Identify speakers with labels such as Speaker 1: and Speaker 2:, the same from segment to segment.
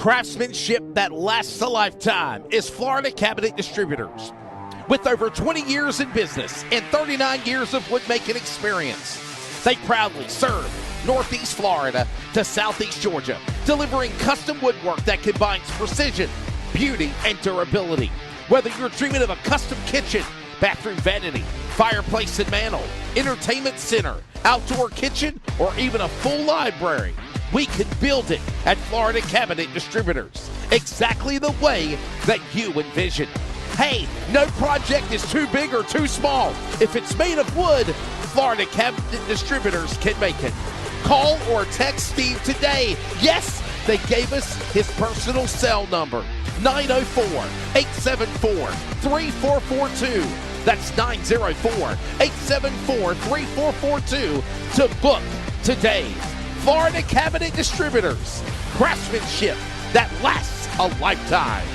Speaker 1: Craftsmanship that lasts a lifetime is Florida Cabinet Distributors. With over 20 years in business and 39 years of woodmaking experience, they proudly serve Northeast Florida to Southeast Georgia, delivering custom woodwork that combines precision, beauty, and durability. Whether you're dreaming of a custom kitchen, bathroom vanity, fireplace and mantle, entertainment center, outdoor kitchen, or even a full library, we can build it at Florida Cabinet Distributors, exactly the way that you envision. Hey, no project is too big or too small. If it's made of wood, Florida Cabinet Distributors can make it. Call or text Steve today. Yes, they gave us his personal cell number, 904-874-3442. That's 904-874-3442 to book today. Florida Cabinet Distributors, craftsmanship that lasts a lifetime.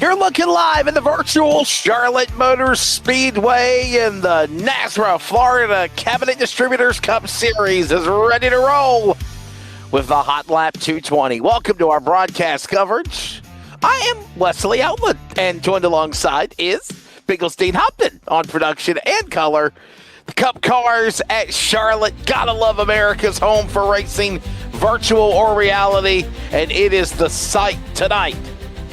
Speaker 1: You're looking live in the virtual Charlotte Motor Speedway, and the NASRA Florida Cabinet Distributors Cup Series is ready to roll with the Hot Lap 220. Welcome to our broadcast coverage. I am Wesley Outland, and joined alongside is Finkelstein Hopton on production and color. The Cup cars at Charlotte. Gotta love America's home for racing, virtual or reality, and it is the sight tonight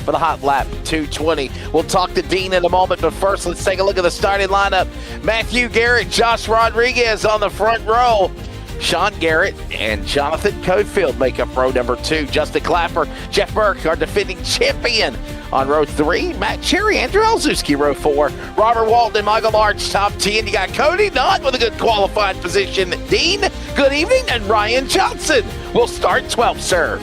Speaker 1: for the Hot Lap 220. We'll talk to Dean in a moment, but first let's take a look at the starting lineup. Matthew Garrett, Josh Rodriguez on the front row. Sean Garrett and Jonathan Cofield make up row number 2. Justin Clapper, Jeff Burke, our defending champion on row 3. Matt Cherry, Andrew Elzewski, row 4. Robert Walton and Michael Larch, top 10. You got Cody Nutt with a good qualified position. Dean, good evening, and Ryan Johnson will start 12th, sir.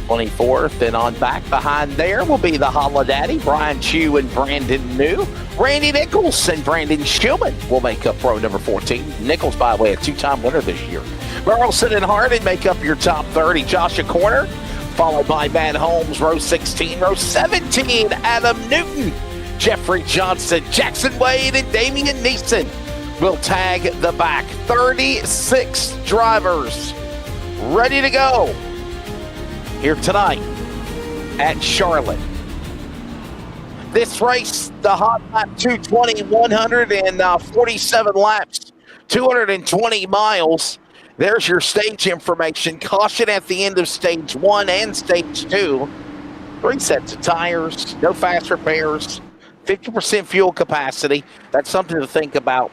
Speaker 1: '24th, and on back behind there will be the Holodaddy, Brian Chew and Brandon New. Randy Nichols and Brandon Schulman will make up row number 14. Nichols, by the way, a two-time winner this year. Burleson and Hardin make up your top 30. Joshua Corner, followed by Matt Holmes, row 16. Row 17, Adam Newton, Jeffrey Johnson, Jackson Wade, and Damian Neeson will tag the back. 36 drivers ready to go here tonight at Charlotte. This race, the Hot Lap 220, 147 laps, 220 miles. There's your stage information. Caution at the end of stage 1 and stage 2. 3 sets of tires, no fast repairs, 50% fuel capacity. That's something to think about.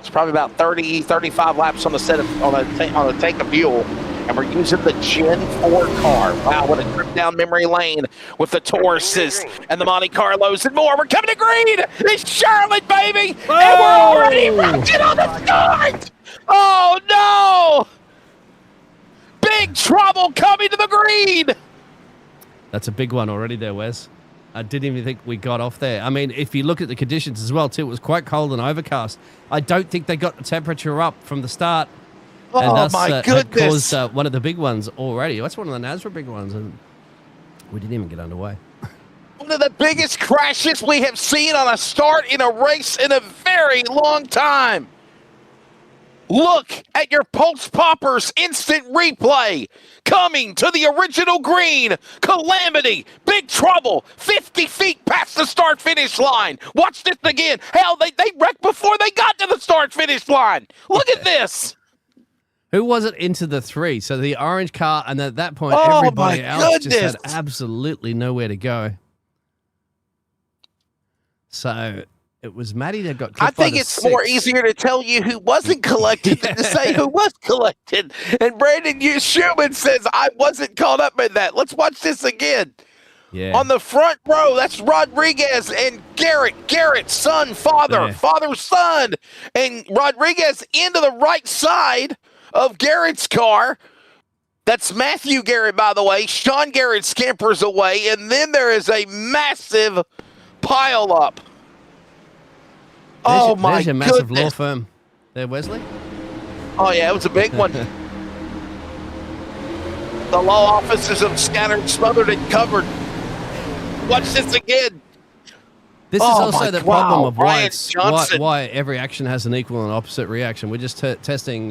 Speaker 1: It's probably about 30, 35 laps on the set of, on a tank of fuel. And we're using the Gen 4 car. Wow, what a trip down memory lane with the Tauruses and the Monte Carlos and more. We're coming to green. It's Charlotte, baby. Whoa. And we're already wrecked on the start. Oh, no. Big trouble coming to the green.
Speaker 2: That's a big one already there, Wes. I didn't even think we got off there. I mean, if you look at the conditions as well, too, it was quite cold and overcast. I don't think they got the temperature up from the start. And
Speaker 1: oh, my goodness.
Speaker 2: Caused one of the big ones already. That's one of the NASRA big ones, and we didn't even get underway.
Speaker 1: One of the biggest crashes we have seen on a start in a race in a very long time. Look at your Pulse Poppers instant replay. Coming to the original green. Calamity. Big trouble. 50 feet past the start-finish line. Watch this again. Hell, they wrecked before they got to the start-finish line. Look at this.
Speaker 2: Who was it into the 3? So the orange car, and at that point,
Speaker 1: Oh,
Speaker 2: everybody
Speaker 1: my
Speaker 2: else just
Speaker 1: goodness.
Speaker 2: had absolutely nowhere to go. So it was Matty that got
Speaker 1: I
Speaker 2: kicked by
Speaker 1: think
Speaker 2: the
Speaker 1: it's more
Speaker 2: 6.
Speaker 1: easier to tell you who wasn't collected than to say who was collected. And Brandon Schumann says, I wasn't caught up in that. Let's watch this again.
Speaker 2: Yeah.
Speaker 1: On the front row, that's Rodriguez and Garrett. Garrett, son, father, father, son. And Rodriguez into the right side of Garrett's car. That's Matthew Garrett, by the way. Sean Garrett scampers away. And then there is a massive pile up. Oh, my
Speaker 2: There's your massive
Speaker 1: goodness.
Speaker 2: law firm there, Wesley.
Speaker 1: Oh, yeah, it was a big one. The law offices have scattered, smothered, and covered. Watch this again.
Speaker 2: This is also the problem of why,
Speaker 1: Ryan Johnson.
Speaker 2: why every action has an equal and opposite reaction. We're just testing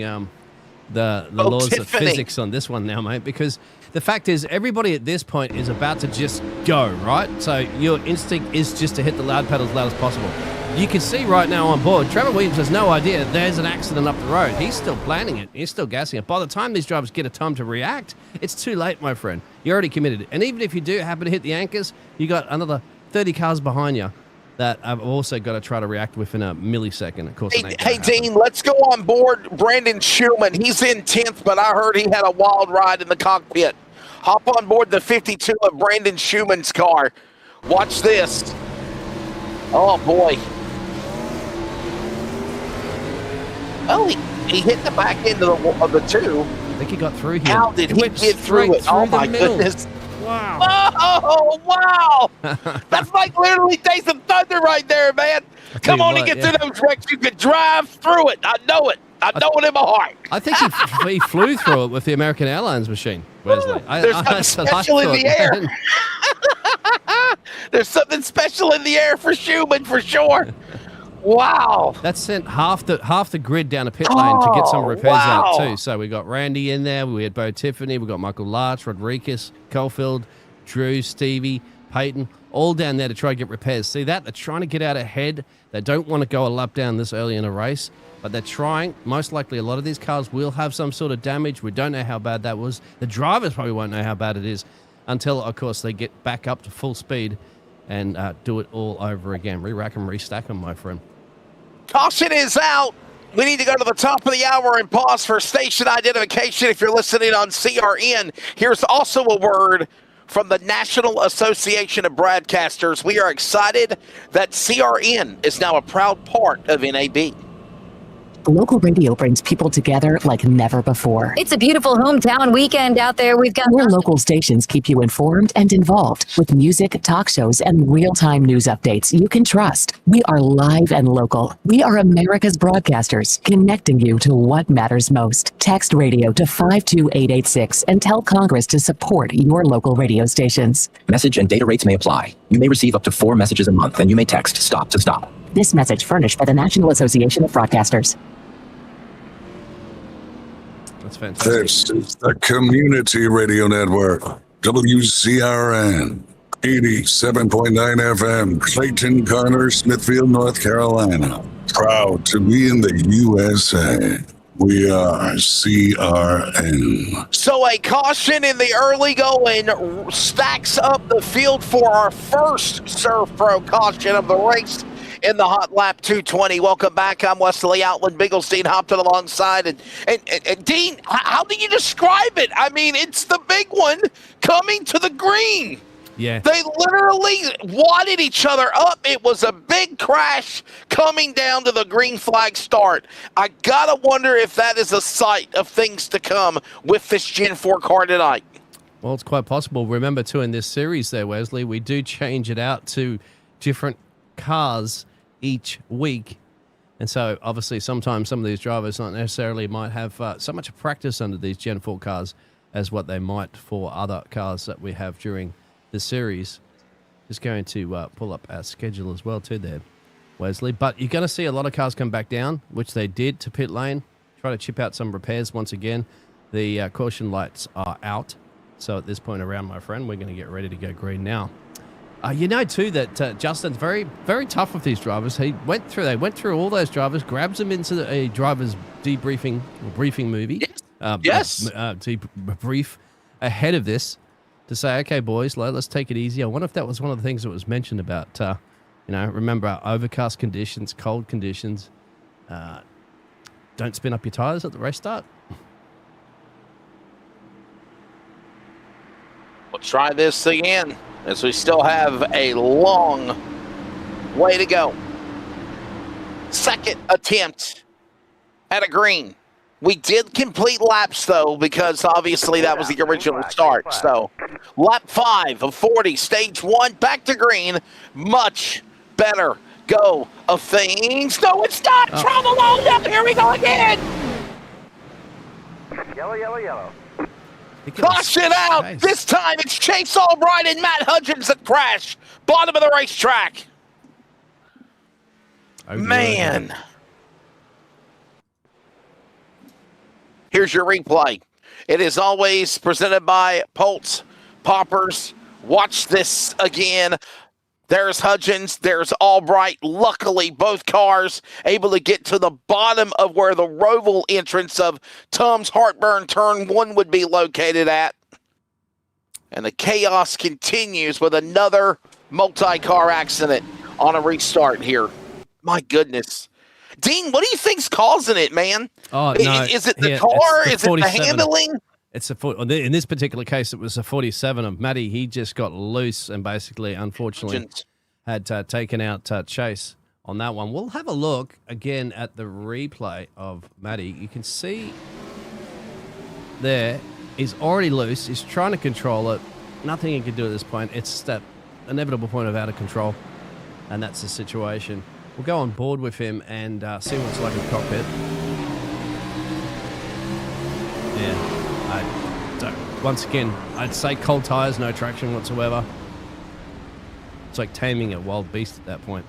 Speaker 2: the laws of
Speaker 1: Tiffany.
Speaker 2: physics on this one now, mate, because the fact is everybody at this point is about to just go, right? So your instinct is just to hit the loud pedal as loud as possible. You can see right now on board, Trevor Williams has no idea there's an accident up the road. He's still planning it. He's still gassing it. By the time these drivers get a time to react, it's too late, my friend. You're already committed. And even if you do happen to hit the anchors, you got another 30 cars behind you that I've also got to try to react within a millisecond. Of course,
Speaker 1: Hey, Dean, let's go on board Brandon Schumann. He's in 10th, but I heard he had a wild ride in the cockpit. Hop on board the 52 of Brandon Schumann's car. Watch this. Oh, boy. Well, he hit the back end of the 2.
Speaker 2: I think he got through here.
Speaker 1: How did he get through it? Oh, my goodness.
Speaker 2: Wow.
Speaker 1: Oh, wow. That's like literally Days of Thunder right there, man. Come on and get through those wrecks. You can drive through it. I know it. I know it in my heart.
Speaker 2: I think he flew through it with the American Airlines machine, Wesley.
Speaker 1: There's something special in the air. There's something special in the air for Schumann, for sure. Wow.
Speaker 2: That sent half the grid down a pit lane to get some repairs out too. So we got Randy in there. We had Bo Tiffany. We got Michael Larch, Rodriguez, Caulfield, Drew, Stevie, Peyton, all down there to try to get repairs. See that? They're trying to get out ahead. They don't want to go a lap down this early in a race, but they're trying. Most likely a lot of these cars will have some sort of damage. We don't know how bad that was. The drivers probably won't know how bad it is until, of course, they get back up to full speed and do it all over again. Re-rack them, restack them, my friend.
Speaker 1: Caution is out. We need to go to the top of the hour and pause for station identification if you're listening on CRN. Here's also a word from the National Association of Broadcasters. We are excited that CRN is now a proud part of NAB.
Speaker 3: Local radio brings people together like never before.
Speaker 4: It's a beautiful hometown weekend out there. We've got
Speaker 3: Our local stations keep you informed and involved with music, talk shows, and real-time news updates you can trust. We are live and local. We are America's broadcasters, connecting you to what matters most. Text radio to 52886 and tell Congress to support your local radio stations.
Speaker 5: Message and data rates may apply. You may receive up to 4 messages a month, and you may text STOP to STOP.
Speaker 3: This message furnished by the National Association of Broadcasters.
Speaker 2: That's fantastic.
Speaker 6: This is the Community Radio Network, WCRN, 87.9 FM, Clayton, Garner, Smithfield, North Carolina. Proud to be in the USA. We are CRN.
Speaker 1: So a caution in the early going stacks up the field for our first Surf Pro caution of the race in the Hot Lap 220. Welcome back. I'm Wesley Outland. Bigglestein hopped in alongside. And Dean, how do you describe it? I mean, it's the big one coming to the green.
Speaker 2: Yeah.
Speaker 1: They literally wadded each other up. It was a big crash coming down to the green flag start. I got to wonder if that is a sight of things to come with this Gen 4 car tonight.
Speaker 2: Well, it's quite possible. Remember, too, in this series there, Wesley, we do change it out to different cars each week. And so, obviously, sometimes some of these drivers not necessarily might have so much practice under these Gen 4 cars as what they might for other cars that we have during the series. Just going to pull up our schedule as well too there, Wesley. But you're going to see a lot of cars come back down, which they did to pit lane. try to chip out some repairs once again. The caution lights are out. So at this point around, my friend, we're going to get ready to go green now. You know, too, that Justin's very, very tough with these drivers. They went through all those drivers, grabs them into a driver's briefing movie.
Speaker 1: Yes.
Speaker 2: Brief ahead of this to say, okay, boys, let's take it easy. I wonder if that was one of the things that was mentioned about, remember overcast conditions, cold conditions. Don't spin up your tires at the race start.
Speaker 1: We'll try this again as we still have a long way to go. Second attempt at a green. We did complete laps, though, because obviously that was the original start. So lap 5 of 40, stage 1, back to green. Much better go of things. No, it's not. Travel on down. Here we go again.
Speaker 7: Yellow.
Speaker 1: Caution out!
Speaker 2: Nice.
Speaker 1: This time it's Chase Albright and Matt Hudgens that crash. Bottom of the racetrack. Man. Here's your replay. It is always presented by Pulse Poppers. Watch this again. There's Hudgens. There's Albright. Luckily, both cars able to get to the bottom of where the Roval entrance of Tom's Heartburn Turn 1 would be located at. And the chaos continues with another multi-car accident on a restart here. My goodness. Dean, what do you think's causing it, man?
Speaker 2: Oh, no.
Speaker 1: Is it the car? Is it the handling?
Speaker 2: It's in this particular case, it was a 47 of Matty. He just got loose and basically, unfortunately, had taken out Chase on that one. We'll have a look again at the replay of Matty. You can see there, he's already loose. He's trying to control it. Nothing he can do at this point. It's that inevitable point of out of control, and that's the situation. We'll go on board with him and see what it's like in the cockpit. Yeah. Once again, I'd say cold tires, no traction whatsoever. It's like taming a wild beast at that point.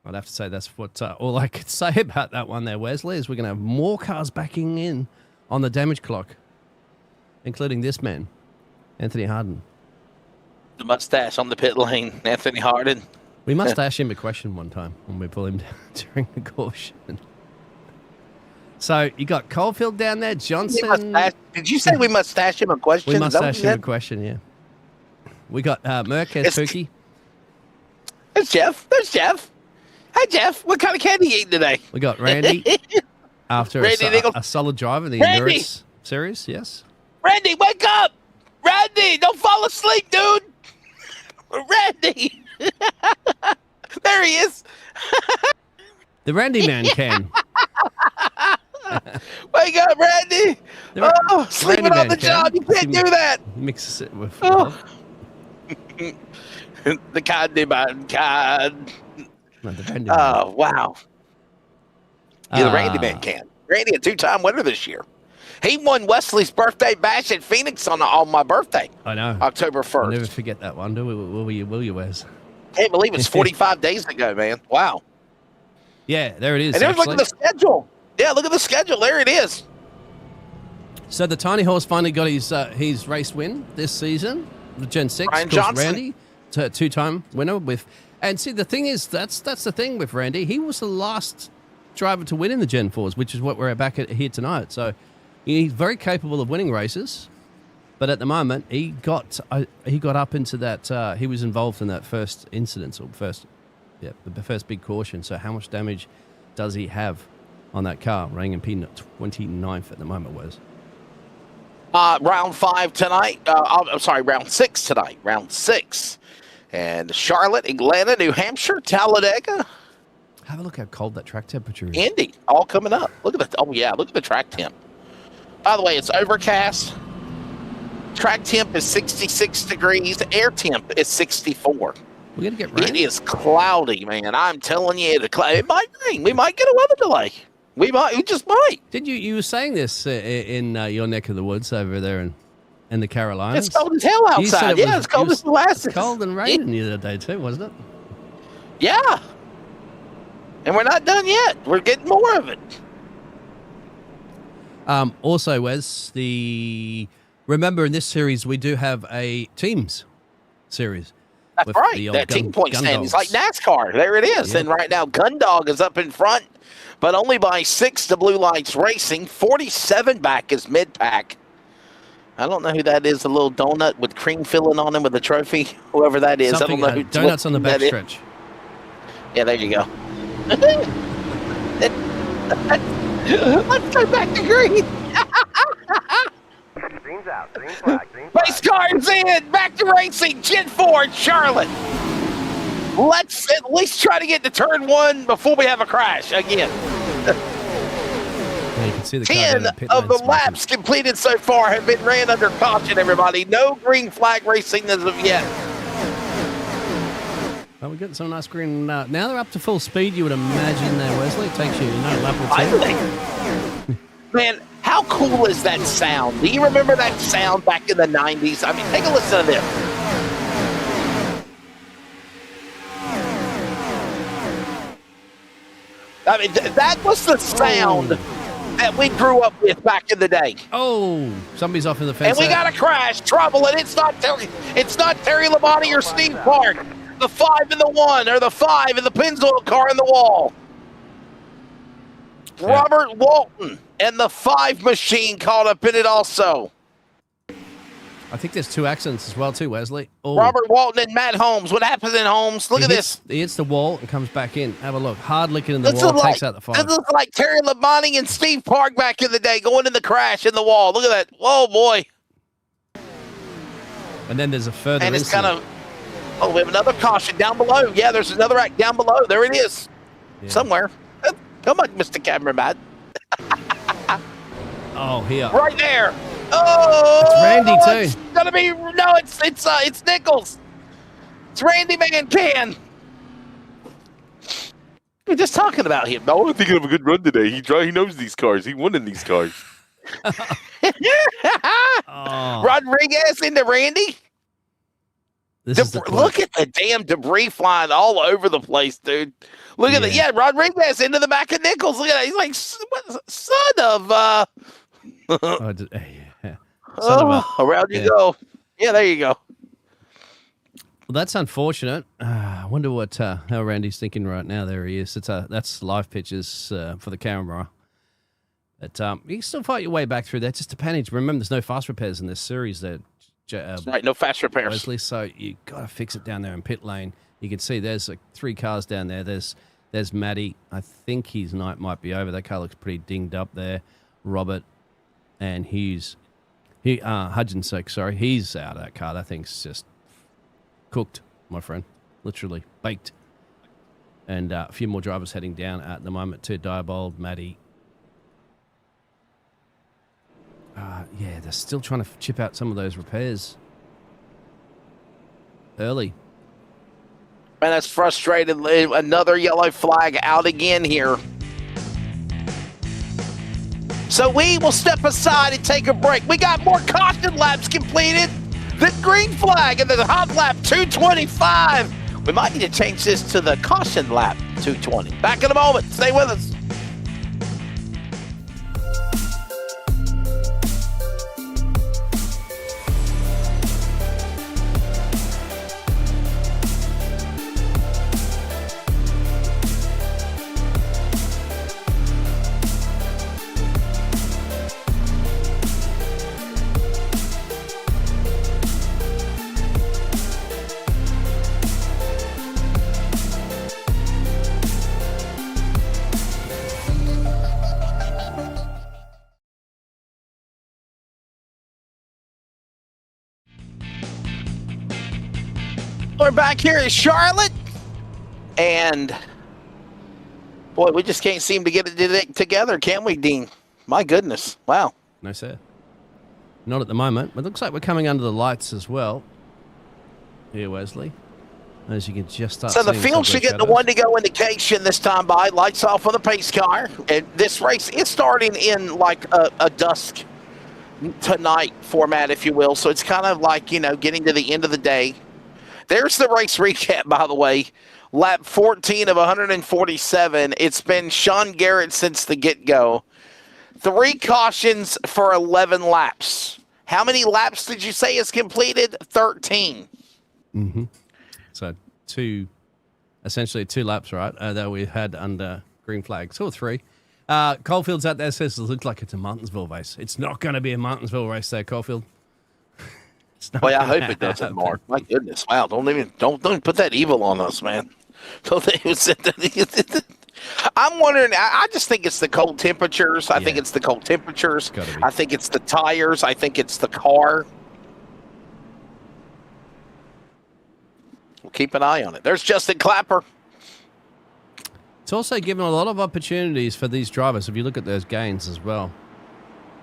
Speaker 2: I'd have to say that's what all I could say about that one there, Wesley, is we're going to have more cars backing in on the damage clock, including this man, Anthony Harden.
Speaker 1: The mustache on the pit lane, Anthony Harden.
Speaker 2: We must ask him a question one time when we pull him down during the caution. So you got Caulfield down there, Johnson.
Speaker 1: Did you say we must stash him a question?
Speaker 2: We must ask him a question, yeah. We got Merquez, Pookie.
Speaker 1: There's Jeff. Hey, Jeff. What kind of candy you eating today?
Speaker 2: We got Randy after a solid drive in the Endurance Series, yes.
Speaker 1: Randy, wake up! Randy, don't fall asleep, dude! Randy! There he is!
Speaker 2: The Randy man can.
Speaker 1: Wake up, Randy! Sleeping
Speaker 2: Randy
Speaker 1: on the job. You can't do that!
Speaker 2: Mixes it with
Speaker 1: The candy man can.
Speaker 2: No, the Randy man.
Speaker 1: Wow. Yeah, the Randy man can. Randy, a 2-time winner this year. He won Wesley's birthday bash at Phoenix on my birthday.
Speaker 2: I know.
Speaker 1: October 1st.
Speaker 2: I'll never forget that one. Will you, Wes?
Speaker 1: Can't believe it's 45 days ago, man. Wow.
Speaker 2: Yeah, there it is.
Speaker 1: And look at the schedule. Yeah, look at the schedule. There it is.
Speaker 2: So the Tiny Horse finally got his race win this season. The Gen 6.
Speaker 1: Brian Johnson.
Speaker 2: Randy, 2-time winner with. And see, the thing is, that's the thing with Randy. He was the last driver to win in the Gen 4s, which is what we're back at here tonight. So he's very capable of winning races. But at the moment, he got up into that. He was involved in that first incident, or the first big caution. So how much damage does he have on that car? Running in P29th at the moment, Wes.
Speaker 1: Round 5 tonight. I'm sorry, round 6 tonight. Round 6, and Charlotte, Atlanta, New Hampshire, Talladega.
Speaker 2: Have a look how cold that track temperature is.
Speaker 1: Indy, all coming up. Look at the. Oh yeah, look at the track temp. By the way, it's overcast. Track temp is 66 degrees. Air temp is 64.
Speaker 2: We're going to get rain.
Speaker 1: It is cloudy, man. I'm telling you, it might rain. We might get a weather delay. We just might.
Speaker 2: Did you were saying this in your neck of the woods over there in the Carolinas?
Speaker 1: It's cold as hell outside. Yeah, it's cold as molasses.
Speaker 2: It's cold and raining the other day too, wasn't it?
Speaker 1: Yeah. And we're not done yet. We're getting more of it.
Speaker 2: Also, Wes, remember in this series we do have a teams series.
Speaker 1: That's
Speaker 2: with
Speaker 1: right.
Speaker 2: the old
Speaker 1: That team point
Speaker 2: gun
Speaker 1: standings
Speaker 2: dogs.
Speaker 1: like NASCAR. There it is.
Speaker 2: Yep.
Speaker 1: And right now, Gundog is up in front, but only by 6 to Blue Lights Racing. 47 back is mid-pack. I don't know who that is, the little donut with cream filling on him with a trophy. Whoever that is.
Speaker 2: Something,
Speaker 1: I don't know who
Speaker 2: donuts on the
Speaker 1: that is.
Speaker 2: backstretch.
Speaker 1: Yeah, there you go. Let's go back to green.
Speaker 7: Green's out. Green flag. Green flag.
Speaker 1: Race cars in. Back to racing. Gen 4 Charlotte. Let's at least try to get to turn 1 before we have a crash again.
Speaker 2: Yeah, you can see the car
Speaker 1: 10
Speaker 2: down at pit
Speaker 1: of
Speaker 2: lane
Speaker 1: the laps completed so far have been ran under caution, everybody. No green flag racing as of yet.
Speaker 2: Well, we're getting some nice green. Now they're up to full speed, you would imagine there, Wesley. It takes you a lap or
Speaker 1: I
Speaker 2: two.
Speaker 1: think, man, how cool is that sound? Do you remember that sound back in the 90s? I mean, take a listen to this. I mean, that was the sound that we grew up with back in the day.
Speaker 2: Oh, somebody's off in the fence.
Speaker 1: And we
Speaker 2: there.
Speaker 1: got a crash, trouble, and it's not Terry Labonte or Steve Park. The 5 and the 1, or the 5 and the Pennzoil car in the wall.
Speaker 2: Yeah.
Speaker 1: Robert Walton and the 5 machine caught up in it also.
Speaker 2: I think there's 2 accidents as well, too, Wesley. Oh.
Speaker 1: Robert Walton and Matt Holmes. What happens in Holmes? Look at this.
Speaker 2: He hits the wall and comes back in. Have a look. Hard licking in the
Speaker 1: This
Speaker 2: wall,
Speaker 1: is
Speaker 2: takes out the 5.
Speaker 1: This is like Terry Labonte and Steve Park back in the day going in the crash in the wall. Look at that. Whoa, boy.
Speaker 2: And then there's a further
Speaker 1: And it's
Speaker 2: incident.
Speaker 1: kind of... Oh, we have another caution down below. Yeah, there's another act down below. There it is.
Speaker 2: Yeah.
Speaker 1: Somewhere. Come on, Mr. Cameraman.
Speaker 2: Oh, here.
Speaker 1: Right there. Oh,
Speaker 2: It's Randy, too.
Speaker 1: It's gonna be no. It's Nichols. It's Randy Mancan. We're just talking about him.
Speaker 8: I want to think of a good run today. He knows these cars. He won in these cars.
Speaker 2: Oh,
Speaker 1: Rodriguez into Randy.
Speaker 2: this is the
Speaker 1: Look at the damn debris flying all over the place, dude. Look at that. Yeah, Rodriguez into the back of Nichols. Look at that. He's like, son of.
Speaker 2: Oh, yeah.
Speaker 1: Around you
Speaker 2: yeah.
Speaker 1: go. Yeah, there you go.
Speaker 2: Well, that's unfortunate. I wonder what how Randy's thinking right now. There he is. That's live pictures for the camera. But you can still fight your way back through there. Just to panic. Remember, there's no fast repairs in this series. There,
Speaker 1: Right, no fast repairs.
Speaker 2: Wesley. So you got to fix it down there in pit lane. You can see there's like 3 cars down there. There's Matty. I think his night might be over. That car looks pretty dinged up there. Robert and Hughes. Hudgensick, sorry. He's out of that car. That thing's just cooked, my friend. Literally baked. And a few more drivers heading down at the moment too. Diebold, Matty. Yeah, they're still trying to chip out some of those repairs early.
Speaker 1: Man, that's frustrated. Another yellow flag out again here. So we will step aside and take a break. We got more caution laps completed. The green flag and the hot lap 225. We might need to change this to the caution lap 220. Back in a moment. Stay with us. We're back here in Charlotte, and boy, we just can't seem to get it together, can we, Dean? My goodness. Wow.
Speaker 2: No, sir. Not at the moment. It looks like we're coming under the lights as well. Here, Wesley. As you can just start
Speaker 1: So the
Speaker 2: seeing
Speaker 1: field
Speaker 2: some
Speaker 1: should
Speaker 2: of
Speaker 1: get
Speaker 2: those
Speaker 1: the
Speaker 2: shadows.
Speaker 1: 1 to go indication this time by. Lights off on the pace car. And this race is starting in like a dusk tonight format, if you will. So it's kind of like, getting to the end of the day. There's the race recap, by the way. Lap 14 of 147. It's been Sean Garrett since the get-go. 3 cautions for 11 laps. How many laps did you say is completed? 13.
Speaker 2: Mm-hmm. So essentially 2 laps, right? That we had under green flag. 2 or 3. Caulfield's out there says it looks like it's a Martinsville race. It's not going to be a Martinsville race there, Caulfield.
Speaker 1: Well, I hope it doesn't, Mark. My goodness, wow! Don't even put that evil on us, man. I'm wondering. I just think it's the cold temperatures. I think it's the cold temperatures. I think it's the tires. I think it's the car. We'll keep an eye on it. There's Justin Clapper.
Speaker 2: It's also given a lot of opportunities for these drivers, if you look at those gains as well.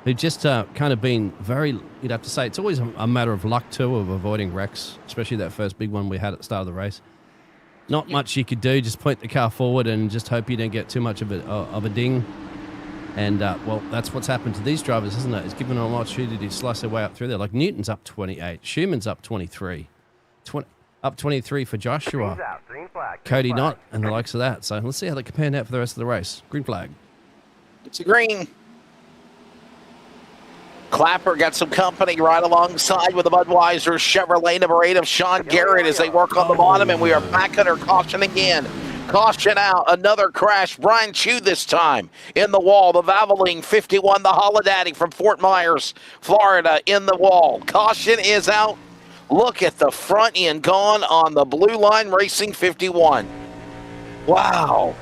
Speaker 2: Who've just kind of been very, you'd have to say, it's always a matter of luck, too, of avoiding wrecks, especially that first big one we had at the start of the race. Not much you could do, just point the car forward and just hope you don't get too much of a ding. And, well, that's what's happened to these drivers, isn't it? It's given them an opportunity to slice their way up through there. Like Newton's up 28, Schumann's up 23, up 23 for Joshua, Cody Knott, and the likes of that. So let's see how they compare now for the rest of the race. Green flag.
Speaker 1: It's a green. Clapper got some company right alongside with the Budweiser Chevrolet number 8 of Sean Garrett as they work on the bottom, and we are back under caution again. Caution out, another crash. Brian Chew this time in the wall. The Valvoline 51, the Holodaddy from Fort Myers, Florida, in the wall. Caution is out. Look at the front end gone on the Blue Line Racing 51. Wow.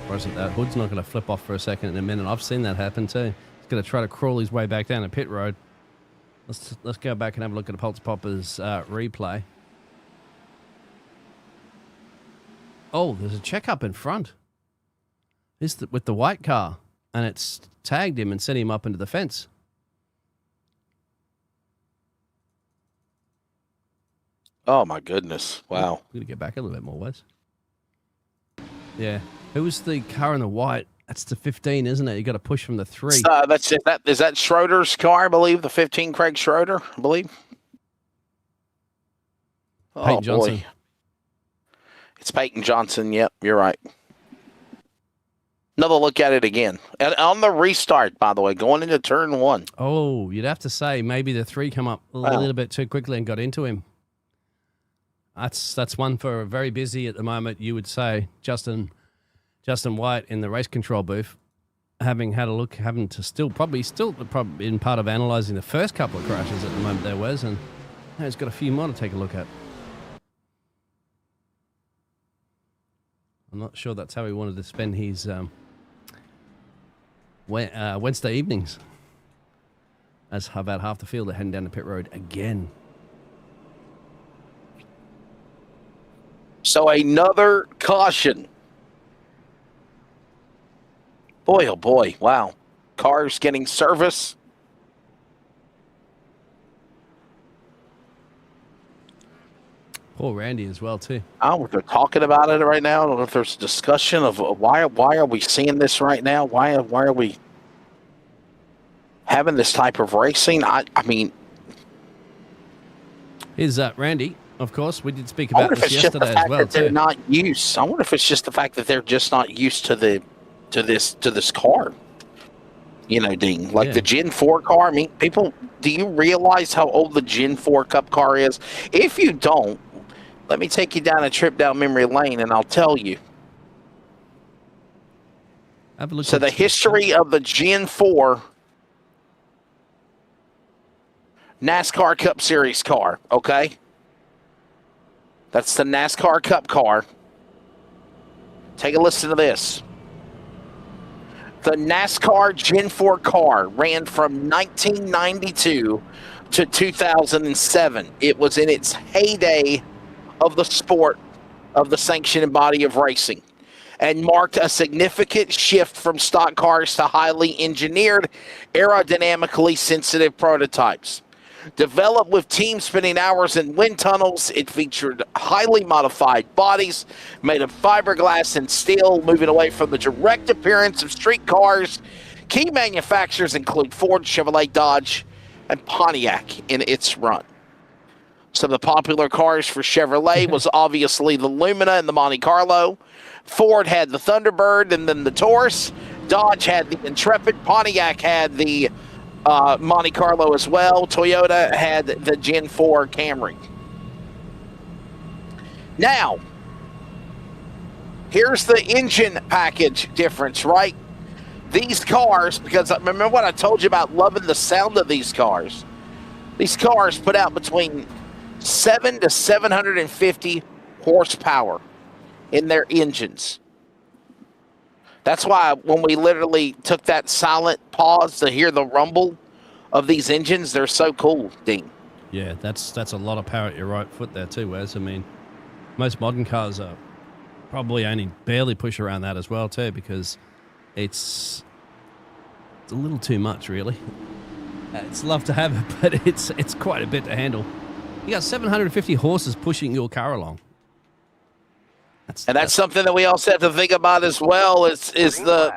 Speaker 2: Or is it that hood's not going to flip off for a second in a minute? I've seen that happen too. He's going to try to crawl his way back down the pit road. Let's go back and have a look at the Pulse Poppers replay. Oh, there's a checkup in front. This with the white car, and it's tagged him and sent him up into the fence.
Speaker 1: Oh, my goodness. Wow.
Speaker 2: I'm going to get back a little bit more, Wes. Yeah. Who was the car in the white? That's the 15, isn't it? You got to push from the 3.
Speaker 1: Is that Schroeder's car, I believe? The 15, Craig Schroeder, I believe?
Speaker 2: Peyton Johnson.
Speaker 1: Boy. It's Peyton Johnson. Yep, you're right. Another look at it again. And on the restart, by the way, going into turn 1.
Speaker 2: Oh, you'd have to say maybe the 3 come up a little bit too quickly and got into him. That's one for very busy at the moment, you would say. Justin White in the race control booth, having had a look, having to still probably in part of analysing the first couple of crashes at the moment there, Wes, and now he's got a few more to take a look at. I'm not sure that's how he wanted to spend his Wednesday evenings, as about half the field are heading down the pit road again.
Speaker 1: So another caution. Boy, oh boy, wow. Cars getting service.
Speaker 2: Poor Randy as well, too.
Speaker 1: I don't know if they're talking about it right now. I don't know if there's a discussion of why are we seeing this right now? Why are we having this type of racing? I mean...
Speaker 2: Here's Randy. Of course, we did speak about this yesterday as well, too.
Speaker 1: Not used. I wonder if it's just the fact that they're just not used to this car. You know, Dean, like the Gen 4 car. I mean, people, do you realize how old the Gen 4 Cup car is? If you don't, let me take you down a trip down memory lane, and I'll tell you.
Speaker 2: Have a look.
Speaker 1: So the history of the Gen 4 NASCAR Cup Series car, okay? That's the NASCAR Cup car. Take a listen to this. The NASCAR Gen 4 car ran from 1992 to 2007. It was in its heyday of the sport of the sanctioned body of racing and marked a significant shift from stock cars to highly engineered, aerodynamically sensitive prototypes. Developed with teams spending hours in wind tunnels, it featured highly modified bodies made of fiberglass and steel, moving away from the direct appearance of street cars. Key manufacturers include Ford, Chevrolet, Dodge, and Pontiac in its run. Some of the popular cars for Chevrolet was obviously the Lumina and the Monte Carlo. Ford had the Thunderbird and then the Taurus. Dodge had the Intrepid. Pontiac had the Monte Carlo as well. Toyota had the Gen 4 Camry. Now, here's the engine package difference, right? These cars, because remember what I told you about loving the sound of these cars. These cars put out between 7 to 750 horsepower in their engines. That's why when we literally took that silent pause to hear the rumble of these engines, they're so cool, Dean.
Speaker 2: Yeah, that's a lot of power at your right foot there too, Wes. I mean, most modern cars are probably only barely push around that as well too, because it's a little too much, really. It's love to have it, but it's quite a bit to handle. You got 750 horses pushing your car along.
Speaker 1: That's something that we also have to think about as well. Is the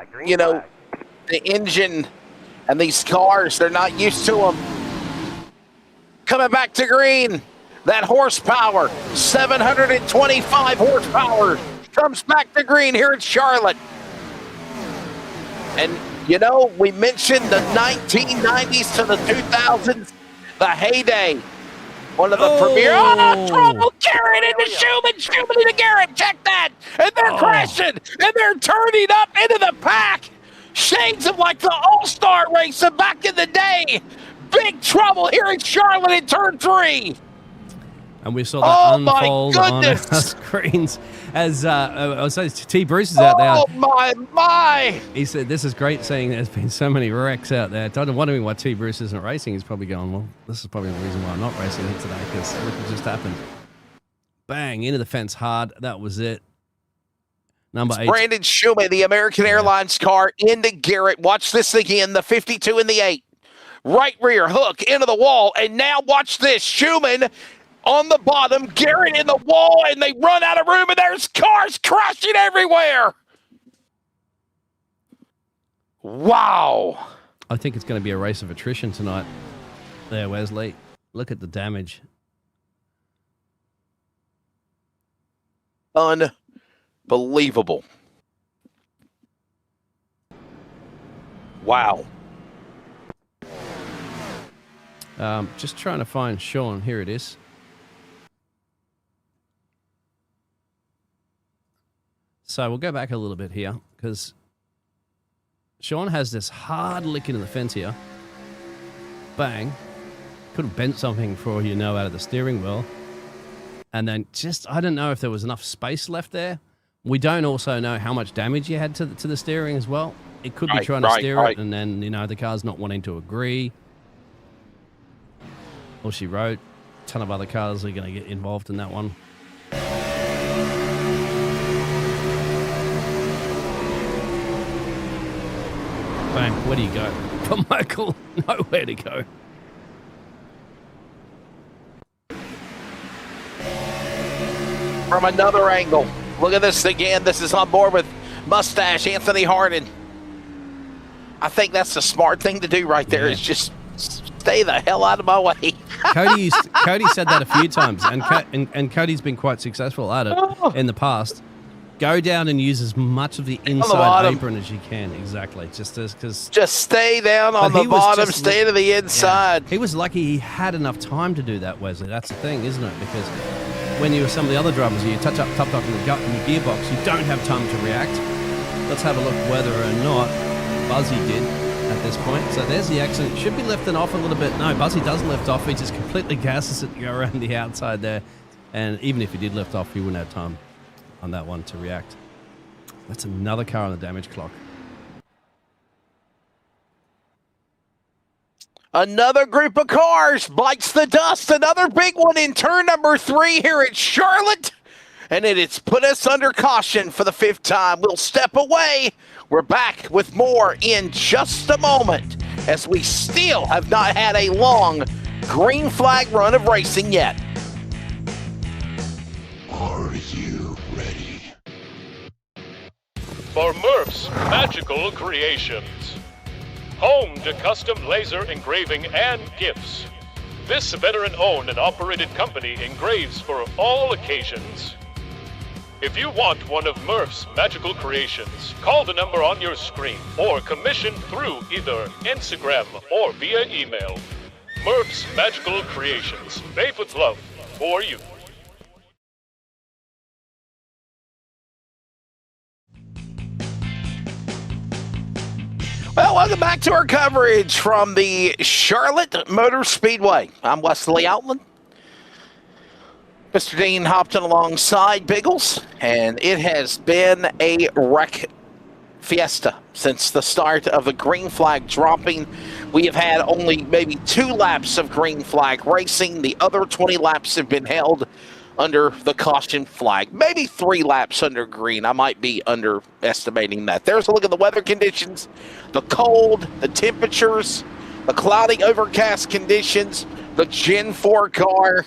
Speaker 1: the engine and these cars, they're not used to them. Coming back to green, that horsepower, 725 horsepower, comes back to green here in Charlotte. And, we mentioned the 1990s to the 2000s, the heyday. One of the premier. Oh, trouble. Garrett into Schumann into Garrett. Check that. And they're crashing. And they're turning up into the pack. Shades of like the All-Star race of back in the day. Big trouble here in Charlotte in turn 3.
Speaker 2: And we saw that unfold on our screens as T. Bruce is out there.
Speaker 1: Oh, my.
Speaker 2: He said, this is great seeing there's been so many wrecks out there. I'm wondering why T. Bruce isn't racing. He's probably going, well, this is probably the reason why I'm not racing here today, because look what just happened. Bang, into the fence hard. That was it. Number 8.
Speaker 1: Brandon Schumann, the American Airlines car, into Garrett. Watch this again, the 52 and the 8. Right rear hook into the wall. And now watch this. Schumann on the bottom, Garrett in the wall, and they run out of room, and there's cars crashing everywhere. Wow.
Speaker 2: I think it's going to be a race of attrition tonight. There, Wesley. Look at the damage.
Speaker 1: Unbelievable. Wow.
Speaker 2: Just trying to find Sean. Here it is. So we'll go back a little bit here, because Sean has this hard lick into the fence here. Bang. Could have bent something for all you know out of the steering wheel. And then I don't know if there was enough space left there. We don't also know how much damage you had to the steering as well. It could be trying to steer it, and then, the car's not wanting to agree. Or she wrote. A ton of other cars are going to get involved in that one. Bang, where do you go? For Michael, nowhere to go.
Speaker 1: From another angle, look at this again. This is on board with Mustache Anthony Harden. I think that's the smart thing to do right there, is just stay the hell out of my way.
Speaker 2: Cody said that a few times, and Cody's been quite successful at it in the past. Go down and use as much of the inside apron as you can. Exactly. Just
Speaker 1: stay down on the bottom, stay to the inside.
Speaker 2: Yeah. He was lucky he had enough time to do that, Wesley. That's the thing, isn't it? Because when you were some of the other drivers, you touch up top in the gearbox, you don't have time to react. Let's have a look whether or not Buzzy did at this point. So there's the accident. Should be lifting off a little bit. No, Buzzy doesn't lift off. He just completely gasses it to go around the outside there. And even if he did lift off, he wouldn't have time on that one to react. That's another car on the damage clock.
Speaker 1: Another group of cars bites the dust. Another big one in turn number 3 here at Charlotte. And it's put us under caution for the 5th time. We'll step away. We're back with more in just a moment, as we still have not had a long green flag run of racing yet.
Speaker 9: Are you ready?
Speaker 10: For Murph's Magical Creations. Home to custom laser engraving and gifts. This veteran-owned and operated company engraves for all occasions. If you want one of Murph's magical creations, call the number on your screen or commission through either Instagram or via email. Murph's Magical Creations, made with love for you.
Speaker 1: Well, welcome back to our coverage from the Charlotte Motor Speedway. I'm Wesley Outland. Mr. Dean Hopton alongside Biggles, and it has been a wreck fiesta since the start of the green flag dropping. We have had only maybe 2 laps of green flag racing. The other 20 laps have been held under the caution flag. Maybe 3 laps under green. I might be underestimating that. There's a look at the weather conditions, the cold, the temperatures, the cloudy overcast conditions, the Gen 4 car.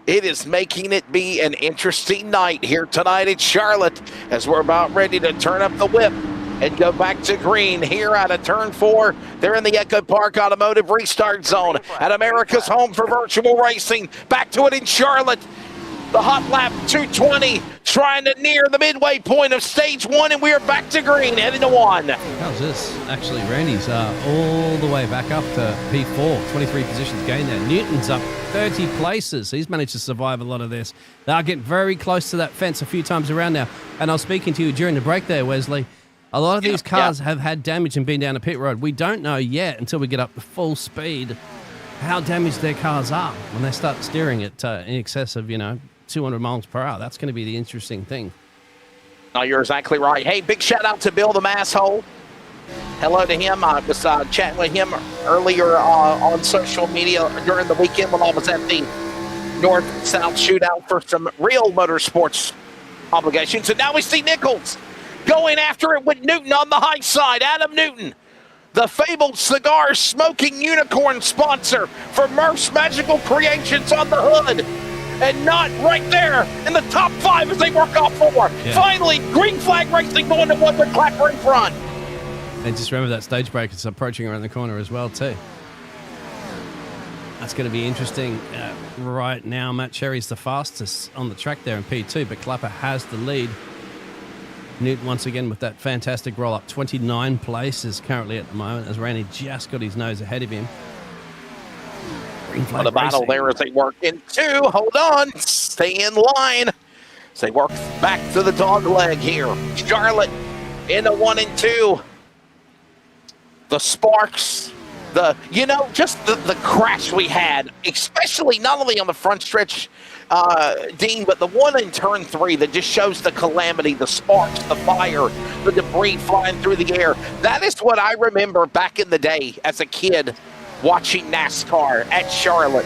Speaker 1: It is making it be an interesting night here tonight at Charlotte as we're about ready to turn up the whip and go back to green here out of turn 4. They're in the Echo Park Automotive Restart Zone at America's home for virtual racing. Back to it in Charlotte. The hot lap 220 trying to near the midway point of stage 1, and we are back to green heading to 1.
Speaker 2: How's this? Actually, Randy's all the way back up to P4, 23 positions gained there. Newton's up 30 places. He's managed to survive a lot of this. They'll get very close to that fence a few times around now. And I was speaking to you during the break there, Wesley. A lot of these cars have had damage and been down a pit road. We don't know yet until we get up to full speed how damaged their cars are when they start steering at in excess of, 200 miles per hour. That's going to be the interesting thing.
Speaker 1: No, you're exactly right. Hey, big shout out to Bill the Masshole. Hello to him. I was chatting with him earlier on social media during the weekend when I was at the North-South shootout for some real motorsports obligations. And now we see Nichols going after it with Newton on the high side. Adam Newton, the fabled cigar smoking unicorn sponsor for Murph's Magical Creations on the hood. And not right there in the top 5 as they work off 4. Yeah. Finally, green flag racing going to 1 with Clapper in front.
Speaker 2: And just remember that stage break is approaching around the corner as well, too. That's going to be interesting. Right now, Matt Cherry's the fastest on the track there in P2, but Clapper has the lead. Newton once again with that fantastic roll-up. 29 places currently at the moment as Randy just got his nose ahead of him.
Speaker 1: On the battle there as they work in 2. Hold on. Stay in line. As they work back to the dog leg here. Charlotte into 1 and 2. The sparks. Just the crash we had, especially not only on the front stretch, Dean, but the one in turn 3 that just shows the calamity, the sparks, the fire, the debris flying through the air. That is what I remember back in the day as a kid watching NASCAR at Charlotte.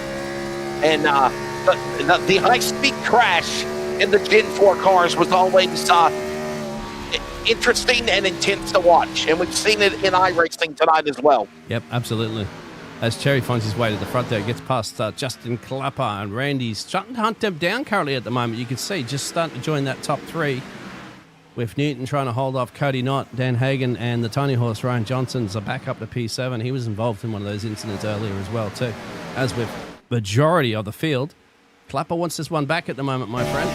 Speaker 1: And the high-speed crash in the Gen 4 cars was always interesting and intense to watch. And we've seen it in iRacing tonight as well.
Speaker 2: Yep, absolutely. As Cherry finds his way to the front there, gets past Justin Clapper, and Randy's starting to hunt them down currently at the moment. You can see just starting to join that top 3 with Newton trying to hold off Cody Knott, Dan Hagen, and the tiny horse Ryan Johnson's back up to P7. He was involved in one of those incidents earlier as well, too. As with majority of the field, Clapper wants this one back at the moment, my friend.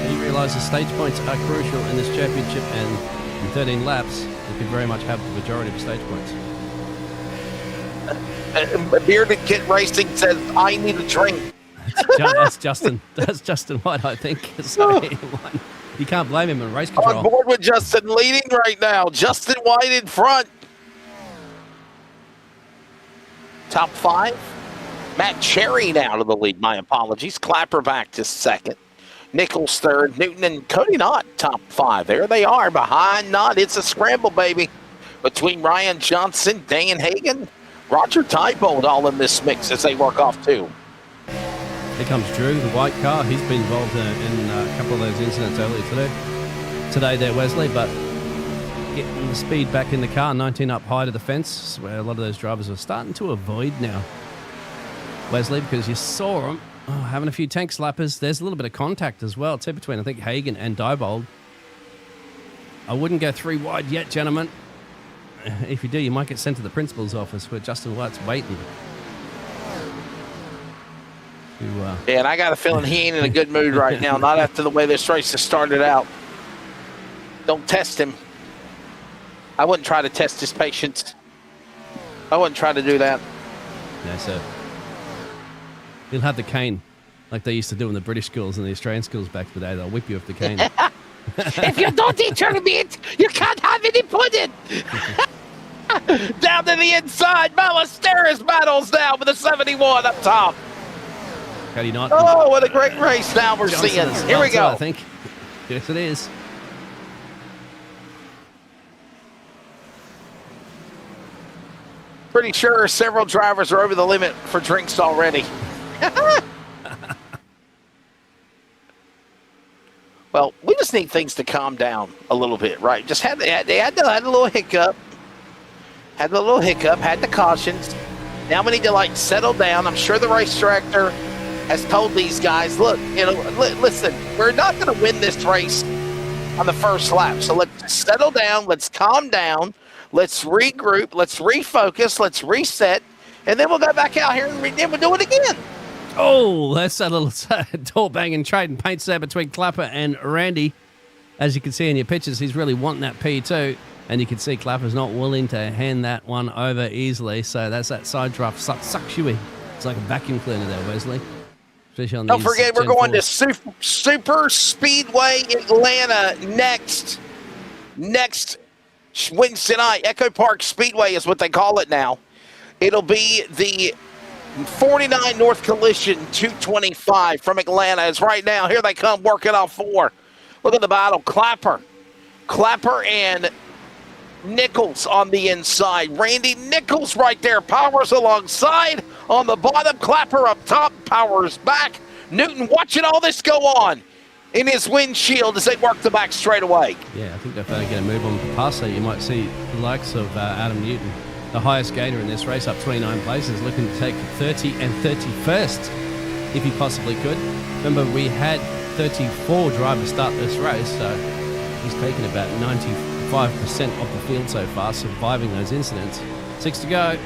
Speaker 2: He realizes stage points are crucial in this championship, and in 13 laps, he could very much have the majority of the stage points.
Speaker 1: Bearded Kid Racing says, I need a drink.
Speaker 2: That's Justin. That's Justin White, I think. So you can't blame him in race control.
Speaker 1: On board with Justin leading right now. Justin White in front. Top 5. Matt Cherry now to the lead. My apologies. Clapper back to 2nd. Nichols 3rd. Newton and Cody Knott top 5. There they are behind Knott. It's a scramble, baby. Between Ryan Johnson, Dan Hagen, Roger Tybalt all in this mix as they work off 2.
Speaker 2: Here comes Drew, the white car. He's been involved in a couple of those incidents earlier today there, Wesley, but getting the speed back in the car, 19 up high to the fence, where a lot of those drivers are starting to avoid now, Wesley, because you saw them having a few tank slappers. There's a little bit of contact as well, too, between, I think, Hagen and Diebold. I wouldn't go 3 wide yet, gentlemen. If you do, you might get sent to the principal's office where Justin White's waiting.
Speaker 1: Yeah, and I got a feeling he ain't in a good mood right now, not after the way this race has started out. Don't test him. I wouldn't try to test his patience. I wouldn't try to do that.
Speaker 2: No, sir. He'll have the cane, like they used to do in the British schools and the Australian schools back in the day. They'll whip you with the cane.
Speaker 1: If you don't eat your meat, you can't have any pudding. Down to the inside, Ballesteros battles now with a 71 up top.
Speaker 2: Cody Knight.
Speaker 1: Oh, what a great race now we're seeing. Here we go.
Speaker 2: I think. Yes, it is.
Speaker 1: Pretty sure several drivers are over the limit for drinks already. Well, we just need things to calm down a little bit, right? Just had a little hiccup. Had a little hiccup, had the cautions. Now we need to, settle down. I'm sure the race director has told these guys, look, listen, we're not going to win this race on the first lap. So let's settle down. Let's calm down. Let's regroup. Let's refocus. Let's reset. And then we'll go back out here and we'll do it again.
Speaker 2: Oh, that's a little door banging trade and paints there between Clapper and Randy. As you can see in your pictures, he's really wanting that P2. And you can see Clapper's not willing to hand that one over easily. So that's that side draft sucks you in. It's like a vacuum cleaner there, Wesley. Especially on
Speaker 1: Don't forget, we're going to Super Speedway Atlanta next Wednesday night. Echo Park Speedway is what they call it now. It'll be the 49 North Collision 225 from Atlanta. It's right now. Here they come working on 4. Look at the battle. Clapper and Nichols on the inside. Randy Nichols right there. Powers alongside. On the bottom, Clapper up top. Powers back. Newton watching all this go on in his windshield as they work the back straightaway.
Speaker 2: Yeah, I think if they get a move on Paso, you might see the likes of Adam Newton, the highest gainer in this race, up 29 places, looking to take 30 and 31st if he possibly could. Remember, we had 34 drivers start this race, so he's taken about 95% of the field so far, surviving those incidents. 6 to go.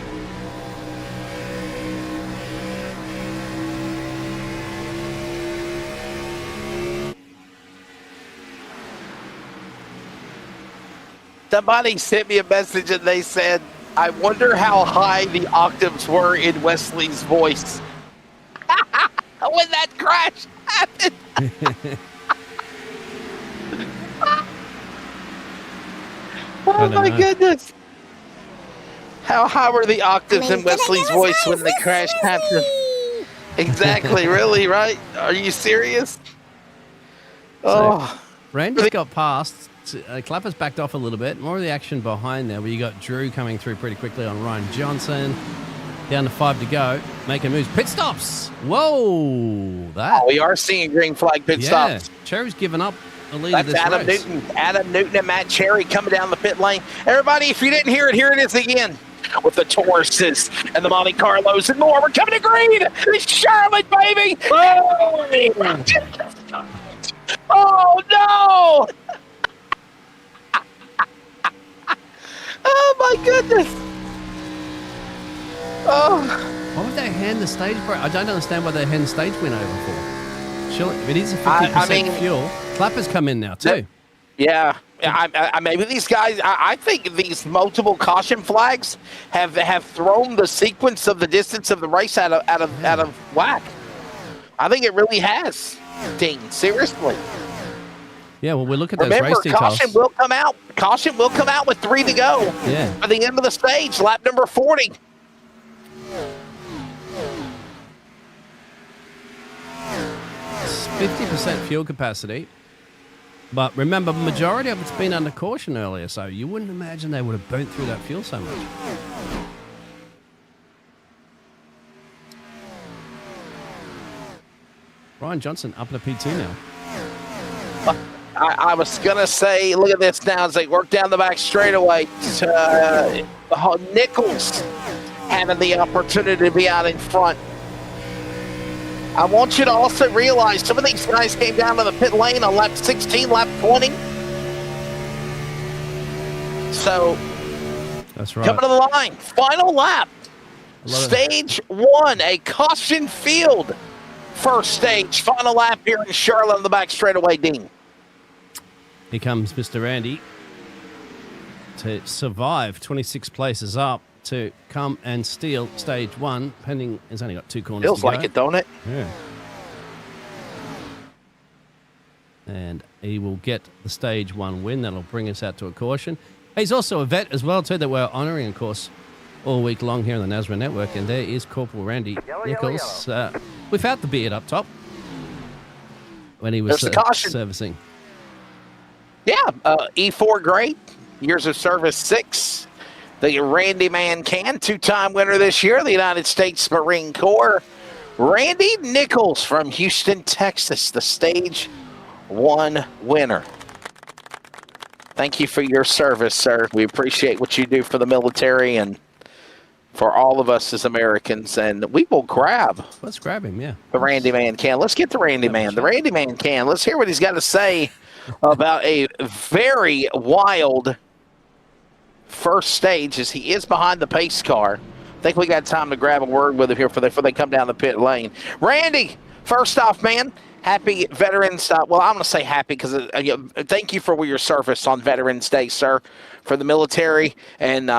Speaker 1: Somebody sent me a message and they said, I wonder how high the octaves were in Wesley's voice when that crash happened. Oh my goodness. How high were the octaves in Wesley's voice when the crash happened? Exactly, really, right? Are you serious?
Speaker 2: So, Randy's got past. Clapper's backed off a little bit. More of the action behind there, where you got Drew coming through pretty quickly on Ryan Johnson. Down to 5 to go. Making moves. Pit stops. Whoa.
Speaker 1: We are seeing green flag pit stops.
Speaker 2: Cherry's given up the lead
Speaker 1: That's
Speaker 2: of this
Speaker 1: Adam
Speaker 2: race.
Speaker 1: Newton. Adam Newton and Matt Cherry coming down the pit lane. Everybody, if you didn't hear it, here it is again. With the Tauruses and the Monte Carlos and more. We're coming to green. It's Charlotte, baby. Oh, no. Oh, my goodness. Oh.
Speaker 2: Why would they hand the stage break? I don't understand why they hand the stage win over for. Surely, if it is a 50% fuel, Clapper's come in now too.
Speaker 1: Yeah. Maybe these guys, I think these multiple caution flags have thrown the sequence of the distance of the race out of whack. I think it really has, Dean, seriously.
Speaker 2: Yeah, well, we look at those race details.
Speaker 1: Caution will come out. Caution will come out with 3 to go.
Speaker 2: Yeah.
Speaker 1: For the end of the stage, lap number 40.
Speaker 2: It's 50% fuel capacity. But remember, majority of it's been under caution earlier, so you wouldn't imagine they would have burnt through that fuel so much. Ryan Johnson up in a P2 now.
Speaker 1: I was going to say, look at this now as they work down the back straightaway. Nichols having the opportunity to be out in front. I want you to also realize some of these guys came down to the pit lane on lap 16, lap 20. So,
Speaker 2: that's right.
Speaker 1: Coming to the line, final lap. Stage 1, a caution field. first stage. Final lap here in Charlotte on the back straightaway, Dean.
Speaker 2: Here comes Mr. Randy to survive 26 places up to come and steal stage one, pending he's only got 2 corners
Speaker 1: Feels
Speaker 2: to go.
Speaker 1: like it, don't it?
Speaker 2: Yeah. And he will get the stage one win. That'll bring us out to a caution. He's also a vet as well, too, that we're honouring, of course, all week long here on the NASRA Network. And there is Corporal Randy Nichols without the beard up top when he was servicing.
Speaker 1: Yeah, E4 great. Years of service 6. The Randy Man Can, 2-time winner this year, the United States Marine Corps. Randy Nichols from Houston, Texas, the stage 1 winner. Thank you for your service, sir. We appreciate what you do for the military and for all of us as Americans. And we will grab.
Speaker 2: Let's grab him, yeah.
Speaker 1: The Randy Man Can. Let's get the Randy Man. The Randy Man Can. Let's hear what he's got to say about a very wild first stage as he is behind the pace car. I think we got time to grab a word with him here before they come down the pit lane. Randy, first off, man, happy Veterans Day. Well, I'm going to say happy because thank you for your service on Veterans Day, sir, for the military. And,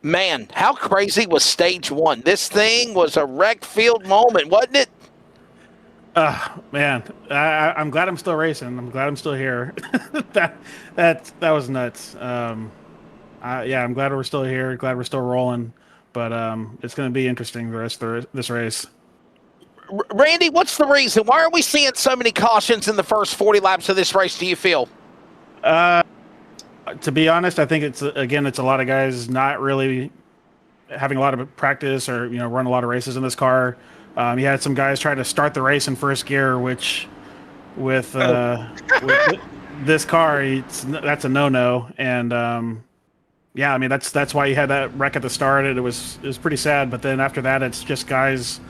Speaker 1: man, how crazy was stage 1? This thing was a wreck field moment, wasn't it?
Speaker 11: Man, I'm glad I'm still racing. I'm glad I'm still here. that was nuts. Yeah, I'm glad we're still here. Glad we're still rolling. But it's going to be interesting the rest of this race.
Speaker 1: Randy, what's the reason? Why are we seeing so many cautions in the first 40 laps of this race, do you feel?
Speaker 11: To be honest, I think it's a lot of guys not really having a lot of practice or, run a lot of races in this car. You had some guys try to start the race in first gear, which with this car, that's a no-no. And yeah, I mean that's why you had that wreck at the start. It was pretty sad. But then after that, it's just guys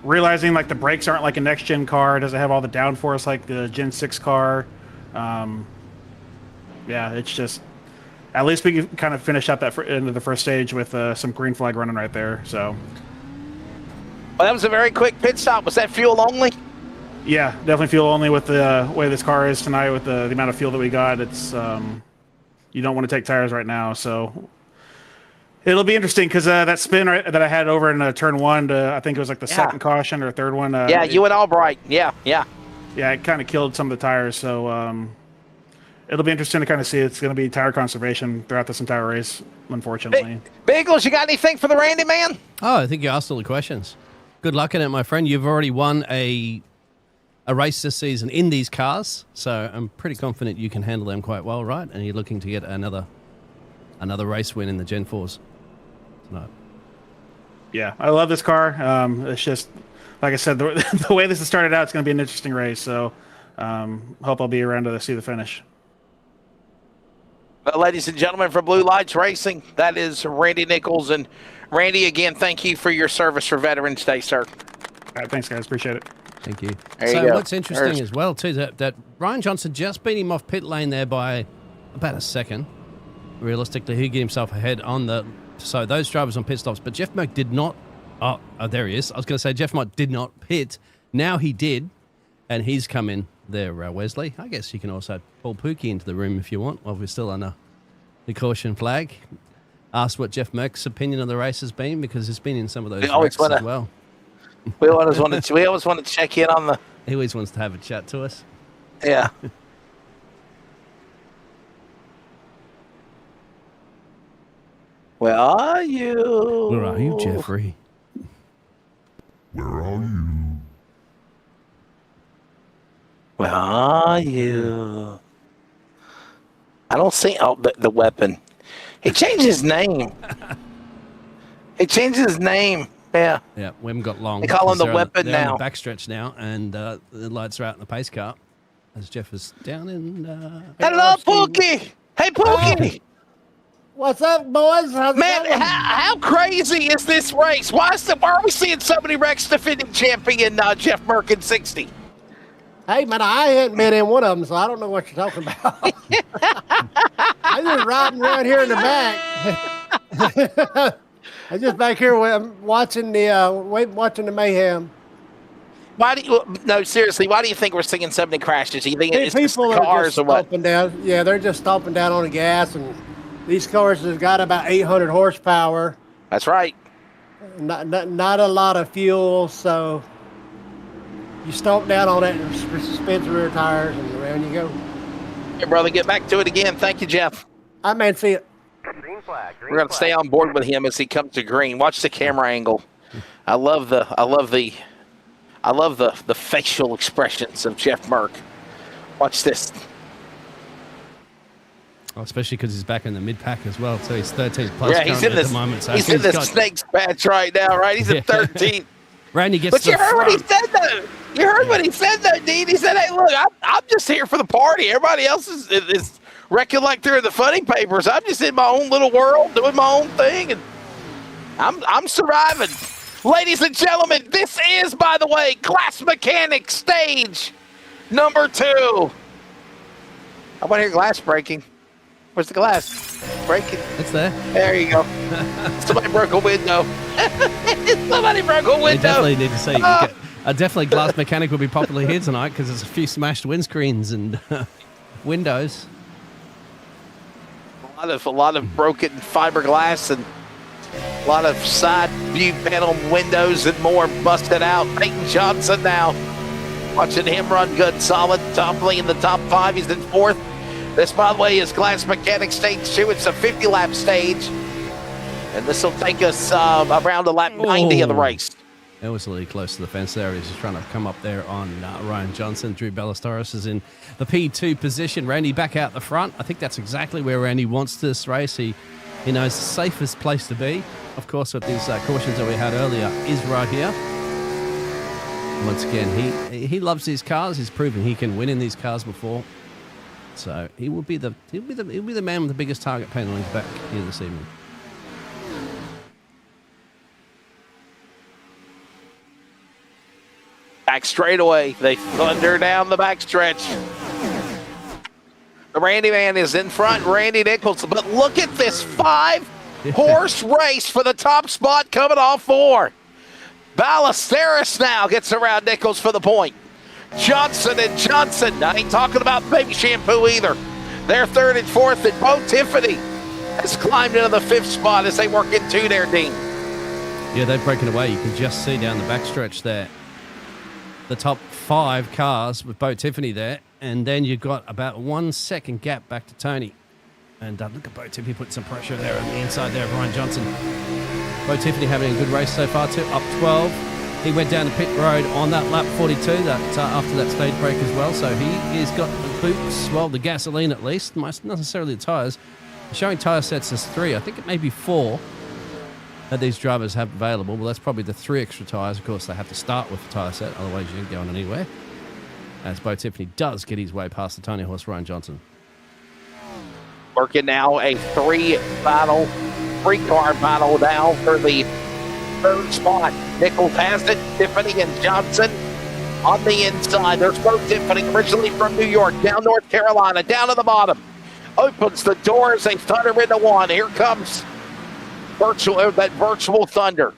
Speaker 11: realizing like the brakes aren't like a next gen car. It doesn't have all the downforce like the Gen 6 car. Yeah, it's just at least we can kind of finish up that into the first stage with some green flag running right there. So.
Speaker 1: Well, that was a very quick pit stop. Was that fuel only?
Speaker 11: Yeah, definitely fuel only with the way this car is tonight with the amount of fuel that we got. It's you don't want to take tires right now, so it'll be interesting because that spin that I had over in turn 1 to I think it was like the second caution or third one.
Speaker 1: Yeah, you and Albright. Yeah.
Speaker 11: Yeah, it kind of killed some of the tires, so it'll be interesting to kind of see. It's going to be tire conservation throughout this entire race, unfortunately.
Speaker 1: Bagels, you got anything for the Randy Man?
Speaker 2: Oh, I think you asked all the questions. Good luck in it, my friend. You've already won a race this season in these cars, so I'm pretty confident you can handle them quite well, right? And you're looking to get another race win in the Gen 4s tonight.
Speaker 11: Yeah, I love this car. It's just, like I said, the way this has started out, it's going to be an interesting race, so hope I'll be around to see the finish.
Speaker 1: Well, ladies and gentlemen, from Blue Lights Racing, that is Randy Nichols. And Randy, again, thank you for your service for Veterans Day, sir.
Speaker 11: All right, thanks, guys. Appreciate it.
Speaker 2: Thank you.
Speaker 1: There you go.
Speaker 2: What's interesting as well, too, that Ryan Johnson just beat him off pit lane there by about a second. Realistically, he get himself ahead on so those drivers on pit stops. But Jeff Merck did not. Oh, there he is. I was going to say Jeff Merck did not pit. Now he did, and he's come in there, Wesley. I guess you can also pull Pookie into the room if you want, while we're still under the caution flag. Ask what Jeff Merck's opinion of the race has been, because he's been in some of those wrecks as well.
Speaker 1: We always want to check in on the.
Speaker 2: He always wants to have a chat to us.
Speaker 1: Yeah. Where are you?
Speaker 2: Where are you, Jeffrey?
Speaker 9: Where are you?
Speaker 1: Where are you? I don't see the weapon. He changed his name. Yeah.
Speaker 2: Yeah, we haven't got long.
Speaker 1: They call him the weapon now.
Speaker 2: On the backstretch now, and the lights are out in the pace car as Jeff is down in.
Speaker 1: Hello, Pookie. Hey, Pookie.
Speaker 12: What's up, boys? How's it going?
Speaker 1: How crazy is this race? Why are we seeing so many wrecks defending champion Jeff Merck in 60?
Speaker 12: Hey, man, I hadn't been in one of them, so I don't know what you're talking about. I'm just riding around here in the back. I'm just back here watching the mayhem.
Speaker 1: Why do you? No, seriously. Why do you think we're seeing so many crashes? Do you think it's just
Speaker 12: People are
Speaker 1: cars
Speaker 12: just
Speaker 1: or what?
Speaker 12: stomping down. Yeah, they're just stomping down on the gas, and these cars have got about 800 horsepower.
Speaker 1: That's right.
Speaker 12: Not a lot of fuel, so you stomp down on it and spins the rear tires, and around you go.
Speaker 1: Hey, brother, get back to it again. Thank you, Jeff.
Speaker 12: I man, see it.
Speaker 1: We're going to stay on board with him as he comes to green. Watch the camera angle. I love the facial expressions of Jeff Merck. Watch this.
Speaker 2: Oh, especially because he's back in the mid-pack as well. So he's 13th place
Speaker 1: He's in
Speaker 2: at the moment. So
Speaker 1: he's in the Snakes patch right now, right? He's in 13th.
Speaker 2: Randy gets
Speaker 1: But you heard what he said, though. You heard what he said, though, Dean. He said, hey, look, I'm just here for the party. Everybody else is recollector of the funny papers. I'm just in my own little world doing my own thing, and I'm surviving. Ladies and gentlemen, this is, by the way, Glass Mechanic stage number 2. I want to hear glass breaking. Where's the glass? Breaking.
Speaker 2: It's there.
Speaker 1: There you go. Somebody broke a window. Somebody broke a window.
Speaker 2: We definitely need to see. Definitely Glass Mechanic will be popular here tonight because there's a few smashed windscreens and windows.
Speaker 1: A lot of broken fiberglass and a lot of side view panel windows and more busted out. Peyton Johnson now watching him run good, solid, toppling in the top 5. He's in 4th. This, by the way, is Glass Mechanic stage 2. It's a 50-lap stage, and this will take us around to lap 90 of the race.
Speaker 2: It was really close to the fence there. He's just trying to come up there on Ryan Johnson. Drew Ballesteros is in the P2 position. Randy back out the front. I think that's exactly where Randy wants this race. He knows the safest place to be. Of course, with these cautions that we had earlier, is right here. Once again, he loves these cars. He's proven he can win in these cars before. So he'll be the man with the biggest target paint on his back here this evening.
Speaker 1: Back straightaway, they thunder down the backstretch. The Randy man is in front, Randy Nichols. But look at this 5-horse race for the top spot coming off 4. Ballesteros now gets around Nichols for the point. Johnson and Johnson. I ain't talking about baby shampoo either. They're 3rd and 4th, and Bo Tiffany has climbed into the 5th spot as they work into there, Dean.
Speaker 2: Yeah, they've broken away. You can just see down the backstretch there the top 5 cars with Bo Tiffany there, and then you've got about 1 second gap back to Tony. And look at Bo Tiffany putting some pressure there on the inside there of Ryan Johnson. Bo Tiffany having a good race so far too, up 12. He went down the pit road on that lap 42 that after that stage break as well. So he has got the boots, well, the gasoline at least, not necessarily the tyres. Showing tyre sets as 3. I think it may be 4 that these drivers have available. Well, that's probably the 3 extra tyres. Of course, they have to start with the tyre set, otherwise you ain't going anywhere. As Bo Tiffany does get his way past the Tony Horse Ryan Johnson.
Speaker 1: Working now a 3-car battle now for the 3rd spot. Nichols has it. Tiffany and Johnson on the inside. There's both Tiffany, originally from New York, down North Carolina, down to the bottom. Opens the doors. They thunder into 1. Here comes that virtual thunder.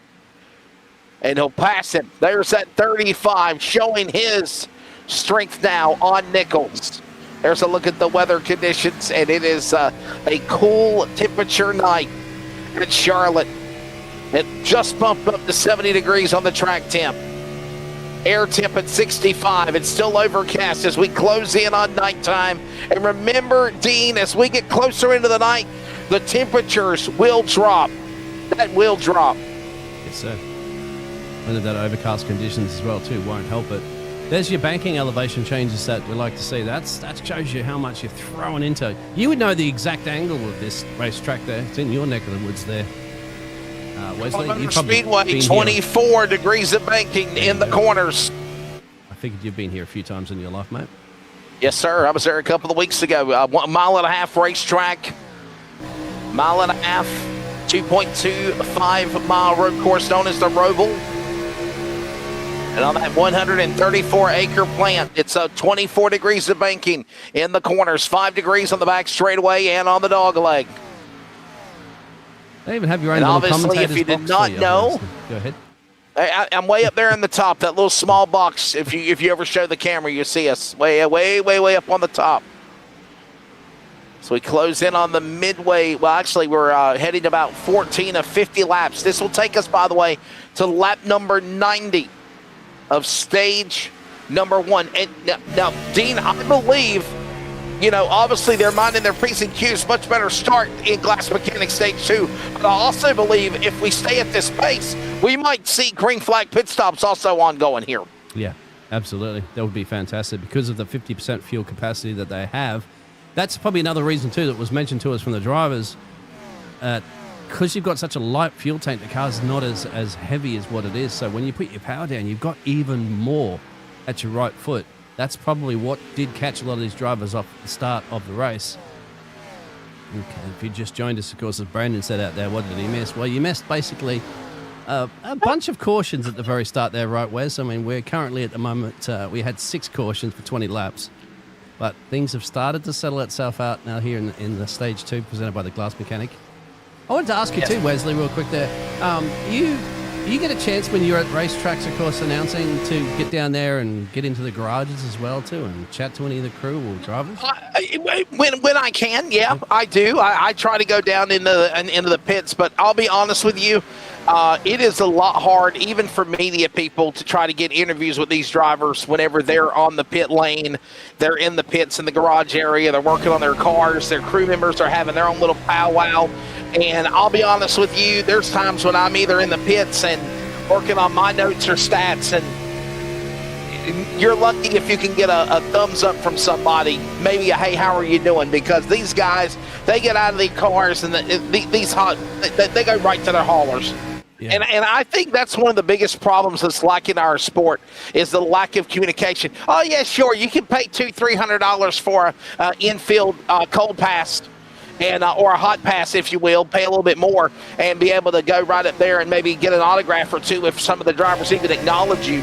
Speaker 1: And he'll pass him. There's that 35 showing his strength now on Nichols. There's a look at the weather conditions, and it is a cool temperature night at Charlotte. It just bumped up to 70 degrees on the track temp. Air temp at 65. It's still overcast as we close in on nighttime. And remember, Dean, as we get closer into the night, the temperatures will drop. That will drop.
Speaker 2: Yes, sir. And that overcast conditions as well, too, won't help it. There's your banking elevation changes that we like to see. That shows you how much you're throwing into. You would know the exact angle of this racetrack there. It's in your neck of the woods there. Wesley, you've
Speaker 1: Speedway, 24 degrees of banking in the corners.
Speaker 2: I figured you've been here a few times in your life, mate.
Speaker 1: Yes, sir. I was there a couple of weeks ago. 1.5 mile racetrack. 1.5 mile, 2.25 mile road course known as the Roval. And on that 134-acre plant, it's 24 degrees of banking in the corners, 5 degrees on the back straightaway and on the dog leg.
Speaker 2: They even have your own
Speaker 1: and
Speaker 2: little
Speaker 1: obviously, if you did not know,
Speaker 2: go ahead.
Speaker 1: I'm way up there in the top, that little small box. If you ever show the camera, you see us way up on the top. So we close in on the midway. Well, actually, we're heading about 14 of 50 laps. This will take us, by the way, to lap number 90 of stage number 1. And now, Dean, I believe, obviously they're minding their P's and Q's. Much better start in Glass Mechanics stage 2. But I also believe if we stay at this pace, we might see green flag pit stops also ongoing here.
Speaker 2: Yeah, absolutely. That would be fantastic because of the 50% fuel capacity that they have. That's probably another reason, too, that was mentioned to us from the drivers. Because you've got such a light fuel tank, the car's not as heavy as what it is. So when you put your power down, you've got even more at your right foot. That's probably what did catch a lot of these drivers off the start of the race. Okay, if you just joined us, of course, as Brandon said out there, what did he miss? Well, you missed basically a bunch of cautions at the very start there, right, Wes? I mean, we're currently at the moment, we had 6 cautions for 20 laps. But things have started to settle itself out now here in the stage 2 presented by the Glass Mechanic. I wanted to ask you too, Wesley, real quick there. You get a chance when you're at racetracks, of course, announcing to get down there and get into the garages as well too and chat to any of the crew or drivers?
Speaker 1: When I can, yeah, I do. I try to go down into the pits, but I'll be honest with you, it is a lot hard, even for media people, to try to get interviews with these drivers whenever they're on the pit lane. They're in the pits in the garage area. They're working on their cars. Their crew members are having their own little powwow. And I'll be honest with you, there's times when I'm either in the pits and working on my notes or stats, and you're lucky if you can get a thumbs up from somebody, maybe a hey, how are you doing? Because these guys, they get out of their cars and they go right to their haulers. Yeah. And I think that's one of the biggest problems that's lacking in our sport is the lack of communication. Oh, yeah, sure, you can pay $200-300 for an infield cold pass and or a hot pass, if you will, pay a little bit more and be able to go right up there and maybe get an autograph or two if some of the drivers even acknowledge you.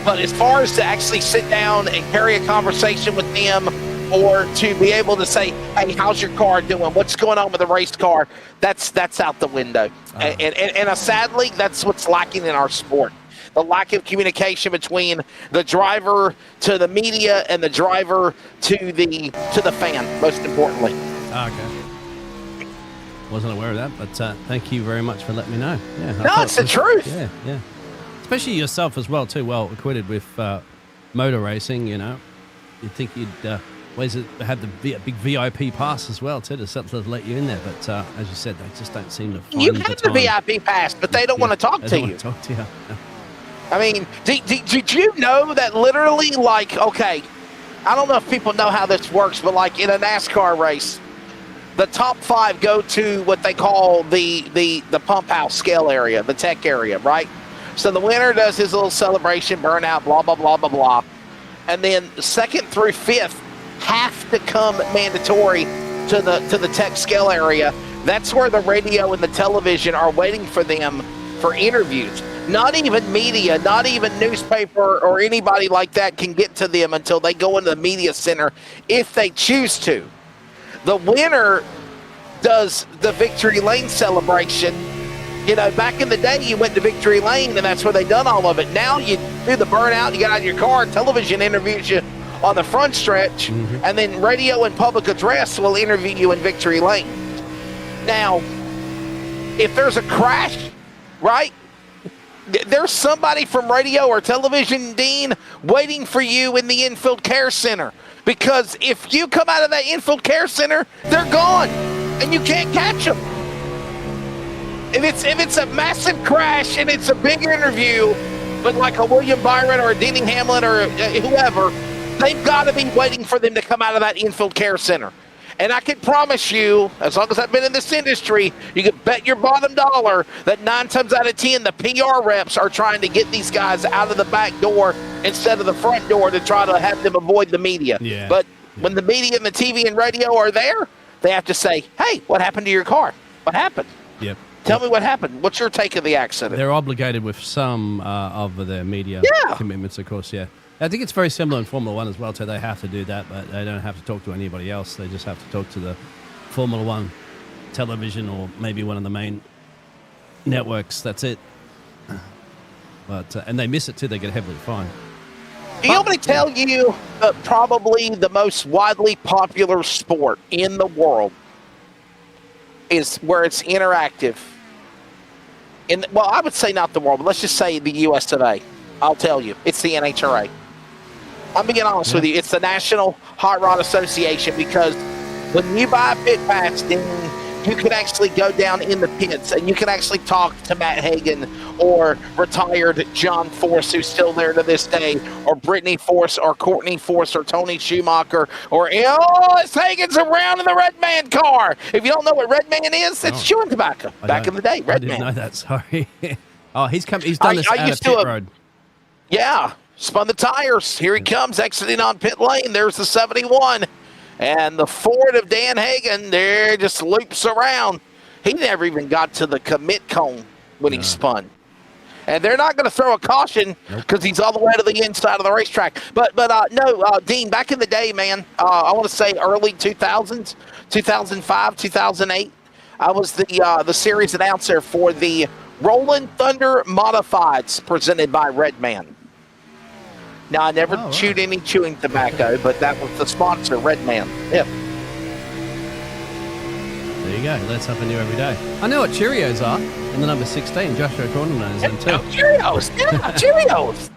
Speaker 1: But as far as to actually sit down and carry a conversation with them or to be able to say, hey, how's your car doing? What's going on with the race car? That's out the window. And sadly, that's what's lacking in our sport. The lack of communication between the driver to the media and the driver to the fan, most importantly.
Speaker 2: Okay. Wasn't aware of that, but thank you very much for letting me know. Yeah,
Speaker 1: no, it's the truth.
Speaker 2: Yeah. Especially yourself as well, too. Well acquitted with motor racing, You'd think you'd have the big VIP pass as well, too, to let you in there. But as you said, they just don't seem to find
Speaker 1: you have the VIP pass, but they don't want to talk to you.
Speaker 2: Talk to you.
Speaker 1: I mean, did you know that literally, okay, I don't know if people know how this works, but like in a NASCAR race, the top 5 go to what they call the pump house scale area, the tech area, right? So the winner does his little celebration, burnout, blah, blah, blah, blah, blah. And then 2nd through 5th have to come mandatory to the tech scale area. That's where the radio and the television are waiting for them for interviews. Not even media, not even newspaper or anybody like that can get to them until they go into the media center if they choose to. The winner does the Victory Lane celebration. Back in the day, you went to Victory Lane, and that's where they done all of it. Now you do the burnout, you get out of your car, television interviews you on the front stretch, and then radio and public address will interview you in Victory Lane. Now, if there's a crash, right, there's somebody from radio or television, Dean, waiting for you in the infield care center. Because if you come out of that infield care center, they're gone, and you can't catch them. If it's a massive crash and it's a big interview, but like a William Byron or a Denny Hamlin or whoever, they've got to be waiting for them to come out of that infield care center. And I can promise you, as long as I've been in this industry, you can bet your bottom dollar that 9 times out of 10, the PR reps are trying to get these guys out of the back door instead of the front door to try to have them avoid the media.
Speaker 2: Yeah.
Speaker 1: But when the media and the TV and radio are there, they have to say, hey, what happened to your car? What happened?
Speaker 2: Yep.
Speaker 1: Tell me what happened. What's your take of the accident?
Speaker 2: They're obligated with some of their media commitments, of course, yeah. I think it's very similar in Formula One as well, so they have to do that, but they don't have to talk to anybody else. They just have to talk to the Formula One television or maybe one of the main networks. That's it. But and they miss it too, they get heavily fined.
Speaker 1: Do you want me to tell you probably the most widely popular sport in the world is where it's interactive? Well, I would say not the world, but let's just say the U.S. today. I'll tell you, it's the NHRA. I'm being honest with you. It's the National Hot Rod Association, because when you buy a pit pass, then you can actually go down in the pits and you can actually talk to Matt Hagan or retired John Force, who's still there to this day, or Brittany Force or Courtney Force or Tony Schumacher, or it's Hagan's around in the Red Man car. If you don't know what Red Man is, it's chewing tobacco. Back in the day, Red Man.
Speaker 2: I didn't know that, sorry. He's done this out of pit road.
Speaker 1: Yeah, spun the tires. Here he comes, exiting on pit lane. There's the 71. And the Ford of Dan Hagan there just loops around. He never even got to the commit cone when he spun. And they're not going to throw a caution because he's all the way to the inside of the racetrack. But no, Dean, back in the day, man, I want to say early 2000s, 2005, 2008, I was the series announcer for the Rolling Thunder Modifieds presented by Red Man. Now, I never chewed any chewing tobacco, but that was the sponsor, Red Man. Yep.
Speaker 2: There you go. Learn something new every day. I know what Cheerios are. And the number 16, Joshua Corner knows them too.
Speaker 1: Cheerios. Yeah, Cheerios.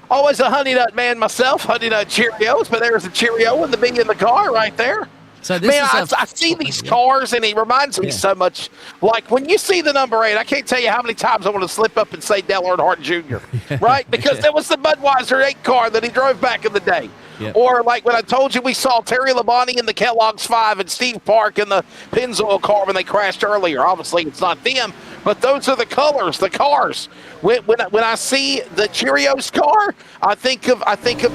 Speaker 1: Always a Honey Nut man myself, Honey Nut Cheerios, but there's a Cheerio and the B in the car right there.
Speaker 2: So this
Speaker 1: I see these cars, and it reminds me so much. Like, when you see the number 8, I can't tell you how many times I want to slip up and say Dale Earnhardt Jr., right? Because that was the Budweiser 8 car that he drove back in the day. Yep. Or like when I told you we saw Terry Labonte in the Kellogg's 5 and Steve Park in the Pennzoil car when they crashed earlier. Obviously, it's not them, but those are the colors, the cars. When I see the Cheerios car, I think of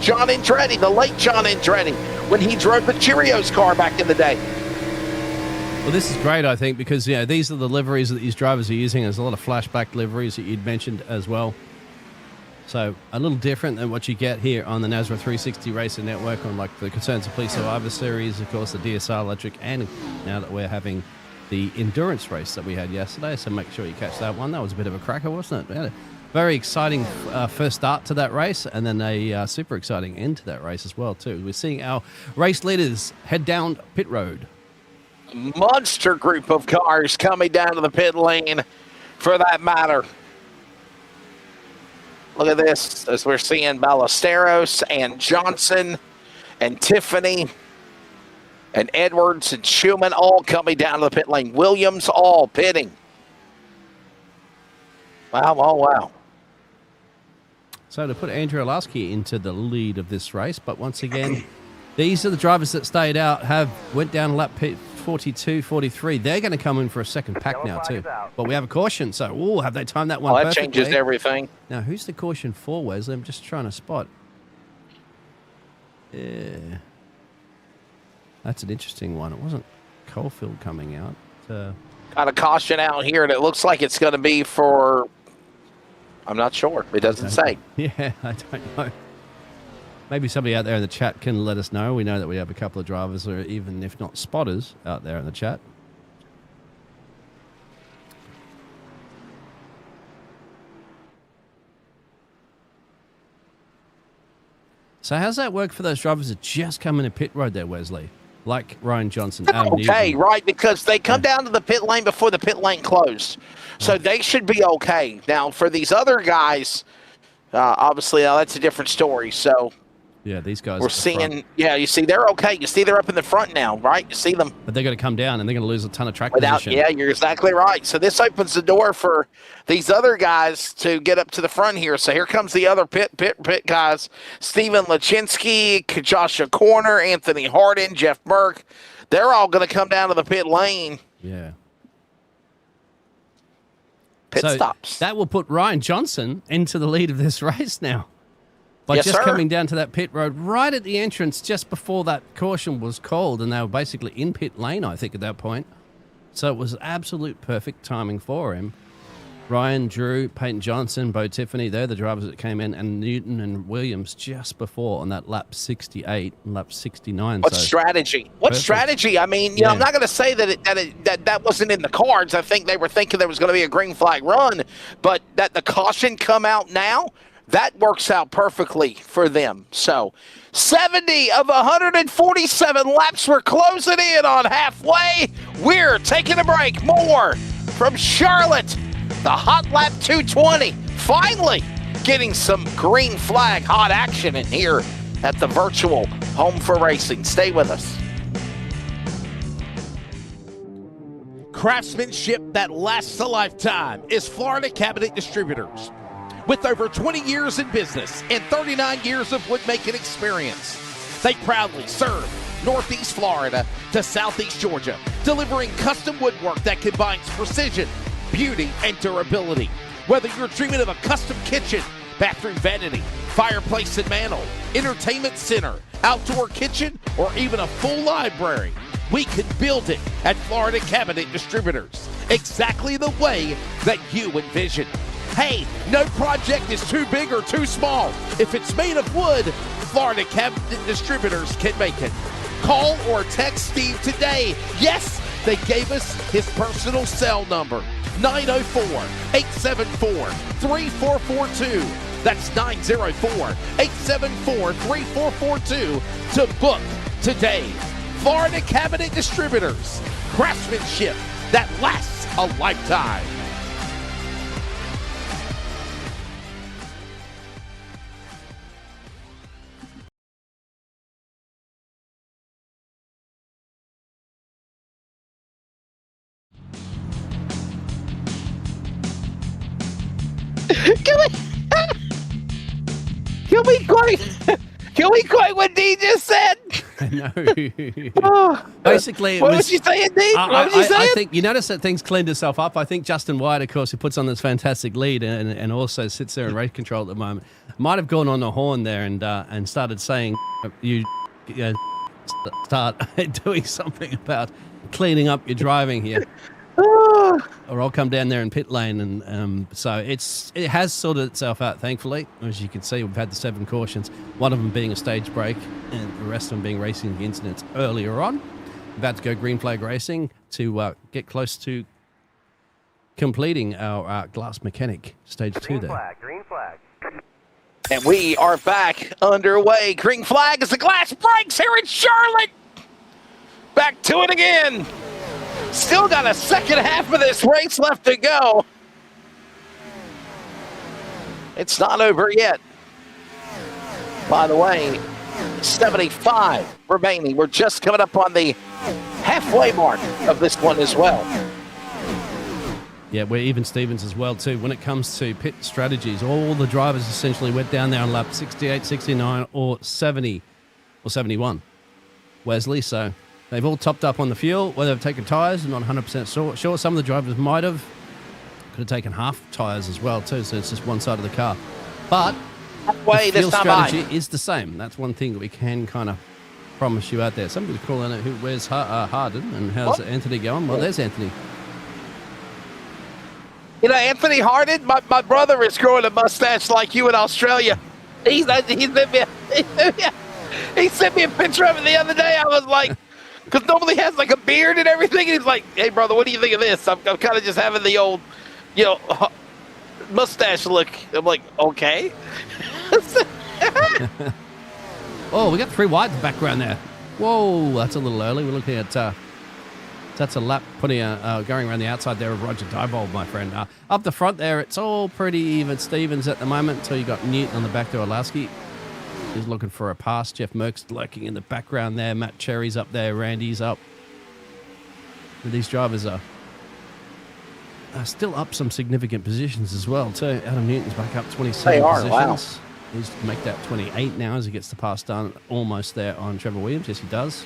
Speaker 1: John Andretti, the late John Andretti, when he drove the Cheerios car back in the day.
Speaker 2: Well, this is great, I think, because these are the liveries that these drivers are using. There's a lot of flashback liveries that you'd mentioned as well. So a little different than what you get here on the NASRA 360 Racing Network on like the Concerns of Police Survivor Series, of course, the DSR Electric, and now that we're having the endurance race that we had yesterday. So make sure you catch that one. That was a bit of a cracker, wasn't it? We had a very exciting first start to that race, and then a super exciting end to that race as well, too. We're seeing our race leaders head down pit road.
Speaker 1: Monster group of cars coming down to the pit lane for that matter. Look at this, as we're seeing Ballesteros and Johnson and Tiffany and Edwards and Schumann all coming down to the pit lane. Williams all pitting. Wow, oh, wow.
Speaker 2: So to put Andrew Alasky into the lead of this race, but once again, these are the drivers that stayed out, went down lap pit 42, 43. They're going to come in for a second pack now too. But we have a caution, so have they timed that one perfectly?
Speaker 1: That changes everything.
Speaker 2: Now, who's the caution for, Wesley? I'm just trying to spot. Yeah. That's an interesting one. It wasn't Coalfield coming out.
Speaker 1: Got a caution out here, and it looks like it's going to be for... I'm not sure. It doesn't say.
Speaker 2: Yeah, I don't know. Maybe somebody out there in the chat can let us know. We know that we have a couple of drivers, or even if not spotters, out there in the chat. So how's that work for those drivers that just come in a pit road there, Wesley? Like Ryan Johnson, Adam Newton.
Speaker 1: Right, because they come down to the pit lane before the pit lane closed. So they should be okay. Now, for these other guys, obviously, that's a different story. So
Speaker 2: yeah, these guys
Speaker 1: we're seeing, you see, they're okay. You see, they're up in the front now, right? You see them.
Speaker 2: But they're going to come down, and they're going to lose a ton of track position.
Speaker 1: Yeah, you're exactly right. So this opens the door for these other guys to get up to the front here. So here comes the other pit guys. Steven Lachinsky, Joshua Corner, Anthony Harden, Jeff Burke. They're all going to come down to the pit lane.
Speaker 2: Yeah.
Speaker 1: Pit stops.
Speaker 2: That will put Ryan Johnson into the lead of this race now. By just coming down to that pit road right at the entrance just before that caution was called, and they were basically in pit lane, I think, at that point. So it was absolute perfect timing for him. Ryan, Drew, Peyton Johnson, Bo Tiffany, they're the drivers that came in, and Newton and Williams just before on that lap 68 and lap 69.
Speaker 1: What strategy? What
Speaker 2: Perfect.
Speaker 1: strategy? I mean, you know, I'm not going to say that wasn't in the cards. I think they were thinking there was going to be a green flag run, but that the caution come out now, that works out perfectly for them. So 70 of 147 laps. We're closing in on halfway. We're taking a break. More from Charlotte. The hot lap 220, finally getting some green flag hot action in here at the virtual Home for Racing. Stay with us.
Speaker 13: Craftsmanship that lasts a lifetime is Florida Cabinet Distributors. With over 20 years in business and 39 years of woodmaking experience, they proudly serve Northeast Florida to Southeast Georgia, delivering custom woodwork that combines precision, beauty, and durability. Whether you're dreaming of a custom kitchen, bathroom vanity, fireplace and mantle, entertainment center, outdoor kitchen, or even a full library, we can build it at Florida Cabinet Distributors, exactly the way that you envision. Hey, no project is too big or too small. If it's made of wood, Florida Cabinet Distributors can make it. Call or text Steve today. Yes, they gave us his personal cell number. 904-874-3442. That's 904-874-3442 to book today. Florida Cabinet Distributors. Craftsmanship that lasts a lifetime.
Speaker 1: Can we quote what Dee just said?
Speaker 2: No. Basically,
Speaker 1: what was you saying, Dee? What was you saying?
Speaker 2: I think you notice that things cleaned itself up. I think Justin White, of course, who puts on this fantastic lead and also sits there in race control at the moment, might have gone on the horn there and started saying, you start doing something about cleaning up your driving here. Or I'll come down there in pit lane, and so it has sorted itself out, thankfully. As you can see, we've had the 7 cautions, one of them being a stage break, and the rest of them being racing incidents earlier on. About to go green flag racing to get close to completing our glass mechanic stage 2 there.
Speaker 7: Green flag.
Speaker 1: And we are back underway. Green flag as the glass breaks here in Charlotte. Back to it again. Still got a second half of this race left to go. It's not over yet. By the way, 75 remaining. We're just coming up on the halfway mark of this one as well.
Speaker 2: Yeah, we're even Stevens as well, too. When it comes to pit strategies, all the drivers essentially went down there on lap 68, 69, or 70, or 71. Wesley, so they've all topped up on the fuel. Whether they've taken tyres, I'm not 100% sure. Some of the drivers might have. Could have taken half tyres as well, too, so it's just one side of the car. But the fuel strategy is the same. That's one thing that we can kind of promise you out there. Somebody's calling out where's Harden and how's Anthony going? Well, there's Anthony.
Speaker 1: You know, Anthony Harden, my brother is growing a mustache like you in Australia. He sent me a picture of it the other day. I was like, because normally he has like a beard and everything. And he's like, hey, brother, what do you think of this? I'm kind of just having the old, mustache look. I'm like, okay.
Speaker 2: Oh, we got 3 wide in the background there. Whoa, that's a little early. We're looking at, that's a lap going around the outside there of Roger Diebold, my friend. Up the front there, it's all pretty even Stevens at the moment until you got Newton on the back there, Orlowski. He's looking for a pass. Jeff Merck's lurking in the background there. Matt Cherry's up there. Randy's up. And these drivers are still up some significant positions as well, too. Adam Newton's back up 27 positions. Wow. He's to make that 28 now as he gets the pass done almost there on Trevor Williams. Yes, he does.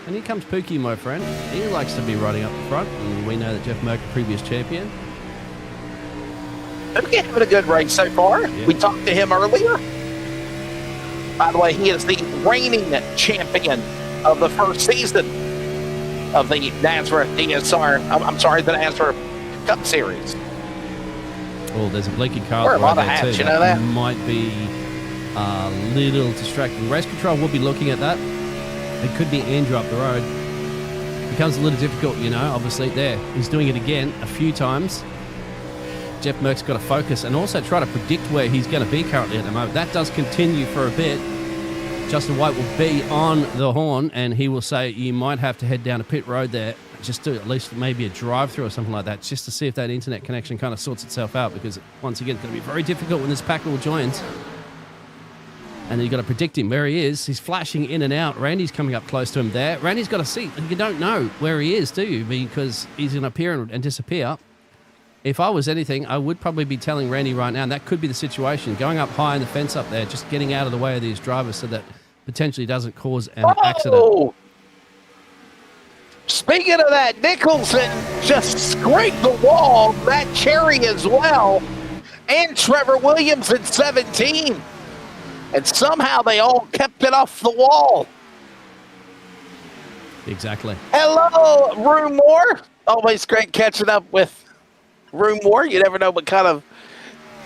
Speaker 2: And here comes Pookie, my friend. He likes to be riding up the front, and we know that Jeff Merck, a previous champion.
Speaker 1: Pookie having a good race so far. Yeah. We talked to him earlier. By the way, he is the reigning champion of the first season of the NASRA DSR. I'm sorry, the NASRA Cup Series.
Speaker 2: Oh, there's a blinking car
Speaker 1: Wear a lot
Speaker 2: right
Speaker 1: of
Speaker 2: there
Speaker 1: hats,
Speaker 2: too.
Speaker 1: you know that?
Speaker 2: Might be a little distracting. Race control will be looking at that. It could be Andrew up the road. Becomes a little difficult, you know, obviously there. He's doing it again a few times. Jeff Merck's got to focus and also try to predict where he's going to be currently at the moment. That does continue for a bit. Justin White will be on the horn and he will say you might have to head down a pit road there. Just do at least maybe a drive-through or something like that, just to see if that internet connection kind of sorts itself out, because once again, it's going to be very difficult when this pack all joins. And then you've got to predict him where he is. He's flashing in and out. Randy's coming up close to him there. Randy's got a seat. You don't know where he is, do you? Because he's going to appear and disappear. If I was anything, I would probably be telling Randy right now, and that could be the situation, going up high in the fence up there, just getting out of the way of these drivers so that potentially doesn't cause an accident.
Speaker 1: Speaking of that, Nicholson just scraped the wall. That Cherry as well. And Trevor Williams at 17. And somehow they all kept it off the wall.
Speaker 2: Exactly.
Speaker 1: Hello, Room Moore. Always great catching up with Room Moore. You never know what kind of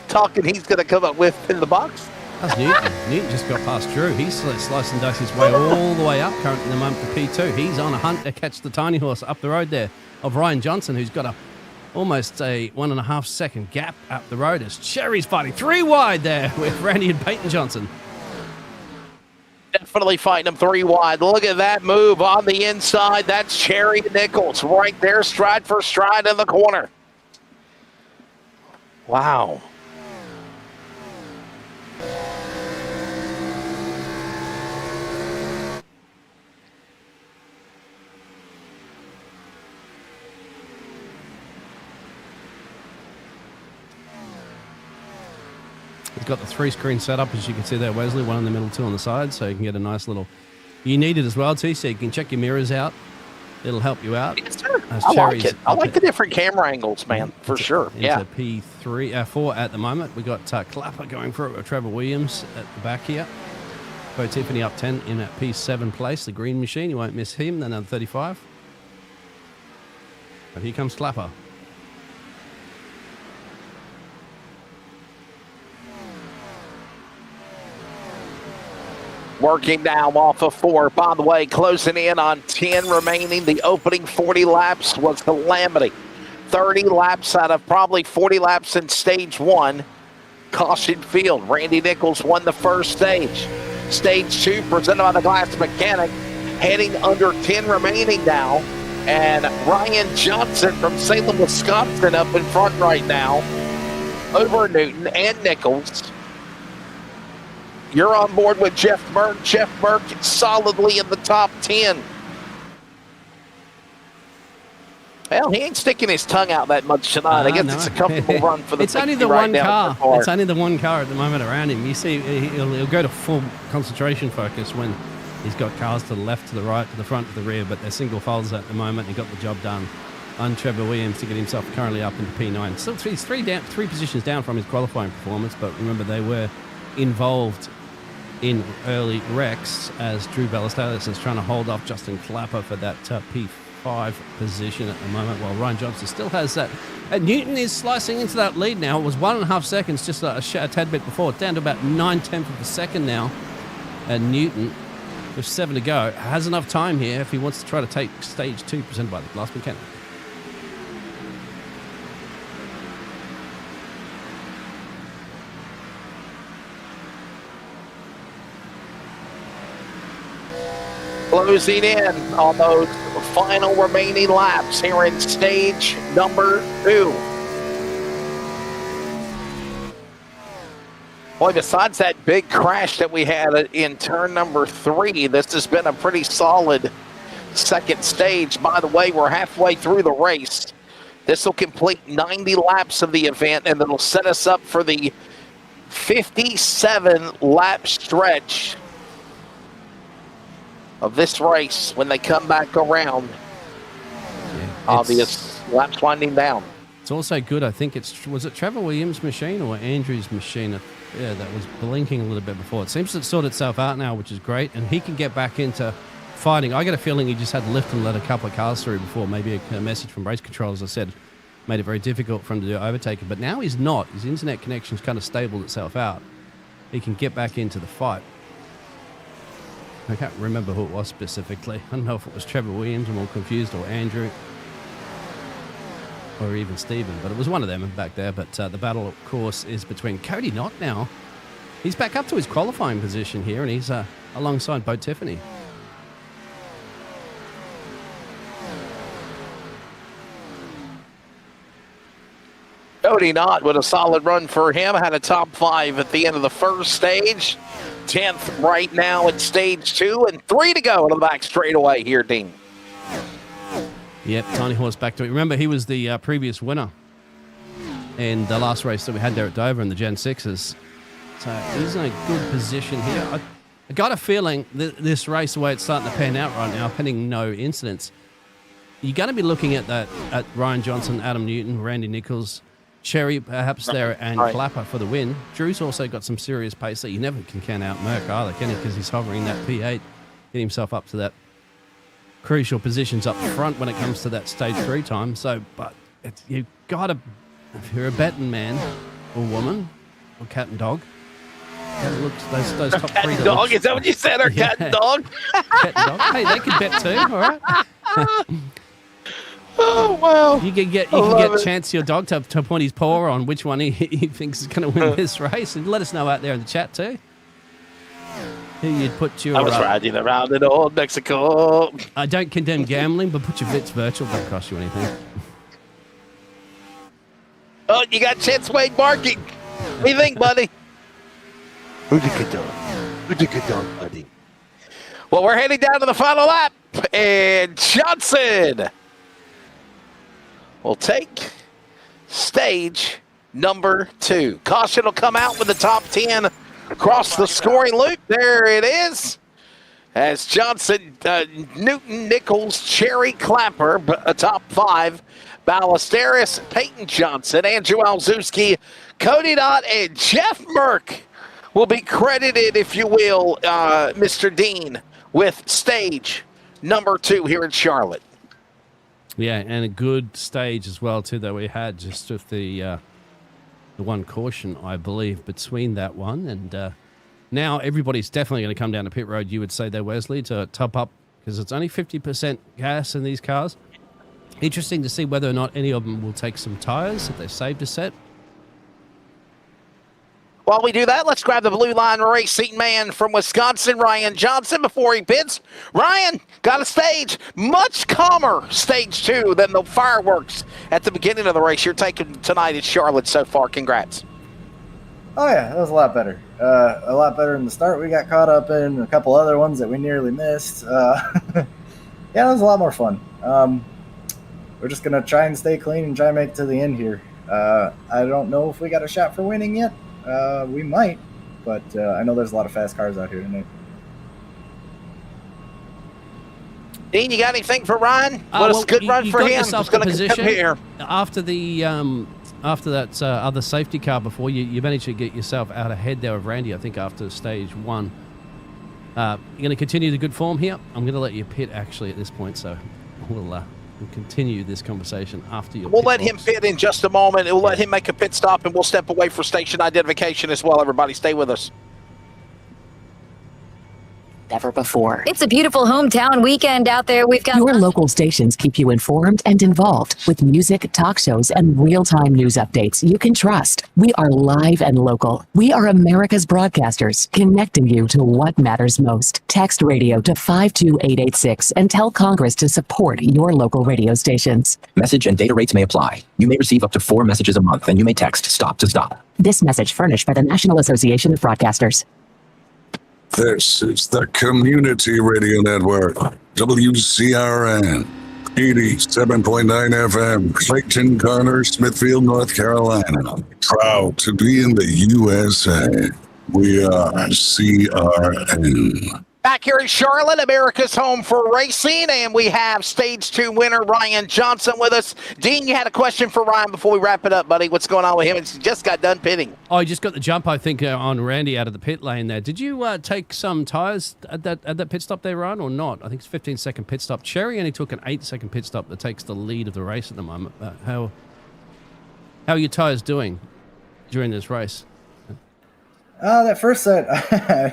Speaker 1: talking he's going to come up with in the box.
Speaker 2: That's Newton. Newton just got past Drew. He's slicing and dicing his way all the way up currently in the moment for P2. He's on a hunt to catch the tiny horse up the road there of Ryan Johnson, who's got almost a 1.5 second gap up the road as Cherry's fighting 3 wide there with Randy and Peyton Johnson.
Speaker 1: Definitely fighting them 3 wide. Look at that move on the inside. That's Cherry Nichols right there, stride for stride in the corner. Wow.
Speaker 2: He's got the 3-screen setup, as you can see there, Wesley, 1 in the middle, 2 on the side, so you can get a nice little... You need it as well, too, so you can check your mirrors out. It'll help you out.
Speaker 1: Yes, sir. I like it. I like the different camera angles, man, for sure. Yeah.
Speaker 2: It's a P3, 4 at the moment. We got Clapper going for it with Trevor Williams at the back here. Bo Tiffany up 10 in at P7 place, the green machine. You won't miss him, then another 35. But here comes Clapper.
Speaker 1: Working now off of 4. By the way, closing in on 10 remaining. The opening 40 laps was calamity. 30 laps out of probably 40 laps in stage 1. Caution field. Randy Nichols won the first stage. Stage 2 presented by the Glass Mechanic. Heading under 10 remaining now. And Ryan Johnson from Salem, Wisconsin up in front right now. Over Newton and Nichols. You're on board with Jeff Merck. Jeff Merck solidly in the top 10. Well, he ain't sticking his tongue out that much tonight. I guess it's a comfortable run for the
Speaker 2: It's only the one car. It's only the one car at the moment around him. You see, he'll go to full concentration focus when he's got cars to the left, to the right, to the front, to the rear, but they're single folds at the moment. He got the job done on Trevor Williams to get himself currently up into P9. Still he's three positions down from his qualifying performance, but remember they were involved in early wrecks as Drew Ballesteros is trying to hold off Justin Clapper for that P5 position at the moment, while Ryan Johnson still has that. And Newton is slicing into that lead now. It was 1.5 seconds just a tad bit before. It's down to about 9/10 of a second now. And Newton, with 7 to go, has enough time here if he wants to try to take stage 2 presented by the Glass Mechanic.
Speaker 1: Closing in on those final remaining laps here in stage number 2. Boy, besides that big crash that we had in turn number 3, this has been a pretty solid second stage. By the way, we're halfway through the race. This will complete 90 laps of the event, and it'll set us up for the 57-lap stretch of this race when they come back around. Obvious laps winding down.
Speaker 2: It's also good, I think was it Trevor Williams' machine or Andrew's machine? Yeah, that was blinking a little bit before. It seems to sort itself out now, which is great, and he can get back into fighting. I get a feeling he just had to lift and let a couple of cars through before. Maybe a message from race control, as I said, Made it very difficult for him to do overtaking. But now he's not. His internet connection's kind of stabled itself out. He can get back into the fight. I can't remember who it was specifically. I don't know if it was Trevor Williams, I'm all confused, or Andrew, or even Stephen, but it was one of them back there. But the battle, of course, is between Cody Knott now. He's back up to his qualifying position here, and he's alongside Bo Tiffany.
Speaker 1: Cody Knott with a solid run for him. Had a top 5 at the end of the first stage. 10th right now at stage 2, and 3 to go to the back straightaway here, Dean.
Speaker 2: Yep, Tiny Horse back to it. Remember, he was the previous winner in the last race that we had there at Dover in the Gen 6s. So he's in a good position here. I got a feeling that this race, the way it's starting to pan out right now, pending no incidents, you're going to be looking at that at Ryan Johnson, Adam Newton, Randy Nichols, Cherry perhaps there, and Clapper for the win. Drew's also got some serious pace that you never can count out Merck either, can he? Because he's hovering that P8, getting himself up to that crucial positions up front when it comes to that stage 3 time. So, but you've got to, if you're a betting man or woman or cat and dog, that looks, those top
Speaker 1: cat
Speaker 2: 3.
Speaker 1: And dog, is that what you said? Or cat and dog?
Speaker 2: Cat and dog. Hey, they can bet too, all right?
Speaker 1: Oh, wow.
Speaker 2: You can get Chance, your dog, to point his paw on which one he thinks is going to win this race. And let us know out there in the chat too. Who you'd put your...
Speaker 1: I was riding around in old Mexico.
Speaker 2: I don't condemn gambling, but put your bits virtual. Don't cost you anything.
Speaker 1: Oh, you got Chance Wade barking. What do you think, buddy? Who'd you get dog? Who'd you get dog, buddy? Well, we're heading down to the final lap. And Johnson will take stage number 2. Caution will come out with the top 10 across the scoring loop. There it is. As Johnson, Newton, Nichols, Cherry, Clapper, a top 5. Ballesteros, Peyton Johnson, Andrew Alzewski, Cody Knott, and Jeff Merck will be credited, if you will, Mr. Dean, with stage number 2 here in Charlotte.
Speaker 2: Yeah, and a good stage as well too that we had, just with the one caution, I believe, between that one and now everybody's definitely going to come down to pit road. You would say there, Wesley, to top up because it's only 50% gas in these cars. Interesting to see whether or not any of them will take some tires if they saved a set.
Speaker 1: While we do that, let's grab the blue line racing man from Wisconsin, Ryan Johnson, before he pits. Ryan got a stage, much calmer stage 2 than the fireworks at the beginning of the race you're taking tonight at Charlotte so far. Congrats.
Speaker 14: Oh, yeah, that was a lot better. A lot better in the start. We got caught up in a couple other ones that we nearly missed. Yeah, it was a lot more fun. We're just going to try and stay clean and try and make it to the end here. I don't know if we got a shot for winning yet. We might, but I know there's a lot of fast cars out here tonight.
Speaker 1: Dean, you got anything for Ryan? What a good run for him.
Speaker 2: Yourself the position here after the after that other safety car before you managed to get yourself out ahead there of Randy. I think after stage 1. You're going to continue the good form here. I'm going to let you pit actually at this point, so we'll continue this conversation after you.
Speaker 1: We'll let him pit in just a moment. We'll let him make a pit stop, and we'll step away for station identification as well. Everybody, stay with us.
Speaker 3: Never before.
Speaker 4: It's a beautiful hometown weekend out there. We've got
Speaker 3: Your local stations keep you informed and involved with music, talk shows, and real-time news updates you can trust. We are live and local. We are America's broadcasters, connecting you to what matters most. Text radio to 52886 and tell Congress to support your local radio stations.
Speaker 5: Message and data rates may apply. You may receive up to 4 messages a month, and you may text STOP to stop.
Speaker 3: This message furnished by the National Association of Broadcasters.
Speaker 6: This is the Community Radio Network, WCRN, 87.9 FM, Clayton, Garner, Smithfield, North Carolina. Proud to be in the USA. We are CRN.
Speaker 1: Back here in Charlotte, America's home for racing, and we have stage 2 winner Ryan Johnson with us. Dean, you had a question for Ryan before we wrap it up, buddy. What's going on with him? He just got done pitting.
Speaker 2: Oh, he just got the jump, I think, on Randy out of the pit lane there. Did you take some tires at that pit stop there, Ryan, or not? I think it's a 15-second pit stop. Cherry only took an 8-second pit stop that takes the lead of the race at the moment. How How are your tires doing during this race?
Speaker 14: That first set,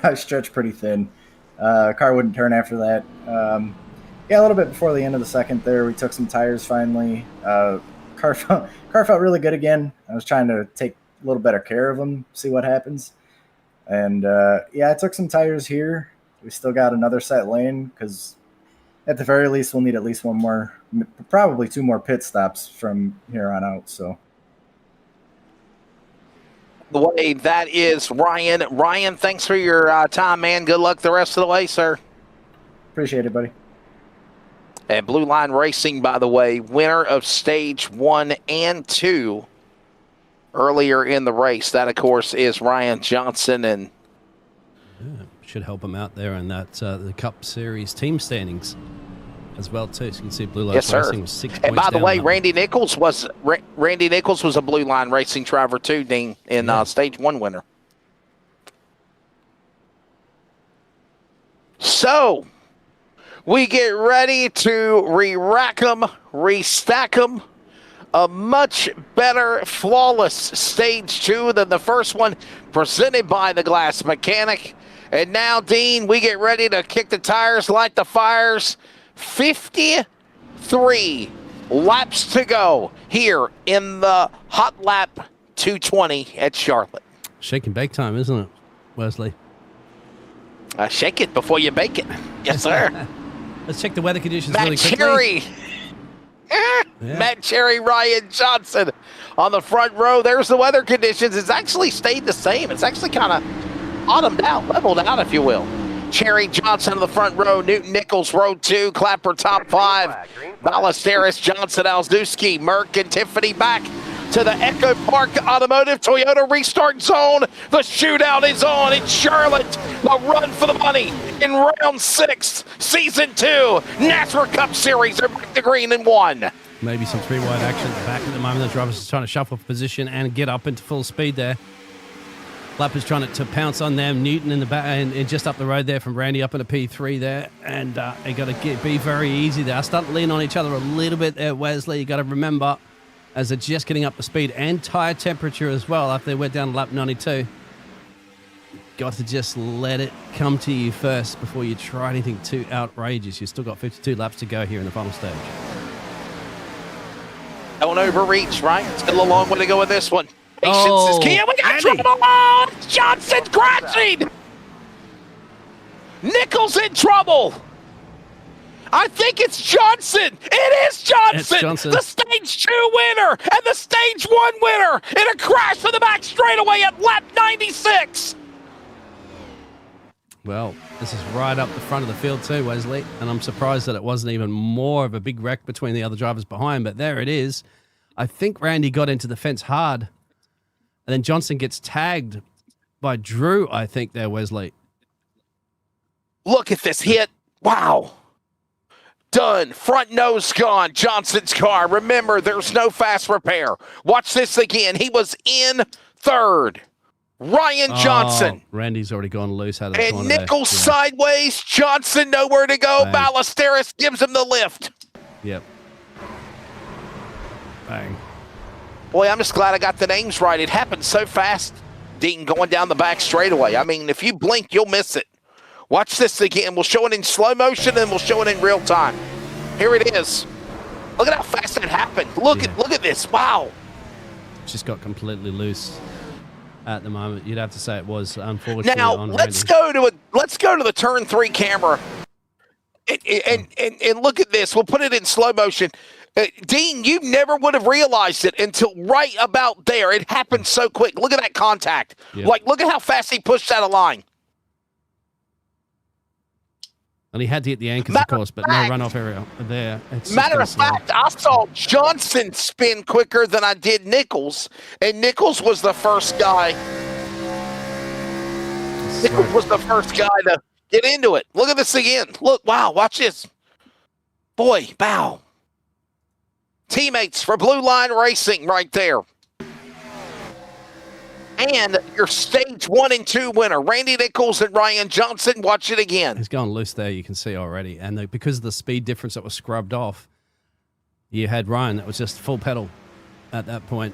Speaker 14: I stretched pretty thin. Car wouldn't turn after that. Yeah, a little bit before the end of the second there, we took some tires finally. Car felt really good again. I was trying to take a little better care of them, see what happens. And yeah, I took some tires here. We still got another set lane because at the very least we'll need at least one more, probably 2 more pit stops from here on out. So
Speaker 1: the way that is Ryan. Ryan, thanks for your time, man. Good luck the rest of the way, sir.
Speaker 14: Appreciate it, buddy.
Speaker 1: And Blue Line Racing, by the way, winner of stage 1 and 2 earlier in the race. That, of course, is Ryan Johnson. And
Speaker 2: should help him out there in that the Cup Series team standings as well too. So you can see Blue Line Racing was 6 points.
Speaker 1: And by the
Speaker 2: down
Speaker 1: way,
Speaker 2: on
Speaker 1: Randy Nichols was a Blue Line Racing driver too, Dean, in stage 1 winner. So we get ready to re-rack them, restack them. A much better, flawless stage 2 than the first one, presented by the Glass Mechanic. And now, Dean, we get ready to kick the tires, light the fires. 53 laps to go here in the Hot Lap 220 at Charlotte.
Speaker 2: Shake and bake time, isn't it, Wesley?
Speaker 1: Shake it before you bake it. Yes, sir.
Speaker 2: Let's check the weather conditions
Speaker 1: Matt
Speaker 2: really quickly.
Speaker 1: Cherry. Matt Cherry, Ryan Johnson on the front row. There's the weather conditions. It's actually stayed the same. It's actually kind of autumned out, leveled out, if you will. Cherry Johnson on the front row. Newton Nichols, row 2. Clapper, top 5. Ballesteros, Johnson, Alzewski, Merck, and Tiffany back to the Echo Park Automotive Toyota Restart Zone. The shootout is on in Charlotte. The run for the money in round 6, season 2. NASRA Cup Series are back to green in 1.
Speaker 2: Maybe some 3-wide action at the back at the moment. The driver's trying to shuffle position and get up into full speed there. Lapper's trying to pounce on them. Newton in the back and just up the road there from Randy up into P3 there. And they got to be very easy there. I start to lean on each other a little bit there, Wesley. You got to remember, as they're just getting up to speed and tire temperature as well after they went down to lap 92. Got to just let it come to you first before you try anything too outrageous. You've still got 52 laps to go here in the final stage.
Speaker 1: Don't overreach, right? Still a long way to go with this one. Patience is key. And we got
Speaker 2: Andy.
Speaker 1: trouble! Johnson crashing! Nichols in trouble! I think it's Johnson. It is Johnson,
Speaker 2: It's Johnson.
Speaker 1: The stage 2 winner and the stage 1 winner in a crash for the back straightaway at lap 96.
Speaker 2: Well, this is right up the front of the field too, Wesley, and I'm surprised that it wasn't even more of a big wreck between the other drivers behind, but there it is. I think Randy got into the fence hard, and then Johnson gets tagged by Drew, I think there, Wesley.
Speaker 1: Look at this hit. Wow. Done. Front nose gone. Johnson's car. Remember, there's no fast repair. Watch this again. He was in third. Ryan Johnson.
Speaker 2: Randy's already gone loose out of the
Speaker 1: And
Speaker 2: corner
Speaker 1: Nichols
Speaker 2: there.
Speaker 1: sideways. Johnson nowhere to go.
Speaker 2: Bang.
Speaker 1: Ballesteros gives him the lift.
Speaker 2: Yep. Bang.
Speaker 1: Boy, I'm just glad I got the names right. It happened so fast, Dean, going down the back straightaway. I mean, if you blink, you'll miss it. Watch this again. We'll show it in slow motion and we'll show it in real time. Here it is. Look at how fast that happened. Look at this. Wow.
Speaker 2: Just got completely loose at the moment. You'd have to say it was, unfortunately,
Speaker 1: Now
Speaker 2: on
Speaker 1: let's
Speaker 2: Randy.
Speaker 1: go to the turn 3 camera and look at this. We'll put it in slow motion. Dean, you never would have realized it until right about there. It happened so quick. Look at that contact.
Speaker 2: Yep.
Speaker 1: Like, look at how fast he pushed out of line.
Speaker 2: And he had to hit the anchors, of course, but no runoff area there. It's
Speaker 1: Matter of fact, I saw Johnson spin quicker than I did Nichols, and Nichols was the first guy. Nichols was the first guy to get into it. Look at this again. Look, wow, watch this. Boy, bow. Teammates for Blue Line Racing right there. And your stage 1 and 2 winner, Randy Nichols and Ryan Johnson. Watch it again.
Speaker 2: He's gone loose there, you can see already. And because of the speed difference that was scrubbed off, you had Ryan that was just full pedal at that point.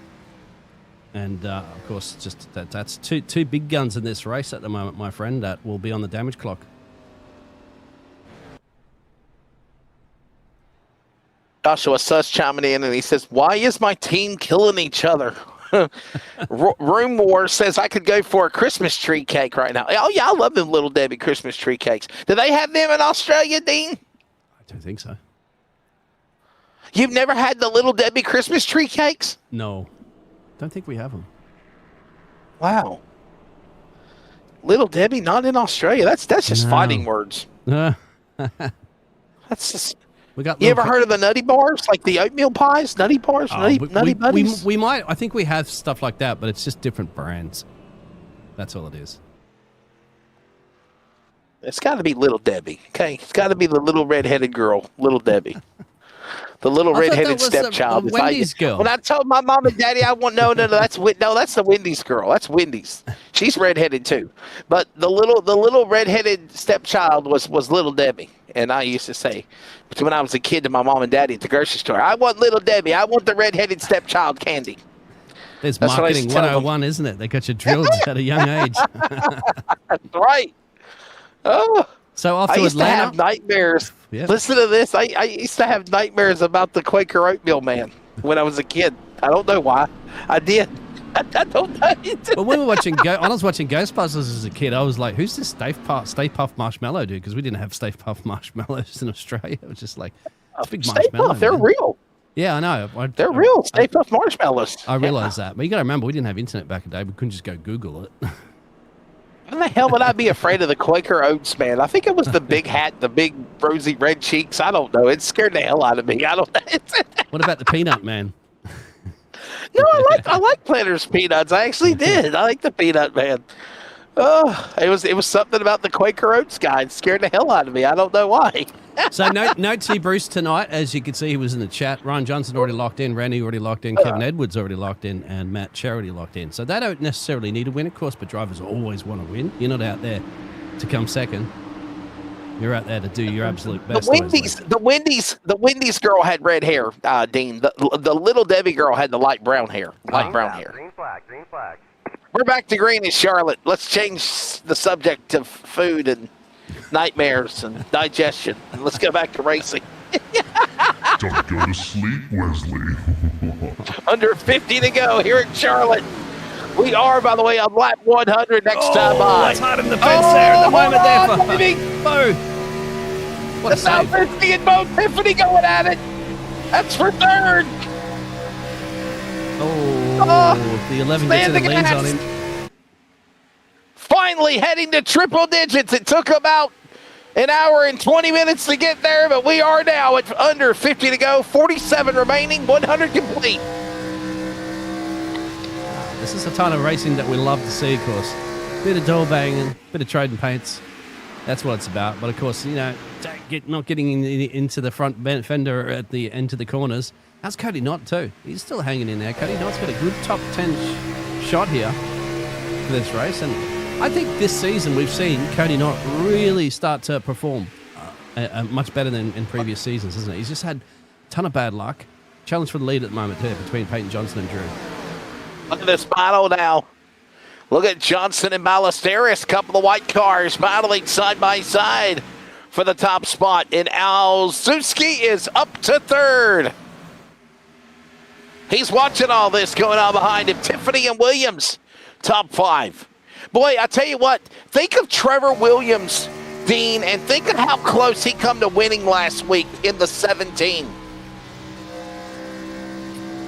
Speaker 2: And, of course, just that's two big guns in this race at the moment, my friend, that will be on the damage clock.
Speaker 1: Joshua Suss chiming in, and he says, why is my team killing each other? Room War says I could go for a Christmas tree cake right now. Oh, yeah, I love them Little Debbie Christmas tree cakes. Do they have them in Australia, Dean?
Speaker 2: I don't think so.
Speaker 1: You've never had the Little Debbie Christmas tree cakes?
Speaker 2: No. Don't think we have them.
Speaker 1: Wow. Little Debbie, not in Australia. That's just fighting words. That's just...
Speaker 2: We got.
Speaker 1: You ever heard of the nutty bars, like the oatmeal pies, nutty bars, nutty buddies?
Speaker 2: We might. I think we have stuff like that, but it's just different brands. That's all it is.
Speaker 1: It's got to be Little Debbie. Okay, it's got to be the little red-headed girl, Little Debbie, the little red-headed stepchild.
Speaker 2: The Wendy's girl.
Speaker 1: When I told my mom and daddy, I want no, that's the Wendy's girl. That's Wendy's. She's red-headed too, but the little red-headed stepchild was Little Debbie. And I used to say, when I was a kid to my mom and daddy at the grocery store, I want Little Debbie. I want the red-headed stepchild candy.
Speaker 2: There's marketing 101, isn't it? They got you drilled at a young age.
Speaker 1: That's right. Oh,
Speaker 2: so off
Speaker 1: I
Speaker 2: to
Speaker 1: used
Speaker 2: Atlanta.
Speaker 1: to have nightmares.
Speaker 2: Yeah.
Speaker 1: Listen to this. I used to have nightmares about the Quaker oatmeal man when I was a kid. I don't know why. I did. I don't know.
Speaker 2: Well, when we were watching, when I was watching Ghostbusters as a kid, I was like, "Who's this Stay Puft Marshmallow dude?" Because we didn't have Stay Puft Marshmallows in Australia. It was just like it's big
Speaker 1: Stay
Speaker 2: marshmallow.
Speaker 1: Puft, they're real.
Speaker 2: Yeah, I know.
Speaker 1: They're real. Stay Puft marshmallows.
Speaker 2: I realize that, but you got to remember, we didn't have internet back in the day. We couldn't just go Google it.
Speaker 1: Why the hell would I be afraid of the Quaker Oats man? I think it was the big hat, the big rosy red cheeks. I don't know. It scared the hell out of me. I don't know.
Speaker 2: What about the Peanut Man?
Speaker 1: No, I like Planters peanuts. I actually did. I like the Peanut Man. Oh, it was something about the Quaker Oats guy. It scared the hell out of me. I don't know why.
Speaker 2: So note to Bruce tonight, as you can see, he was in the chat. Ryan Johnson already locked in, Randy already locked in, Kevin Edwards already locked in, and Matt Charity locked in. So they don't necessarily need to win, of course, but drivers always want to win. You're not out there to come second. You're out there to do your absolute best.
Speaker 1: The Wendy's girl had red hair, Dean. The Little Debbie girl had the light brown hair.
Speaker 7: Green flag, green flag.
Speaker 1: We're back to green in Charlotte. Let's change the subject to food and nightmares and digestion. And let's go back to racing.
Speaker 9: Don't go to sleep, Wesley.
Speaker 1: Under 50 to go here in Charlotte. We are, by the way, on lap 100 next time by.
Speaker 2: That's hard in the fence there at the moment there for Bo. What
Speaker 1: the South 50 and Bo Tiffany going at it. That's for third.
Speaker 2: The 11 gets in and leans on him.
Speaker 1: Finally heading to triple digits. It took about an hour and 20 minutes to get there, but we are now at under 50 to go. 47 remaining, 100 complete.
Speaker 2: This is the kind of racing that we love to see, of course. Bit of door banging, bit of trading paints. That's what it's about. But of course, you know, not getting into the front fender at the end of the corners. How's Cody Knott too? He's still hanging in there. Cody Knott's got a good top 10 shot here for this race. And I think this season we've seen Cody Knott really start to perform much better than in previous seasons, isn't it? He's just had a ton of bad luck. Challenge for the lead at the moment here between Peyton Johnson and Drew.
Speaker 1: Look at this battle now. Look at Johnson and Ballesteros, couple of white cars battling side by side for the top spot. And Alzuski is up to third. He's watching all this going on behind him. Tiffany and Williams, top five. Boy, I tell you what, think of Trevor Williams, Dean, and think of how close he come to winning last week in the 17.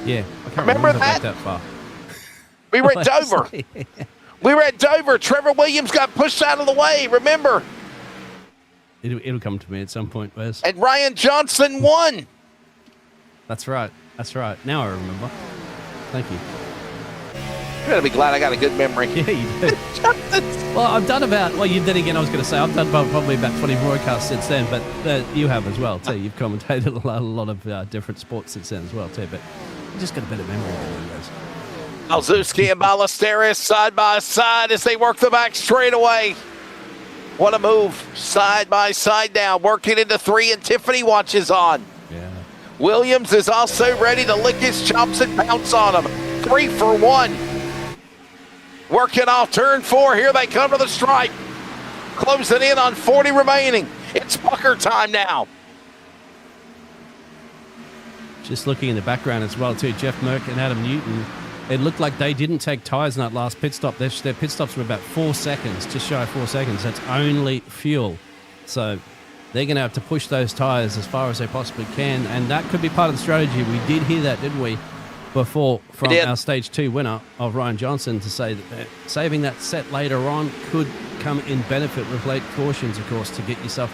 Speaker 2: Yeah, I can't
Speaker 1: remember that?
Speaker 2: That far.
Speaker 1: We were at Dover. We were at Dover. Trevor Williams got pushed out of the way, remember?
Speaker 2: It'll come to me at some point, Wes.
Speaker 1: And Ryan Johnson won.
Speaker 2: That's right. That's right. Now I remember. Thank you.
Speaker 1: You're going to be glad I got a good memory.
Speaker 2: Yeah, you do. Well, I've done then again, I was going to say, I've done probably about 20 broadcasts since then, but you have as well, too. You've commentated a lot of different sports since then as well, too, but you just got a better memory than you guys.
Speaker 1: Alzuski and Ballesteros side by side as they work the back straightaway. What a move. Side by side now, working into three, and Tiffany watches on.
Speaker 2: Yeah.
Speaker 1: Williams is also ready to lick his chops and pounce on him. 3 for 1. Working off turn 4. Here they come to the stripe. Closing in on 40 remaining. It's pucker time now.
Speaker 2: Just looking in the background as well, too, Jeff Merck and Adam Newton, it looked like they didn't take tyres in that last pit stop. Their pit stops were about 4 seconds, just shy of 4 seconds. That's only fuel. So they're going to have to push those tyres as far as they possibly can, and that could be part of the strategy. We did hear that, didn't we, before from our Stage 2 winner of Ryan Johnson to say that saving that set later on could come in benefit with late cautions, of course, to get yourself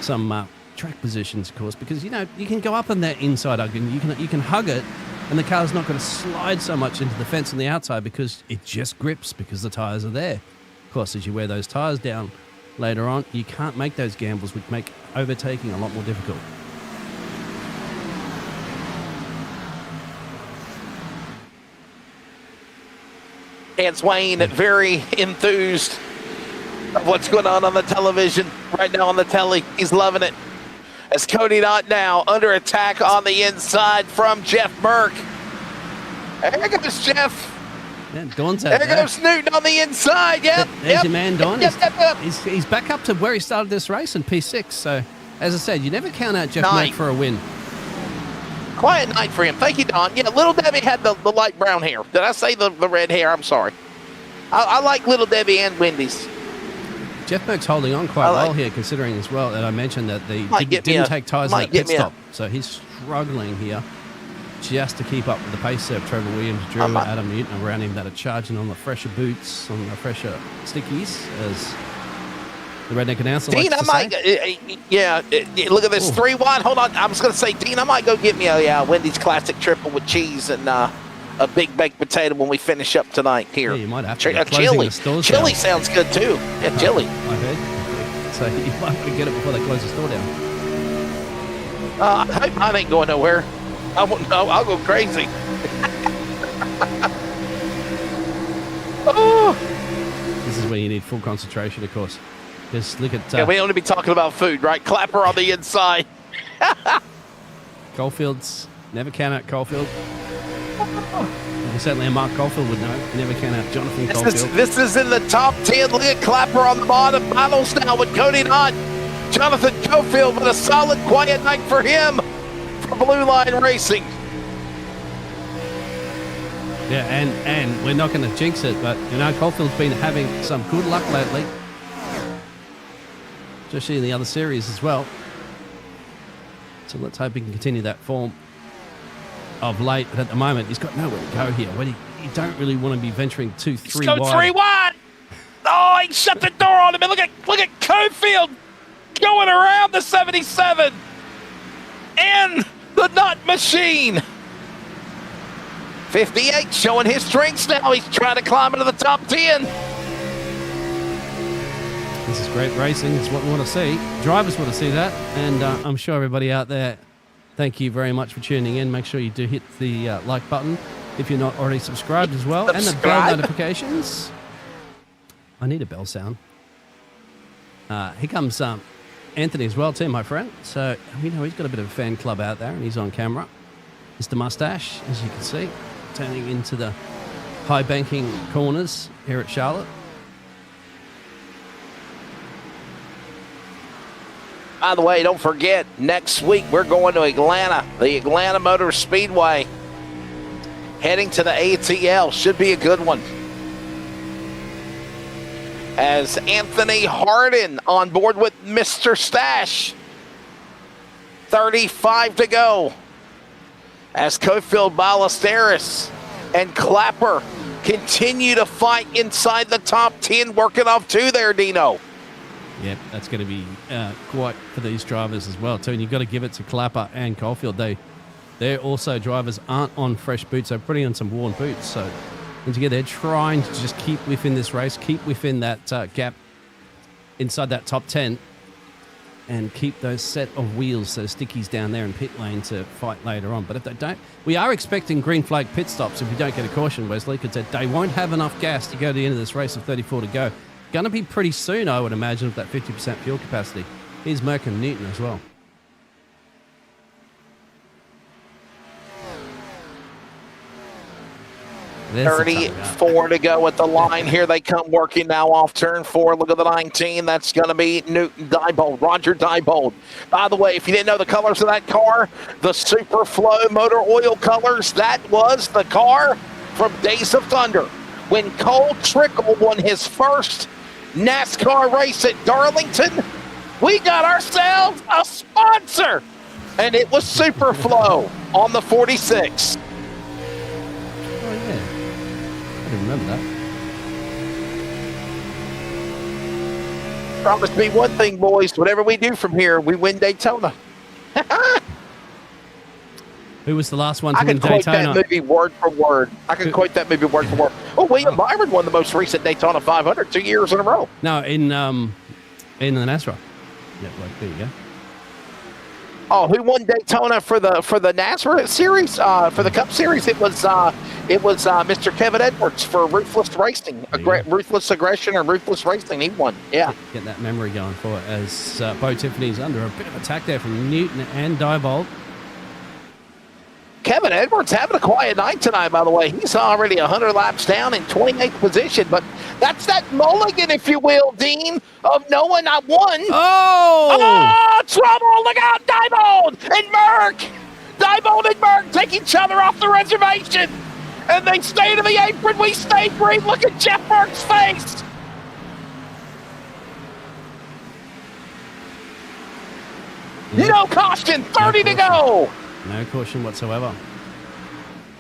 Speaker 2: some track positions, of course, because, you know, you can go up on that inside hug and you can hug it, and the car's not going to slide so much into the fence on the outside because it just grips because the tyres are there. Of course, as you wear those tyres down later on, you can't make those gambles, which make overtaking a lot more difficult.
Speaker 1: And Swain very enthused of what's going on the television right now on the telly. He's loving it. As Cody Knott now under attack on the inside from Jeff Merck. There goes Jeff.
Speaker 2: Yeah, Dawn's out
Speaker 1: there goes Newton on the inside. Yep.
Speaker 2: There's your man, Dawn.
Speaker 1: Yep.
Speaker 2: He's back up to where he started this race in P6. So, as I said, you never count out Jeff Merck for a win.
Speaker 1: Quiet night for him. Thank you, Don. Yeah, Little Debbie had the light brown hair. Did I say the red hair? I'm sorry. I like Little Debbie and Wendy's.
Speaker 2: Jeff Merck's holding on quite well here, considering as well that I mentioned that they didn't take tyres in that pit stop. So he's struggling here just to keep up with the pace of Trevor Williams, Drew, Adam Newton around him that are charging on the fresher boots, on the fresher stickies, as the redneck announcer likes to say.
Speaker 1: Look at this 3 wide. Hold on. I was going to say, Dean, I might go get me a Wendy's Classic Triple with cheese and a big baked potato when we finish up tonight here.
Speaker 2: Yeah, you might have to.
Speaker 1: Chili. Chili sounds good too. Yeah, chili.
Speaker 2: I heard. So you might want to get it before they close the store down.
Speaker 1: I hope mine ain't going nowhere. I won't know. I'll go crazy.
Speaker 2: This is where you need full concentration, of course. Just look at...
Speaker 1: we only be talking about food, right? Clapper on the inside.
Speaker 2: Caulfield's... Never count out Caulfield. Certainly Mark Caulfield would know. Never count out Jonathan Caulfield.
Speaker 1: This is in the top 10. Look at Clapper on the bottom. Battles now with Cody Knott. Jonathan Caulfield with a solid, quiet night for him for Blue Line Racing.
Speaker 2: Yeah, and we're not going to jinx it, but, you know, Caulfield's been having some good luck lately. Especially in the other series as well. So let's hope he can continue that form of late. But at the moment, he's got nowhere to go here. You don't really want to be venturing 2-3 wide.
Speaker 1: Go 3 wide. Oh, he shut the door on him. And look at Caulfield going around the 77 in the Knott machine. 58 showing his strengths now. He's trying to climb into the top 10.
Speaker 2: This is great racing. It's what we want to see. Drivers want to see that. And I'm sure everybody out there, thank you very much for tuning in. Make sure you do hit the like button if you're not already subscribed as well. And the bell notifications. I need a bell sound. Here comes Anthony as well too, my friend. So, you know, he's got a bit of a fan club out there and he's on camera. Mr. Mustache, as you can see, turning into the high banking corners here at Charlotte.
Speaker 1: By the way, don't forget, next week we're going to Atlanta, the Atlanta Motor Speedway. Heading to the ATL. Should be a good one. As Anthony Harden on board with Mr. Stash. 35 to go. As Cofield, Ballesteros, and Clapper continue to fight inside the top 10, working off 2 there, Dino.
Speaker 2: Yep, that's going to be quite for these drivers as well, too. And you've got to give it to Clapper and Caulfield. They're also drivers aren't on fresh boots. They're putting on some worn boots. So, and together they're trying to just keep within this race, keep within that gap inside that top 10, and keep those set of wheels, those stickies down there in pit lane to fight later on. But if they don't, we are expecting green flag pit stops if we don't get a caution, Wesley, because they won't have enough gas to go to the end of this race of 34 to go. Going to be pretty soon, I would imagine, with that 50% fuel capacity. Here's Merck and Newton as well. There's the time out.
Speaker 1: 34 to go at the line. Here they come working now off turn 4. Look at the 19. That's going to be Newton Diebold, Roger Diebold. By the way, if you didn't know the colors of that car, the Superflow motor oil colors, that was the car from Days of Thunder when Cole Trickle won his first NASCAR race at Darlington. We got ourselves a sponsor, and it was Superflow on the 46.
Speaker 2: Oh, yeah. I didn't remember that.
Speaker 1: Promise me one thing, boys. Whatever we do from here, we win Daytona.
Speaker 2: Who was the last one to
Speaker 1: I
Speaker 2: win
Speaker 1: can quote
Speaker 2: Daytona?
Speaker 1: that movie word for word. Oh, William Byron won the most recent Daytona 500 2 years in a row.
Speaker 2: No, in the NASRA. Yeah, there you go.
Speaker 1: Oh, who won Daytona for the NASRA series? For the Cup series, it was Mr. Kevin Edwards for Ruthless Racing, Ruthless Aggression or Ruthless Racing. He won. Yeah.
Speaker 2: Get that memory going for it as Bo Tiffany's under a bit of attack there from Newton and Diebold.
Speaker 1: Kevin Edwards having a quiet night tonight, by the way. He's already 100 laps down in 28th position, but that's that mulligan, if you will, Dean, of knowing I won.
Speaker 2: Oh!
Speaker 1: Trouble! Look out, Diebold and Merck! Diebold and Merck take each other off the reservation, and they stay to the apron. We stay green. Look at Jeff Merck's face. No caution, 30 to go.
Speaker 2: No caution whatsoever.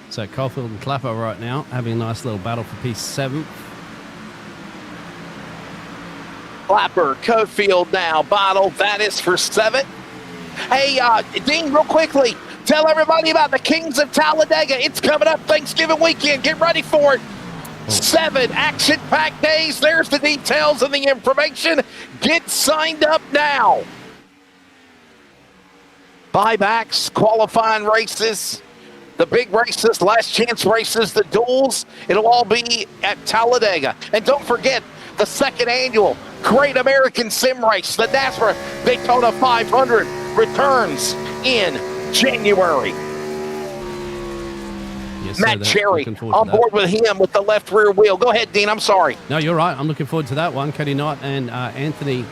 Speaker 2: So Caulfield and Clapper right now having a nice little battle for P7.
Speaker 1: Clapper, Cofield now, Bottle, that is for 7. Hey, Dean, real quickly, tell everybody about the Kings of Talladega. It's coming up Thanksgiving weekend. Get ready for it. 7 action-packed days. There's the details and the information. Get signed up now. Buybacks, qualifying races, the big races, last chance races, the duels. It'll all be at Talladega. And don't forget the second annual Great American Sim Race, the NASRA Daytona 500, returns in January.
Speaker 2: Yes,
Speaker 1: Matt Cherry on
Speaker 2: that.
Speaker 1: board with him with the left rear wheel. Go ahead, Dean. I'm sorry.
Speaker 2: No, you're right. I'm looking forward to that one. Cody Knight and Anthony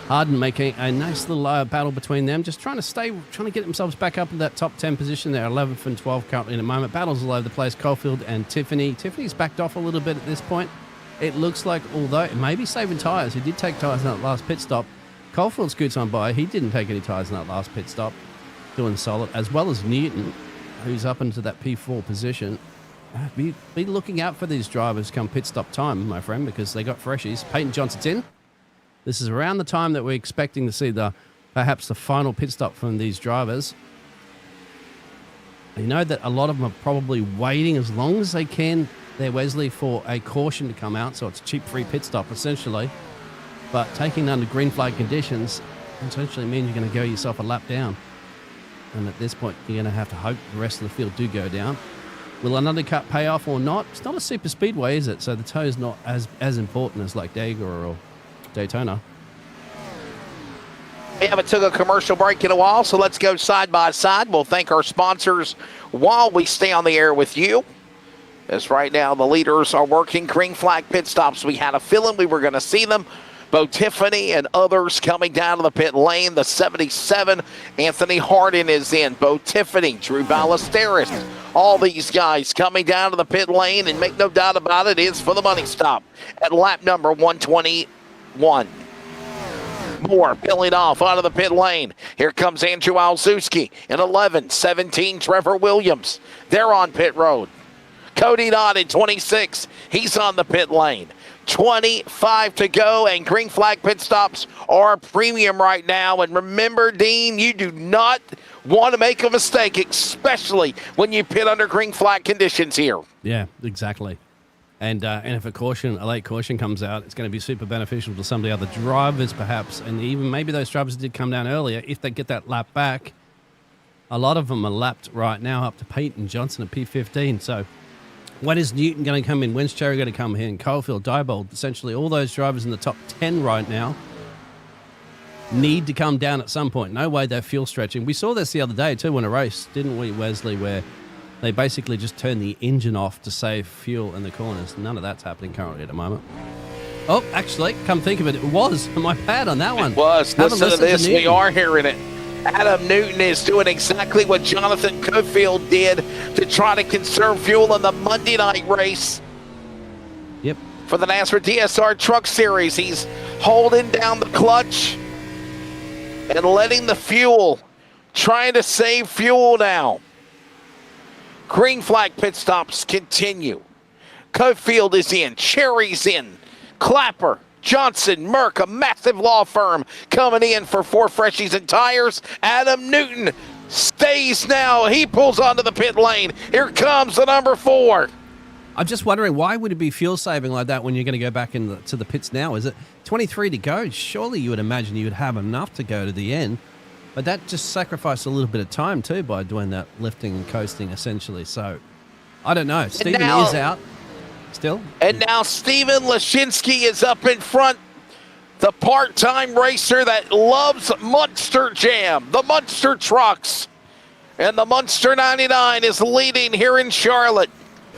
Speaker 2: Harden making a nice little battle between them, just trying to get themselves back up in that top 10 position there, 11th and 12th currently in the moment. Battles all over the place. Caulfield and Tiffany. Tiffany's backed off a little bit at this point. It looks like, although it may be saving tyres, he did take tyres in that last pit stop. Caulfield scoots on by. He didn't take any tyres in that last pit stop. Doing solid, as well as Newton, who's up into that P4 position. Be looking out for these drivers come pit stop time, my friend, because they got freshies. Peyton Johnson's in. This is around the time that we're expecting to see perhaps the final pit stop from these drivers. You know that a lot of them are probably waiting as long as they can there, Wesley, for a caution to come out, so it's a cheap free pit stop essentially. But taking under green flag conditions essentially means you're going to go yourself a lap down. And at this point, you're going to have to hope the rest of the field do go down. Will an undercut pay off or not? It's not a super speedway, is it? So the toe is not as important as like Dega or Daytona.
Speaker 1: We haven't took a commercial break in a while, so let's go side by side. We'll thank our sponsors while we stay on the air with you. As right now, the leaders are working green flag pit stops. We had a feeling we were going to see them. Bo Tiffany and others coming down to the pit lane. The 77, Anthony Hardin is in. Bo Tiffany, Drew Ballesteros. All these guys coming down to the pit lane, and make no doubt about it, is for the money stop at lap number 121. Moore peeling off out of the pit lane. Here comes Andrew Alzewski in 11, 17, Trevor Williams. They're on pit road. Cody Dodd in 26. He's on the pit lane. 25 to go, and green flag pit stops are premium right now. And remember, Dean, you do not want to make a mistake, especially when you pit under green flag conditions here.
Speaker 2: Yeah, exactly. And if a late caution comes out, it's going to be super beneficial to some of the other drivers, perhaps, and even maybe those drivers that did come down earlier. If they get that lap back, a lot of them are lapped right now up to Peyton Johnson at P15. So when is Newton going to come in? When's Cherry going to come in? Caulfield, Diebold, essentially all those drivers in the top 10 right now need to come down at some point. No way they're fuel stretching. We saw this the other day too in a race, didn't we, Wesley, where They basically just turn the engine off to save fuel in the corners. None of that's happening currently at the moment. Oh, actually, come think of it, it was. My bad on that one.
Speaker 1: It was. Listen to this. We are hearing it. Adam Newton is doing exactly what Jonathan Cofield did to try to conserve fuel in the Monday night race.
Speaker 2: Yep.
Speaker 1: For the NASRA DSR Truck Series. He's holding down the clutch and letting the fuel, trying to save fuel now. Green flag pit stops continue. Cofield is in. Cherry's in. Clapper, Johnson, Merck, a massive law firm coming in for 4 freshies and tires. Adam Newton stays now. He pulls onto the pit lane. Here comes the number 4.
Speaker 2: I'm just wondering, why would it be fuel saving like that when you're going to go back to the pits now? Is it 23 to go? Surely you would imagine you would have enough to go to the end. But that just sacrificed a little bit of time too by doing that lifting and coasting essentially. So, I don't know. Stephen is out. Still?
Speaker 1: And now Steven Lashinsky is up in front, the part-time racer that loves Munster Jam, the Munster trucks. And the Munster 99 is leading here in Charlotte.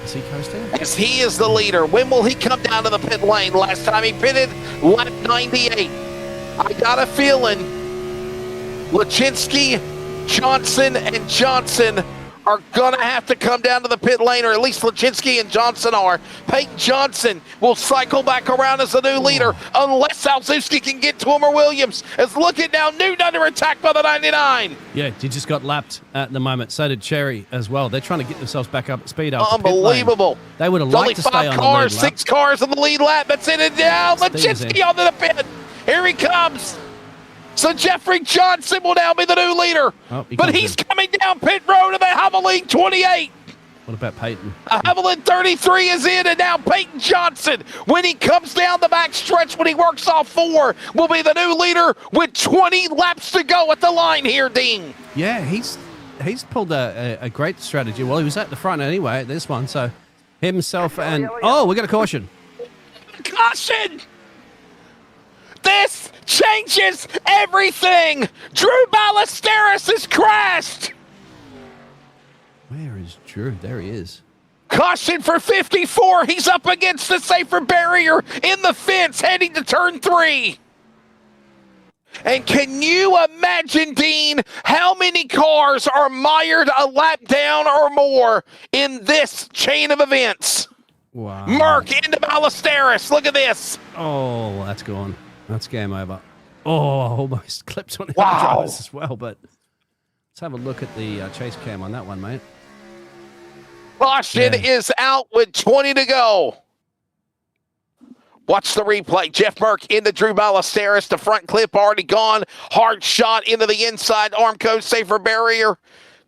Speaker 2: Is he coasting?
Speaker 1: As he is the leader. When will he come down to the pit lane? Last time he pitted, lap 98. I got a feeling Lashinsky, Johnson, and Johnson are going to have to come down to the pit lane, or at least Lashinsky and Johnson are. Peyton Johnson will cycle back around as the new leader, unless Salzewski can get to him or Williams. As look at now, Newton under attack by the 99.
Speaker 2: Yeah, he just got lapped at the moment. So did Cherry as well. They're trying to get themselves back up at speed.
Speaker 1: Unbelievable.
Speaker 2: They would have liked to stay on the lead lap.
Speaker 1: 6 cars on the lead lap. That's it. And now Lashinsky onto the pit. Here he comes. So Jeffrey Johnson will now be the new leader.
Speaker 2: Oh,
Speaker 1: but he's coming down pit road to the Haviland 28.
Speaker 2: What about Peyton?
Speaker 1: Haviland 33 is in, and now Peyton Johnson, when he comes down the back stretch, when he works off 4, will be the new leader with 20 laps to go at the line here, Dean.
Speaker 2: Yeah, he's pulled a great strategy. Well, he was at the front anyway at this one, so himself and... Oh, we got a caution.
Speaker 1: Caution! This changes everything. Drew Ballesteros has crashed.
Speaker 2: Where is Drew? There he is.
Speaker 1: Caution for 54. He's up against the safer barrier in the fence heading to turn 3. And can you imagine, Dean, how many cars are mired a lap down or more in this chain of events?
Speaker 2: Wow.
Speaker 1: Merck into Ballesteros. Look at this.
Speaker 2: Oh, that's gone. That's game over. Oh, almost clipped on the
Speaker 1: Wow.
Speaker 2: drivers as well, but let's have a look at the chase cam on that one, mate.
Speaker 1: Caution is out with 20 to go. Watch the replay. Jeff Merck into Drew Ballesteros. The front clip already gone. Hard shot into the inside Armco safer barrier.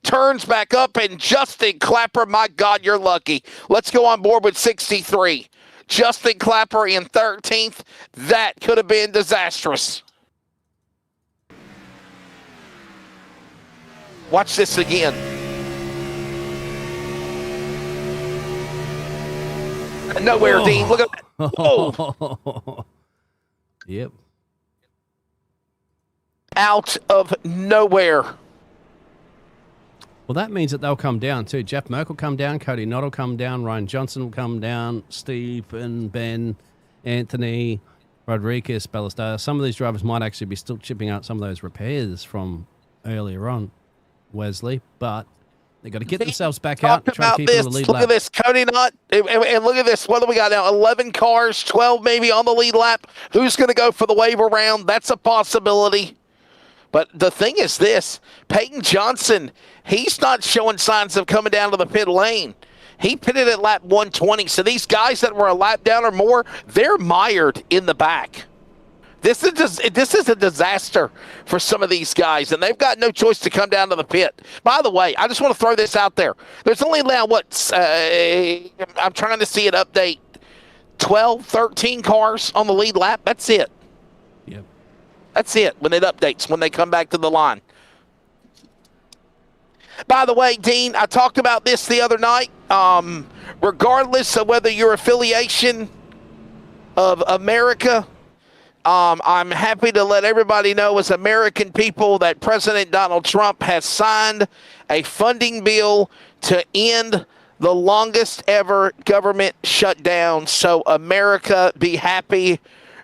Speaker 1: Turns back up, and Justin Clapper, my God, you're lucky. Let's go on board with 63. Justin Clapper in 13th. That could have been disastrous. Watch this again. Nowhere, Dean. Look at that. Whoa.
Speaker 2: Yep.
Speaker 1: Out of nowhere.
Speaker 2: Well, that means that they'll come down too. Jeff Merck will come down, Cody Knott will come down, Ryan Johnson will come down, Steve and Ben, Anthony, Rodriguez, Ballesteros. Some of these drivers might actually be still chipping out some of those repairs from earlier on, Wesley, but they've got to get themselves back out and try to keep them on the lead lap.
Speaker 1: Look at this, Cody Knott, and look at this. What do we got now? 11 cars, 12 maybe on the lead lap. Who's going to go for the wave around? That's a possibility. But the thing is this, Peyton Johnson, he's not showing signs of coming down to the pit lane. He pitted at lap 120, so these guys that were a lap down or more, they're mired in the back. This is a disaster for some of these guys, and they've got no choice to come down to the pit. By the way, I just want to throw this out there. There's only now, I'm trying to see it update, 12, 13 cars on the lead lap. That's it.
Speaker 2: Yep.
Speaker 1: That's it when it updates, when they come back to the line. By the way, Dean, I talked about this the other night. Regardless of whether your affiliation of America, I'm happy to let everybody know, as American people, that President Donald Trump has signed a funding bill to end the longest ever government shutdown. So America, be happy.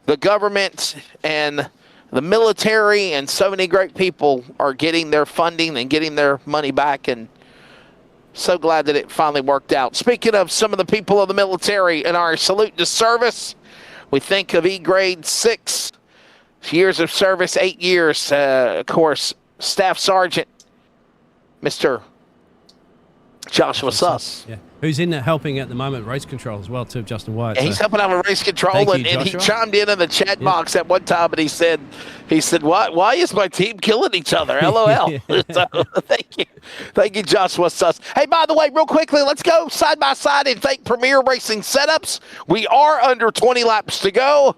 Speaker 1: The government and the military and so many great people are getting their funding and getting their money back, and so glad that it finally worked out. Speaking of some of the people of the military in our salute to service, we think of E-grade 6 years of service, 8 years. Of course, Staff Sergeant Mr. Joshua Suss.
Speaker 2: Yeah. Who's in there helping at the moment, race control as well, too, Justin White.
Speaker 1: Yeah, he's helping out with race control, and he chimed in the chat box at one time, and he said, why is my team killing each other? LOL. So, thank you, Joshua Suss. Hey, by the way, real quickly, let's go side by side and thank Premier Racing Setups. We are under 20 laps to go.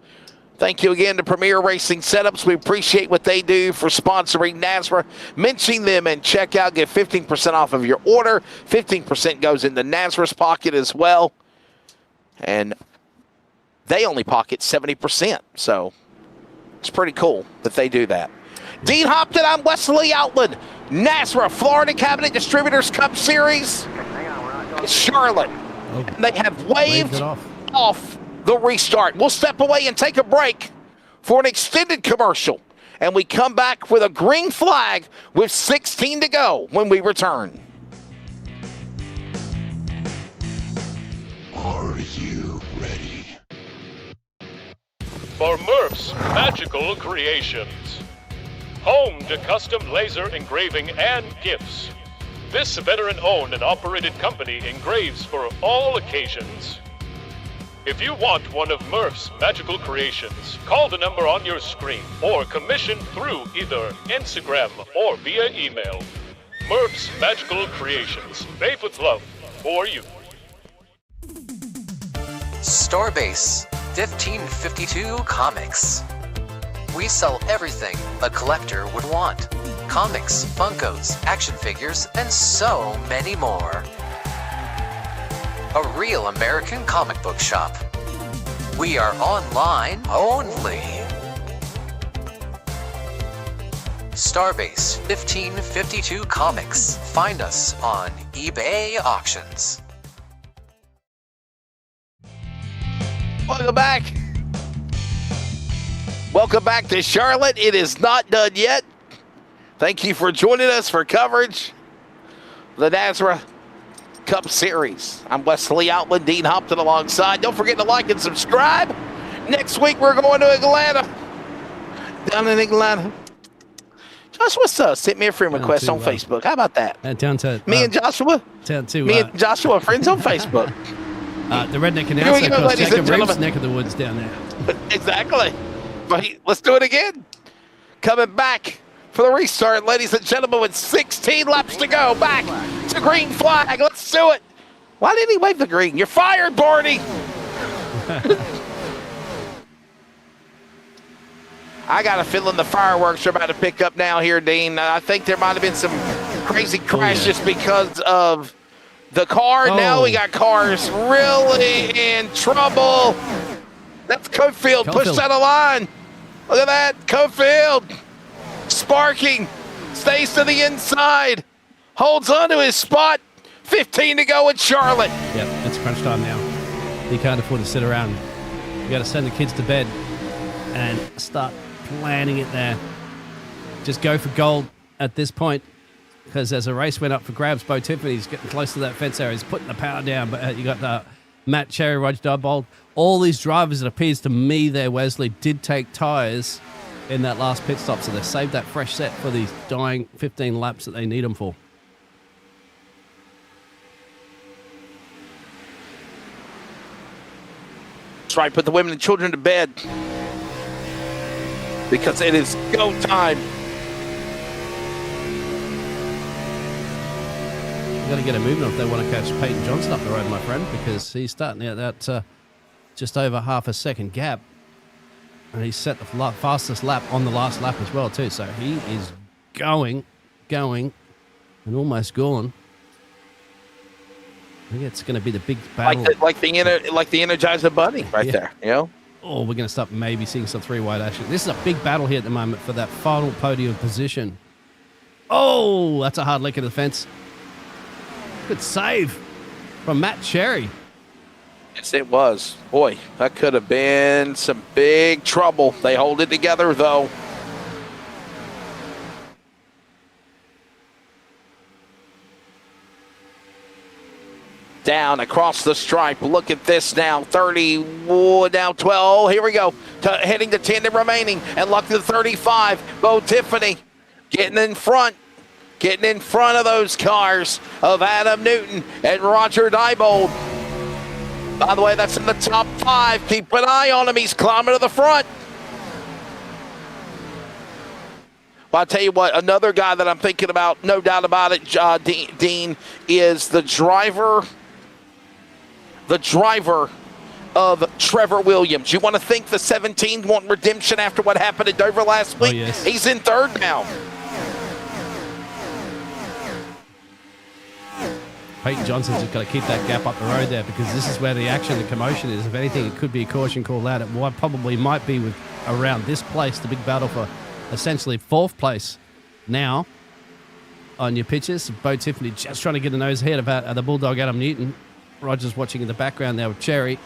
Speaker 1: Thank you again to Premier Racing Setups. We appreciate what they do for sponsoring NASRA. Mention them and check out. Get 15% off of your order. 15% goes into NASRA's pocket as well. And they only pocket 70%. So it's pretty cool that they do that. Dean Hopton, I'm Wesley Outland. NASRA, Florida Cabinet Distributors Cup Series. Charlotte. And they have waved off the restart. We'll step away and take a break for an extended commercial, and we come back with a green flag with 16 to go when we return.
Speaker 10: Are you ready? For Murph's Magical Creations, home to custom laser engraving and gifts. This veteran-owned and operated company engraves for all occasions. If you want one of Murph's magical creations, call the number on your screen or commission through either Instagram or via email. Murph's Magical Creations, made with love for you.
Speaker 15: Starbase 1552 Comics. We sell everything a collector would want. Comics, Funkos, action figures, and so many more. A real American comic book shop. We are online only. Starbase 1552 Comics. Find us on eBay Auctions.
Speaker 1: Welcome back. Welcome back to Charlotte. It is not done yet. Thank you for joining us for coverage of the NASRA Cup Series. I'm Wesley Outland, Dean Hopton alongside. Don't forget to like and subscribe. Next week, we're going to Atlanta. Down in Atlanta. Joshua Suss sent me a friend request on Facebook. How about that?
Speaker 2: Down to
Speaker 1: me and Joshua.
Speaker 2: Down to
Speaker 1: me and Joshua, friends on Facebook.
Speaker 2: The redneck announcer, of course, Jacob Reeves' neck of the woods down there.
Speaker 1: Exactly. But let's do it again. Coming back for the restart, ladies and gentlemen, with 16 laps to go. Back to green flag. Let's do it. Why didn't he wave the green? You're fired, Barney. I got a feeling the fireworks are about to pick up now here, Dean. I think there might have been some crazy crash just because of the car. Now we got cars really in trouble. That's Cofield. Pushed out of line. Look at that. Cofield. Sparking. Stays to the inside. Holds on to his spot. 15 to go in Charlotte.
Speaker 2: Yep, it's crunch time now. You can't afford to sit around. You got to send the kids to bed and start planning it there. Just go for gold at this point, because as a race went up for grabs, Bo Tiffany's getting close to that fence area. He's putting the power down, but you got Matt Cherry, Roger Dubbold. All these drivers, it appears to me there, Wesley, did take tyres in that last pit stop, so they saved that fresh set for these dying 15 laps that they need them for.
Speaker 1: That's right, put the women and children to bed, because it is go time.
Speaker 2: You've got to get a movement if they want to catch Peyton Johnson up the road, my friend, because he's starting out that just over half a second gap. And he's set the fastest lap on the last lap as well, too. So he is going, and almost gone. I think it's going to be the big battle.
Speaker 1: Like the Energizer Bunny right there, you know?
Speaker 2: Oh, we're going to start maybe seeing some three-wide action. This is a big battle here at the moment for that final podium position. Oh, that's a hard lick at the fence. Good save from Matt Cherry.
Speaker 1: Yes, it was. Boy, that could have been some big trouble. They hold it together, though. Down across the stripe. Look at this now. 30, now 12. Here we go. Heading to 10 and remaining. And luck to 35. Bo Tiffany getting in front. Getting in front of those cars of Adam Newton and Roger Diebold. By the way, that's in the top 5. Keep an eye on him. He's climbing to the front. Well, I'll tell you what, another guy that I'm thinking about, no doubt about it, Dean, is the driver of Trevor Williams. You want to think the 17 want redemption after what happened at Dover last week?
Speaker 2: Oh, yes.
Speaker 1: He's in third now.
Speaker 2: Peyton Johnson's just got to keep that gap up the road there, because this is where the action and commotion is. If anything, it could be a caution call out. It probably might be with around this place, the big battle for essentially 4th place now on your pitches. Bo Tiffany just trying to get a nose ahead of the Bulldog Adam Newton. Roger's watching in the background there with Cherry.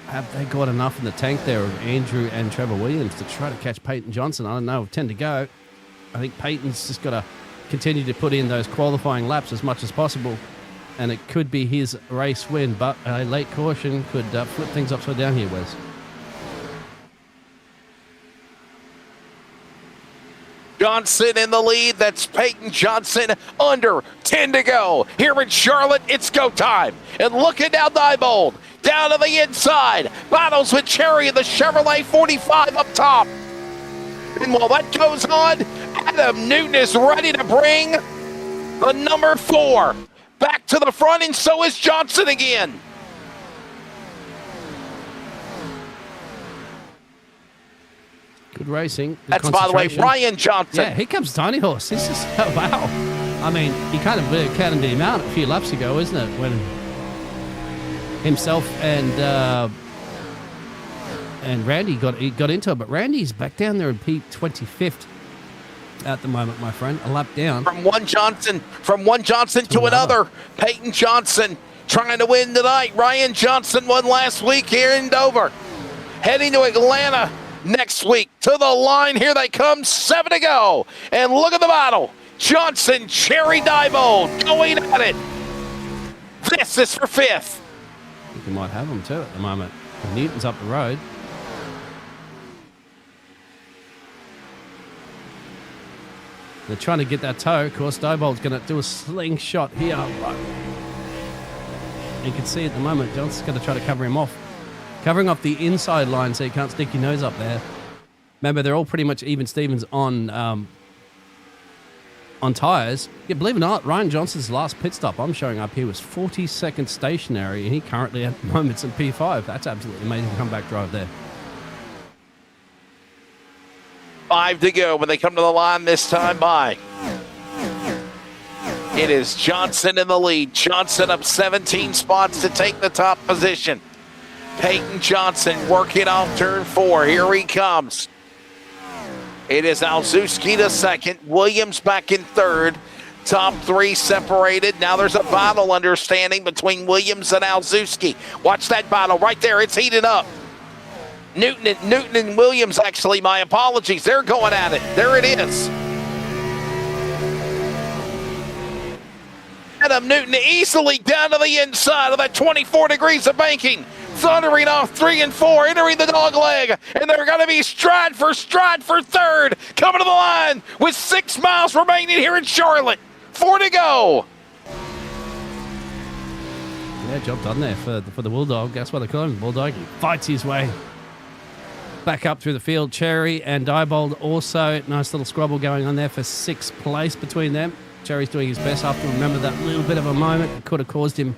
Speaker 2: Have they got enough in the tank there of Andrew and Trevor Williams to try to catch Peyton Johnson? I don't know. 10 to go. I think Peyton's just got to continue to put in those qualifying laps as much as possible, and it could be his race win, but a late caution could flip things upside down here, Wes.
Speaker 1: Johnson in the lead. That's Peyton Johnson. Under 10 to go. Here in Charlotte, it's go time. And look at now Diebold. Down to the inside. Battles with Cherry in the Chevrolet 45 up top. And while that goes on, Adam Newton is ready to bring the number 4 back to the front, and so is Johnson again.
Speaker 2: Good racing. Good
Speaker 1: That's, by the way, Ryan Johnson.
Speaker 2: Yeah, here comes Tiny Horse. This is, wow. I mean, you kind of counted him out a few laps ago, isn't it? When himself and Randy got into it. But Randy's back down there in P25th at the moment, my friend. A lap down.
Speaker 1: From one Johnson to another. Peyton Johnson trying to win tonight. Ryan Johnson won last week here in Dover. Heading to Atlanta next week. To the line, here they come, 7 to go. And look at the battle. Johnson, Cherry, Diebold going at it. This is for 5th.
Speaker 2: I think you might have them too at the moment. Newton's up the road. They're trying to get that toe. Of course, Diebold's going to do a slingshot here. You can see at the moment, Johnson's going to try to cover him off. Covering off the inside line so you can't stick your nose up there. Remember, they're all pretty much even Stevens on tyres. Yeah, believe it or not, Ryan Johnson's last pit stop I'm showing up here was 40 seconds stationary, and he currently at the moment's in P5. That's absolutely amazing comeback drive there.
Speaker 1: 5 to go when they come to the line this time by. It is Johnson in the lead. Johnson up 17 spots to take the top position. Peyton Johnson working off turn 4. Here he comes. It is Alzewski to second. Williams back in third. Top 3 separated. Now there's a battle understanding between Williams and Alzewski. Watch that battle right there. It's heated up. Newton and Williams, actually, my apologies. They're going at it. There it is. Adam Newton easily down to the inside of that 24 degrees of banking. Thundering off 3 and 4, entering the dog leg. And they're going to be stride for third. Coming to the line with 6 miles remaining here in Charlotte. 4 to go.
Speaker 2: Yeah, job done there for the Bulldog. That's what they call him, Bulldog. He fights his way back up through the field. Cherry and Diebold also. Nice little squabble going on there for 6th place between them. Cherry's doing his best. I have to remember that little bit of a moment. It could have caused him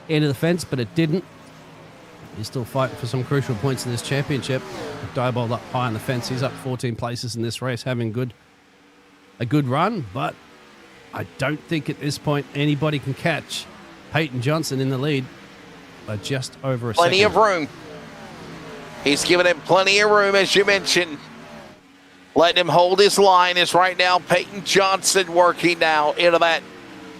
Speaker 2: into the fence, but it didn't. He's still fighting for some crucial points in this championship. Diebold up high on the fence. He's up 14 places in this race, having a good run, but I don't think at this point anybody can catch Peyton Johnson in the lead. by just over a
Speaker 1: Plenty
Speaker 2: second.
Speaker 1: of room. He's giving him plenty of room, as you mentioned. Letting him hold his line is right now Peyton Johnson working now into that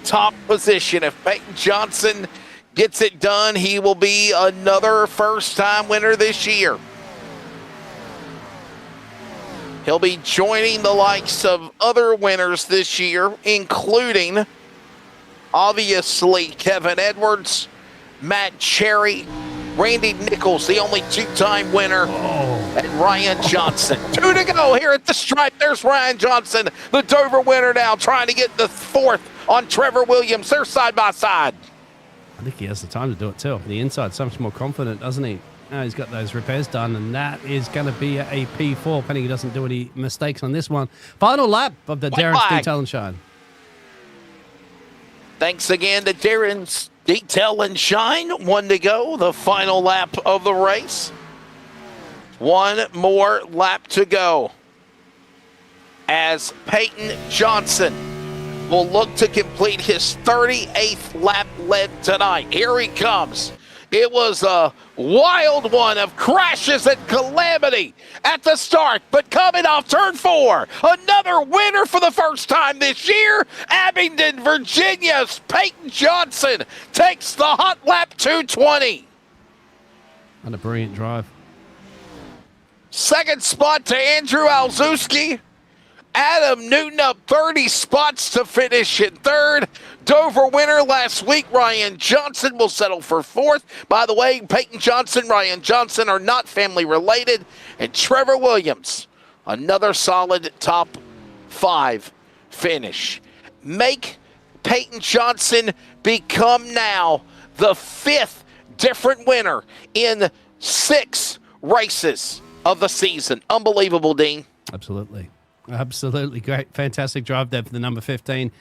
Speaker 1: top position. If Peyton Johnson gets it done, he will be another first-time winner this year. He'll be joining the likes of other winners this year, including, obviously, Kevin Edwards, Matt Cherry, Randy Nichols, the only two-time winner, and Ryan Johnson. 2 to go here at the stripe. There's Ryan Johnson, the Dover winner now, trying to get the 4th on Trevor Williams. They're side by side.
Speaker 2: I think he has the time to do it too. The inside, so much more confident, doesn't he? Now he's got those repairs done, and that is going to be a P4. Penny doesn't do any mistakes on this one. Final lap of the Darren's Detail and Shine.
Speaker 1: Thanks again to Darren's Detail and Shine. 1 to go, the final lap of the race. 1 more lap to go as Peyton Johnson will look to complete his 38th lap led tonight. Here he comes. It was a wild one of crashes and calamity at the start, but coming off turn 4, another winner for the first time this year. Abingdon, Virginia's Peyton Johnson takes the hot lap 220.
Speaker 2: And a brilliant drive.
Speaker 1: Second spot to Andrew Alzewski. Adam Newton up 30 spots to finish in 3rd. Dover winner last week, Ryan Johnson, will settle for 4th. By the way, Peyton Johnson, Ryan Johnson are not family related. And Trevor Williams, another solid top 5 finish. Make Peyton Johnson become now the 5th different winner in 6 races of the season. Unbelievable, Dean.
Speaker 2: Absolutely. Absolutely great. Fantastic drive there for the number 15.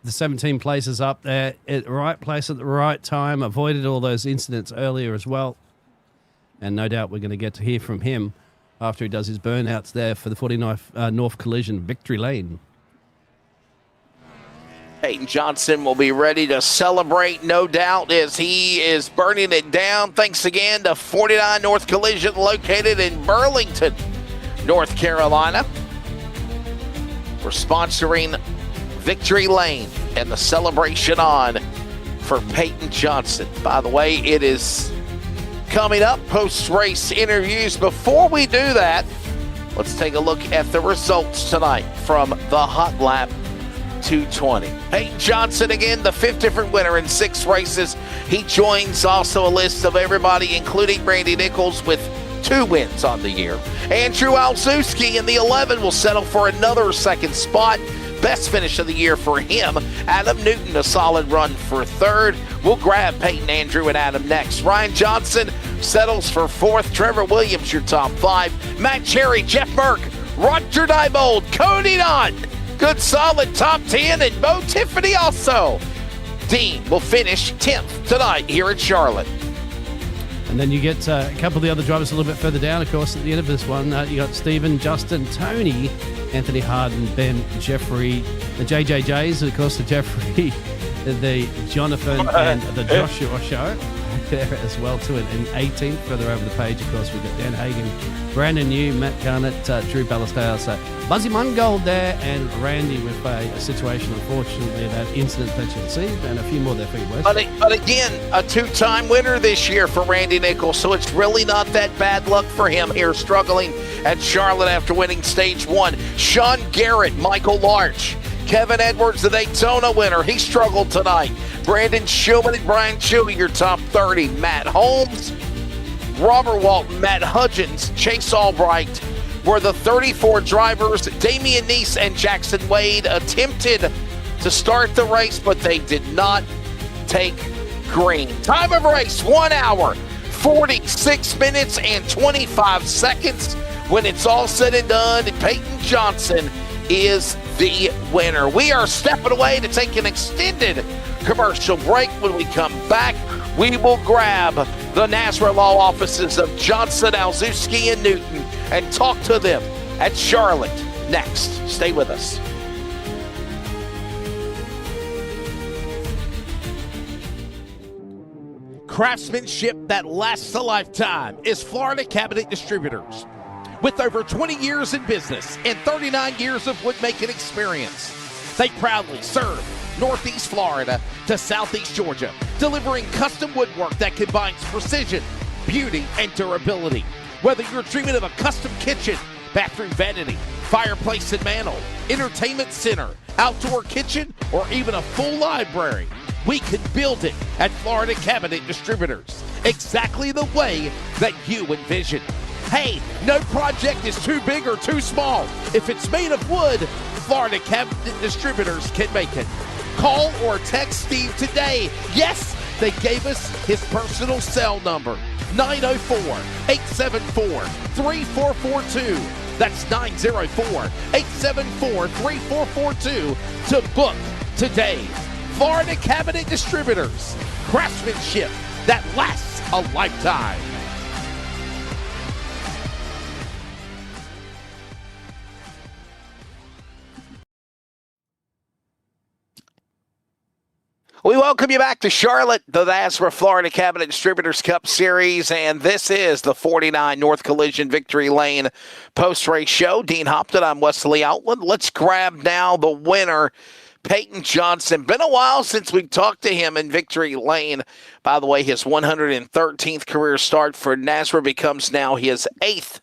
Speaker 2: The 17 places up there at the right place at the right time. Avoided all those incidents earlier as well. And no doubt we're going to get to hear from him after he does his burnouts there for the 49th North Collision Victory Lane.
Speaker 1: Peyton Johnson will be ready to celebrate, no doubt, as he is burning it down. Thanks again to 49 North Collision, located in Burlington, North Carolina, for sponsoring Victory Lane and the celebration on for Peyton Johnson. By the way, it is coming up, post-race interviews. Before we do that, let's take a look at the results tonight from the Hot Lap 220. Peyton Johnson, again, the 5th different winner in 6 races. He joins also a list of everybody, including Randy Nichols, with 2 wins on the year. Andrew Alzewski in the 11 will settle for another 2nd spot. Best finish of the year for him. Adam Newton, a solid run for 3rd. We'll grab Peyton, Andrew, and Adam next. Ryan Johnson settles for 4th. Trevor Williams, your top 5. Matt Cherry, Jeff Burke, Roger Diebold, Cody Nunn. Good solid top 10. And Bo Tiffany also. Dean will finish 10th tonight here at Charlotte.
Speaker 2: And then you get a couple of the other drivers a little bit further down, of course, at the end of this one. You got Stephen, Justin, Tony, Anthony Harden, Ben, Jeffrey, the JJJs, of course, the Jeffrey, the Jonathan, and the Joshua show there as well, too. And 18th, further over the page, of course, we've got Dan Hagan, Brandon New, Matt Garnett, Drew Ballestale, Buzzy Mungold there, and Randy with a situation, unfortunately, that incident that you received, and a few more there for you, Wes.
Speaker 1: But again, a 2-time winner this year for Randy Nichols, so it's really not that bad luck for him here, struggling at Charlotte after winning stage 1. Sean Garrett, Michael Larch, Kevin Edwards, the Daytona winner. He struggled tonight. Brandon Schulman and Brian Chewy, your top 30. Matt Holmes, Robert Walton, Matt Hudgens, Chase Albright were the 34 drivers. Damian Neese and Jackson Wade attempted to start the race, but they did not take green. Time of race, 1 hour, 46 minutes, and 25 seconds. When it's all said and done, Peyton Johnson is the winner. We are stepping away to take an extended commercial break. When we come back, we will grab the NASRA law offices of Johnson, Alzewski, and Newton and talk to them at Charlotte next. Stay with us.
Speaker 13: Craftsmanship that lasts a lifetime is Florida Cabinet Distributors. With over 20 years in business and 39 years of woodmaking experience, they proudly serve Northeast Florida to Southeast Georgia, delivering custom woodwork that combines precision, beauty, and durability. Whether you're dreaming of a custom kitchen, bathroom vanity, fireplace and mantle, entertainment center, outdoor kitchen, or even a full library, we can build it at Florida Cabinet Distributors, exactly the way that you envision. Hey, no project is too big or too small. If it's made of wood, Florida Cabinet Distributors can make it. Call or text Steve today. Yes, they gave us his personal cell number, 904-874-3442. That's 904-874-3442 to book today. Florida Cabinet Distributors, craftsmanship that lasts a lifetime.
Speaker 1: We welcome you back to Charlotte, the NASRA Florida Cabinet Distributors Cup Series, and this is the 49 North Collision Victory Lane post-race show. Dean Hopton, I'm Wesley Outland. Let's grab now the winner, Peyton Johnson. Been a while since we've talked to him in Victory Lane. By the way, his 113th career start for NASRA becomes now his 8th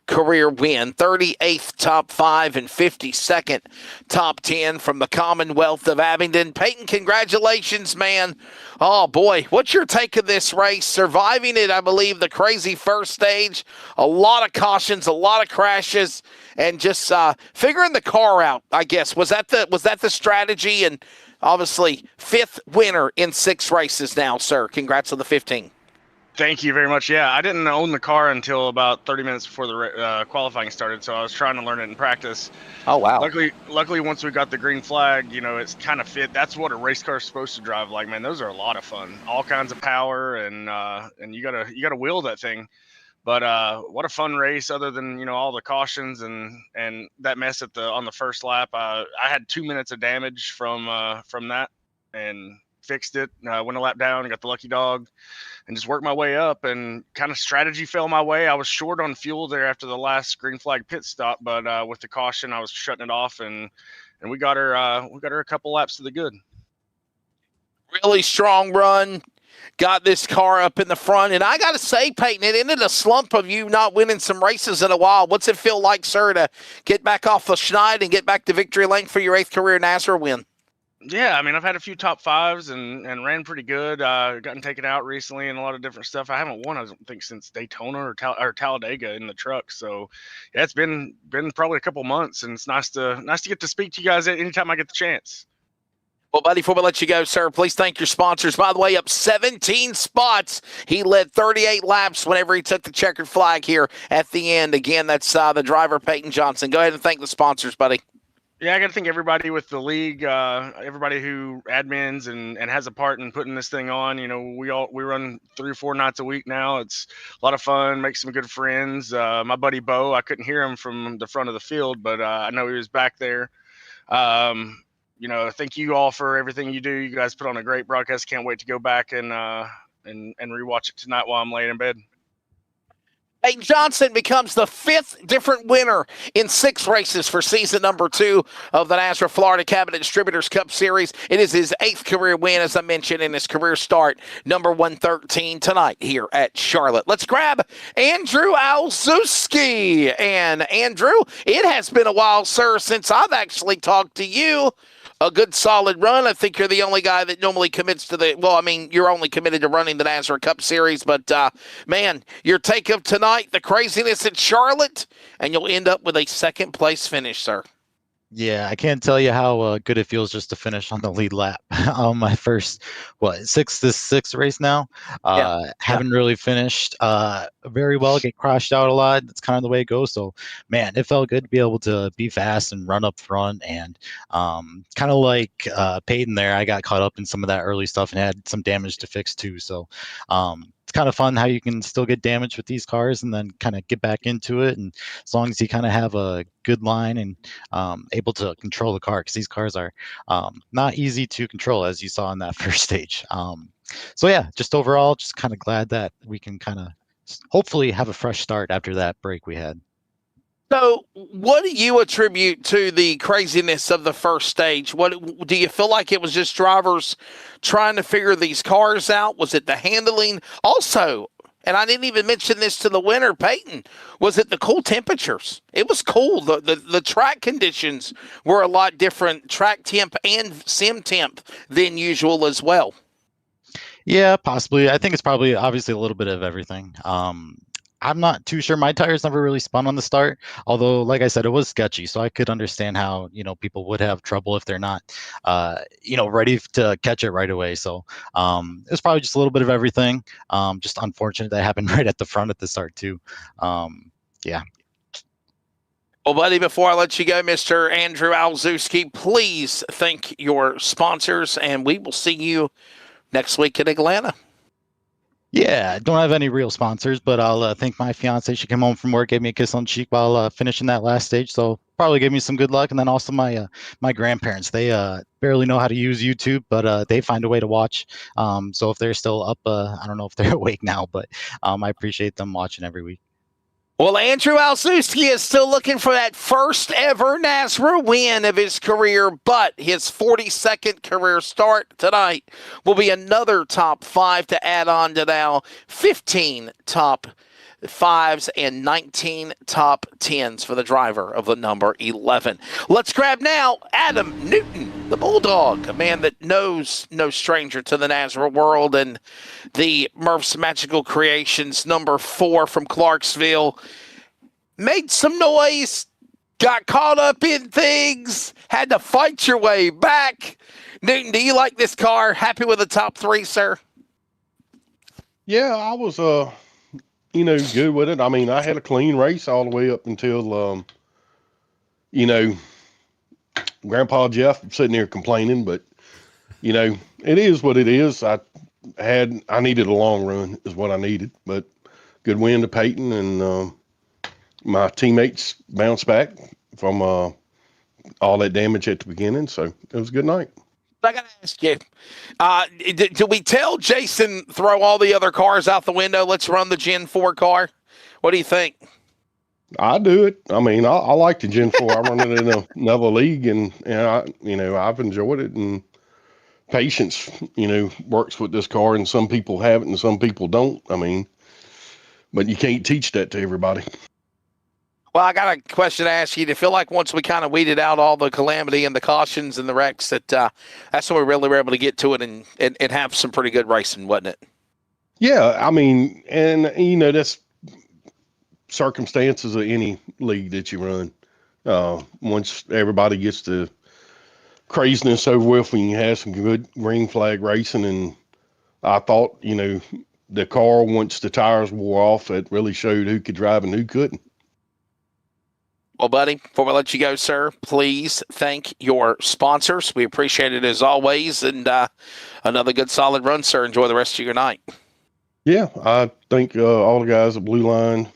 Speaker 1: career win, 38th top 5 and 52nd top 10 from the Commonwealth of Abingdon. Peyton, congratulations, man. Oh, boy, what's your take of this race? Surviving it, I believe, the crazy first stage, a lot of cautions, a lot of crashes, and just figuring the car out, I guess. Was that the strategy? And obviously, 5th winner in 6 races now, sir. Congrats on the 15.
Speaker 16: Thank you very much. Yeah, I didn't own the car until about 30 minutes before the qualifying started, so I was trying to learn it in practice.
Speaker 1: Oh, wow.
Speaker 16: Luckily, once we got the green flag, it's kind of fit. That's what a race car is supposed to drive like, man. Those are a lot of fun. All kinds of power, and you gotta wheel that thing. But what a fun race! Other than all the cautions and that mess on the first lap, I had 2 minutes of damage from that, and fixed it. Went a lap down, got the lucky dog, and just worked my way up, and kind of strategy fell my way. I was short on fuel there after the last green flag pit stop, but with the caution, I was shutting it off, and we got her a couple laps to the good.
Speaker 1: Really strong run. Got this car up in the front, and I got to say, Peyton, it ended a slump of you not winning some races in a while. What's it feel like, sir, to get back off the schneid and get back to victory lane for your 8th career NASRA win?
Speaker 16: Yeah, I mean, I've had a few top 5s and ran pretty good. Gotten taken out recently and a lot of different stuff. I haven't won, I don't think, since Daytona or Talladega in the truck. So, yeah, it's been probably a couple months, and it's nice to get to speak to you guys anytime I get the chance.
Speaker 1: Well, buddy, before we let you go, sir, please thank your sponsors. By the way, up 17 spots. He led 38 laps whenever he took the checkered flag here at the end. Again, that's the driver, Peyton Johnson. Go ahead and thank the sponsors, buddy.
Speaker 16: Yeah, I got to thank everybody with the league, everybody who admins and has a part in putting this thing on. We run 3 or 4 nights a week now. It's a lot of fun, make some good friends. My buddy Bo, I couldn't hear him from the front of the field, but I know he was back there. Thank you all for everything you do. You guys put on a great broadcast. Can't wait to go back and rewatch it tonight while I'm laying in bed.
Speaker 1: Peyton Johnson becomes the 5th different winner in 6 races for season number 2 of the NASRA Florida Cabinet Distributors Cup Series. It is his 8th career win, as I mentioned, in his career start, number 113 tonight here at Charlotte. Let's grab Andrew Alzuski. And Andrew, it has been a while, sir, since I've actually talked to you. A good solid run. I think you're the only guy that normally commits to you're only committed to running the NASRA Cup Series, but man, your take of tonight, the craziness at Charlotte, and you'll end up with a 2nd place finish, sir.
Speaker 17: Yeah, I can't tell you how good it feels just to finish on the lead lap on my first, sixth race now. Haven't really finished very well, get crashed out a lot. That's kind of the way it goes. So, man, it felt good to be able to be fast and run up front. And kind of like Peyton there, I got caught up in some of that early stuff and had some damage to fix too. So, it's kind of fun how you can still get damage with these cars and then kind of get back into it. And as long as you kind of have a good line and able to control the car, because these cars are not easy to control, as you saw in that first stage. So yeah, just overall, just kind of glad that we can kind of hopefully have a fresh start after that break we had.
Speaker 1: So, what do you attribute to the craziness of the first stage? What do you feel like it was just drivers trying to figure these cars out? Was it the handling? Also, and I didn't even mention this to the winner, Peyton, was it the cool temperatures? It was cool. The track conditions were a lot different, track temp and sim temp, than usual as well.
Speaker 17: Yeah, possibly. I think it's probably obviously a little bit of everything. I'm not too sure. My tires never really spun on the start, although, like I said, it was sketchy. So I could understand how, people would have trouble if they're not, ready to catch it right away. So it was probably just a little bit of everything. Just unfortunate that happened right at the front at the start too. Yeah.
Speaker 1: Well, buddy, before I let you go, Mr. Andrew Alzewski, please thank your sponsors, and we will see you next week in Atlanta.
Speaker 17: Yeah, don't have any real sponsors, but I'll thank my fiance. She came home from work, gave me a kiss on the cheek while finishing that last stage. So probably gave me some good luck. And then also my grandparents. They barely know how to use YouTube, but they find a way to watch. So if they're still up, I don't know if they're awake now, but I appreciate them watching every week.
Speaker 1: Well, Andrew Alzewski is still looking for that first ever NASRA win of his career, but his 42nd career start tonight will be another top 5 to add on to now 15 top 5s and 19 top 10s for the driver of the number 11. Let's grab now Adam Newton, the Bulldog, a man that knows no stranger to the NASRA world, and the Murph's Magical Creations number 4 from Clarksville. Made some noise, got caught up in things, had to fight your way back. Newton, do you like this car? Happy with the top 3, sir?
Speaker 18: Yeah, I was good with it. I mean, I had a clean race all the way up until, Grandpa Jeff sitting there complaining, but, it is what it is. I needed a long run is what I needed, but good win to Peyton, and my teammates bounced back from all that damage at the beginning, so it was a good night.
Speaker 1: I got to ask you, do we tell Jason throw all the other cars out the window? Let's run the Gen 4 car. What do you think?
Speaker 18: I do it. I mean, I like the Gen 4. I run it in another league, and I've enjoyed it. And patience, works with this car, and some people have it and some people don't. I mean, but you can't teach that to everybody.
Speaker 1: Well, I got a question to ask you. Do you feel like once we kind of weeded out all the calamity and the cautions and the wrecks that that's when we really were able to get to it and have some pretty good racing, wasn't it?
Speaker 18: Yeah, I mean, and that's circumstances of any league that you run. Once everybody gets the craziness over with, when you have some good green flag racing, and I thought, the car, once the tires wore off, it really showed who could drive and who couldn't.
Speaker 1: Well, buddy, before we let you go, sir, please thank your sponsors. We appreciate it as always, and another good solid run, sir. Enjoy the rest of your night.
Speaker 18: Yeah, I think all the guys at Blue Line,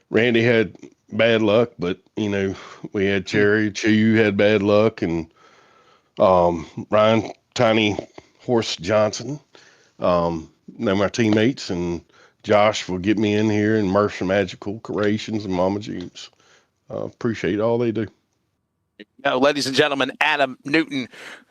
Speaker 18: Randy had bad luck, but, we had Cherry, Chew had bad luck, and Ryan Tiny Horse Johnson, they're my teammates, and Josh will get me in here, and Murph's Magical Creations and Mama Jeans. Appreciate all they do.
Speaker 1: Ladies and gentlemen, Adam Newton,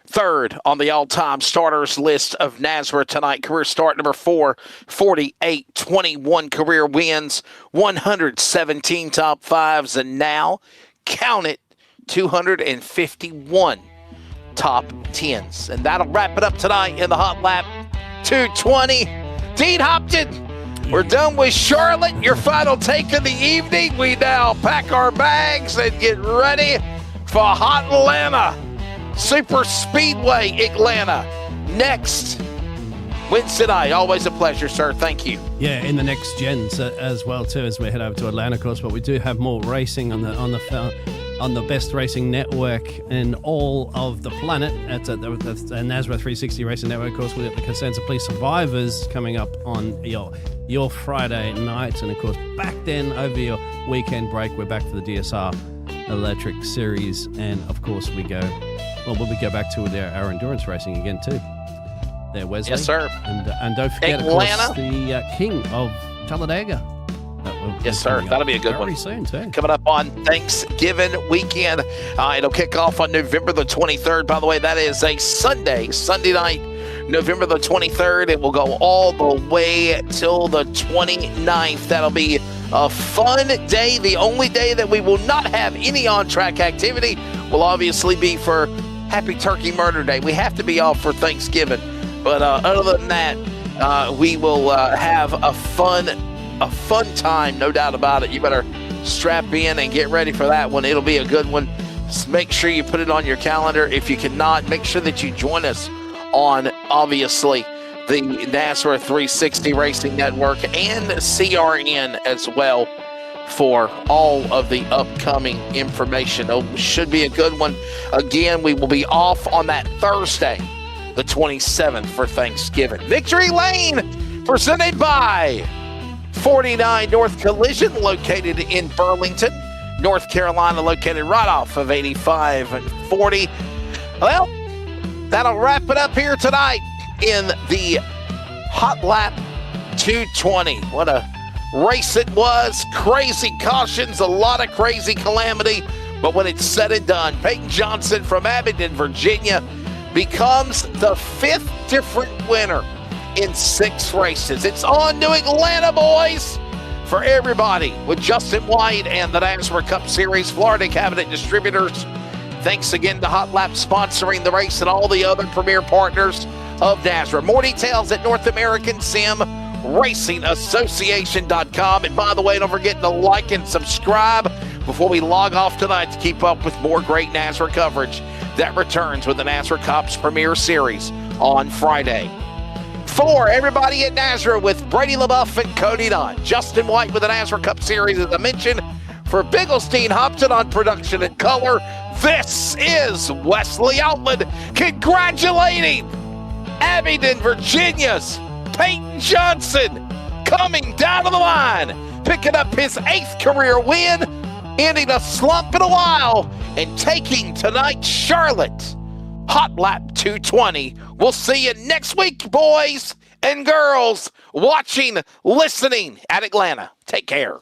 Speaker 1: third on the all-time starters list of NASRA tonight. Career start number 4, 48, 21 career wins, 117 top 5s, and now, count it, 251 top 10s. And that'll wrap it up tonight in the Hot Lap 220. Dean Hopton, we're done with Charlotte. Your final take of the evening. We now pack our bags and get ready for Hot Atlanta. Super Speedway Atlanta next Wednesday night. Always a pleasure, sir. Thank you.
Speaker 2: Yeah, in the next gens as well too, as we head over to Atlanta, of course. But we do have more racing on the best racing network in all of the planet. That's the NASRA 360 Racing Network. Of course, we've got the Cosenza Police Survivors coming up on your Friday night, and of course, back then over your weekend break, we're back for the DSR Electric Series, and of course, we'll go back to our endurance racing again too. there, Wesley.
Speaker 1: Yes, sir.
Speaker 2: And don't forget,
Speaker 1: Atlanta.
Speaker 2: of course, the king of Talladega.
Speaker 1: Yes, sir. That'll be a good one.
Speaker 2: Very soon, too.
Speaker 1: Coming up on Thanksgiving weekend. It'll kick off on November the 23rd. By the way, that is a Sunday night, November the 23rd. It will go all the way till the 29th. That'll be a fun day. The only day that we will not have any on-track activity will obviously be for Happy Turkey Murder Day. We have to be off for Thanksgiving. But other than that, we will have a fun time, no doubt about it. You better strap in and get ready for that one. It'll be a good one. Just make sure you put it on your calendar. If you cannot, make sure that you join us on, obviously, the NASRA 360 Racing Network and CRN as well for all of the upcoming information. It should be a good one. Again, we will be off on that Thursday, the 27th, for Thanksgiving. Victory Lane, presented by 49 North Collision, located in Burlington, North Carolina, located right off of 85 and 40. Well, that'll wrap it up here tonight in the Hot Lap 220. What a race it was. Crazy cautions, a lot of crazy calamity. But when it's said and done, Peyton Johnson from Abingdon, Virginia, becomes the 5th different winner in 6 races. It's on to Atlanta, boys, for everybody, with Justin White and the NASRA Cup Series, Florida Cabinet Distributors. Thanks again to Hot Lap sponsoring the race and all the other premier partners of NASRA. More details at North American Sim Racing Association.com. And by the way, don't forget to like and subscribe before we log off tonight to keep up with more great NASRA coverage that returns with the NASRA Cups Premier Series on Friday. For everybody at NASRA, with Brady LaBeouf and Cody Dunn, Justin White with the NASRA Cup Series, as I mentioned, for Bigglestein Hopton on production and color, this is Wesley Outland congratulating Abingdon, Virginia's Peyton Johnson, coming down to the line, picking up his 8th career win, ending a slump in a while, and taking tonight's Charlotte Hot Lap 220. We'll see you next week, boys and girls, watching, listening at Atlanta. Take care.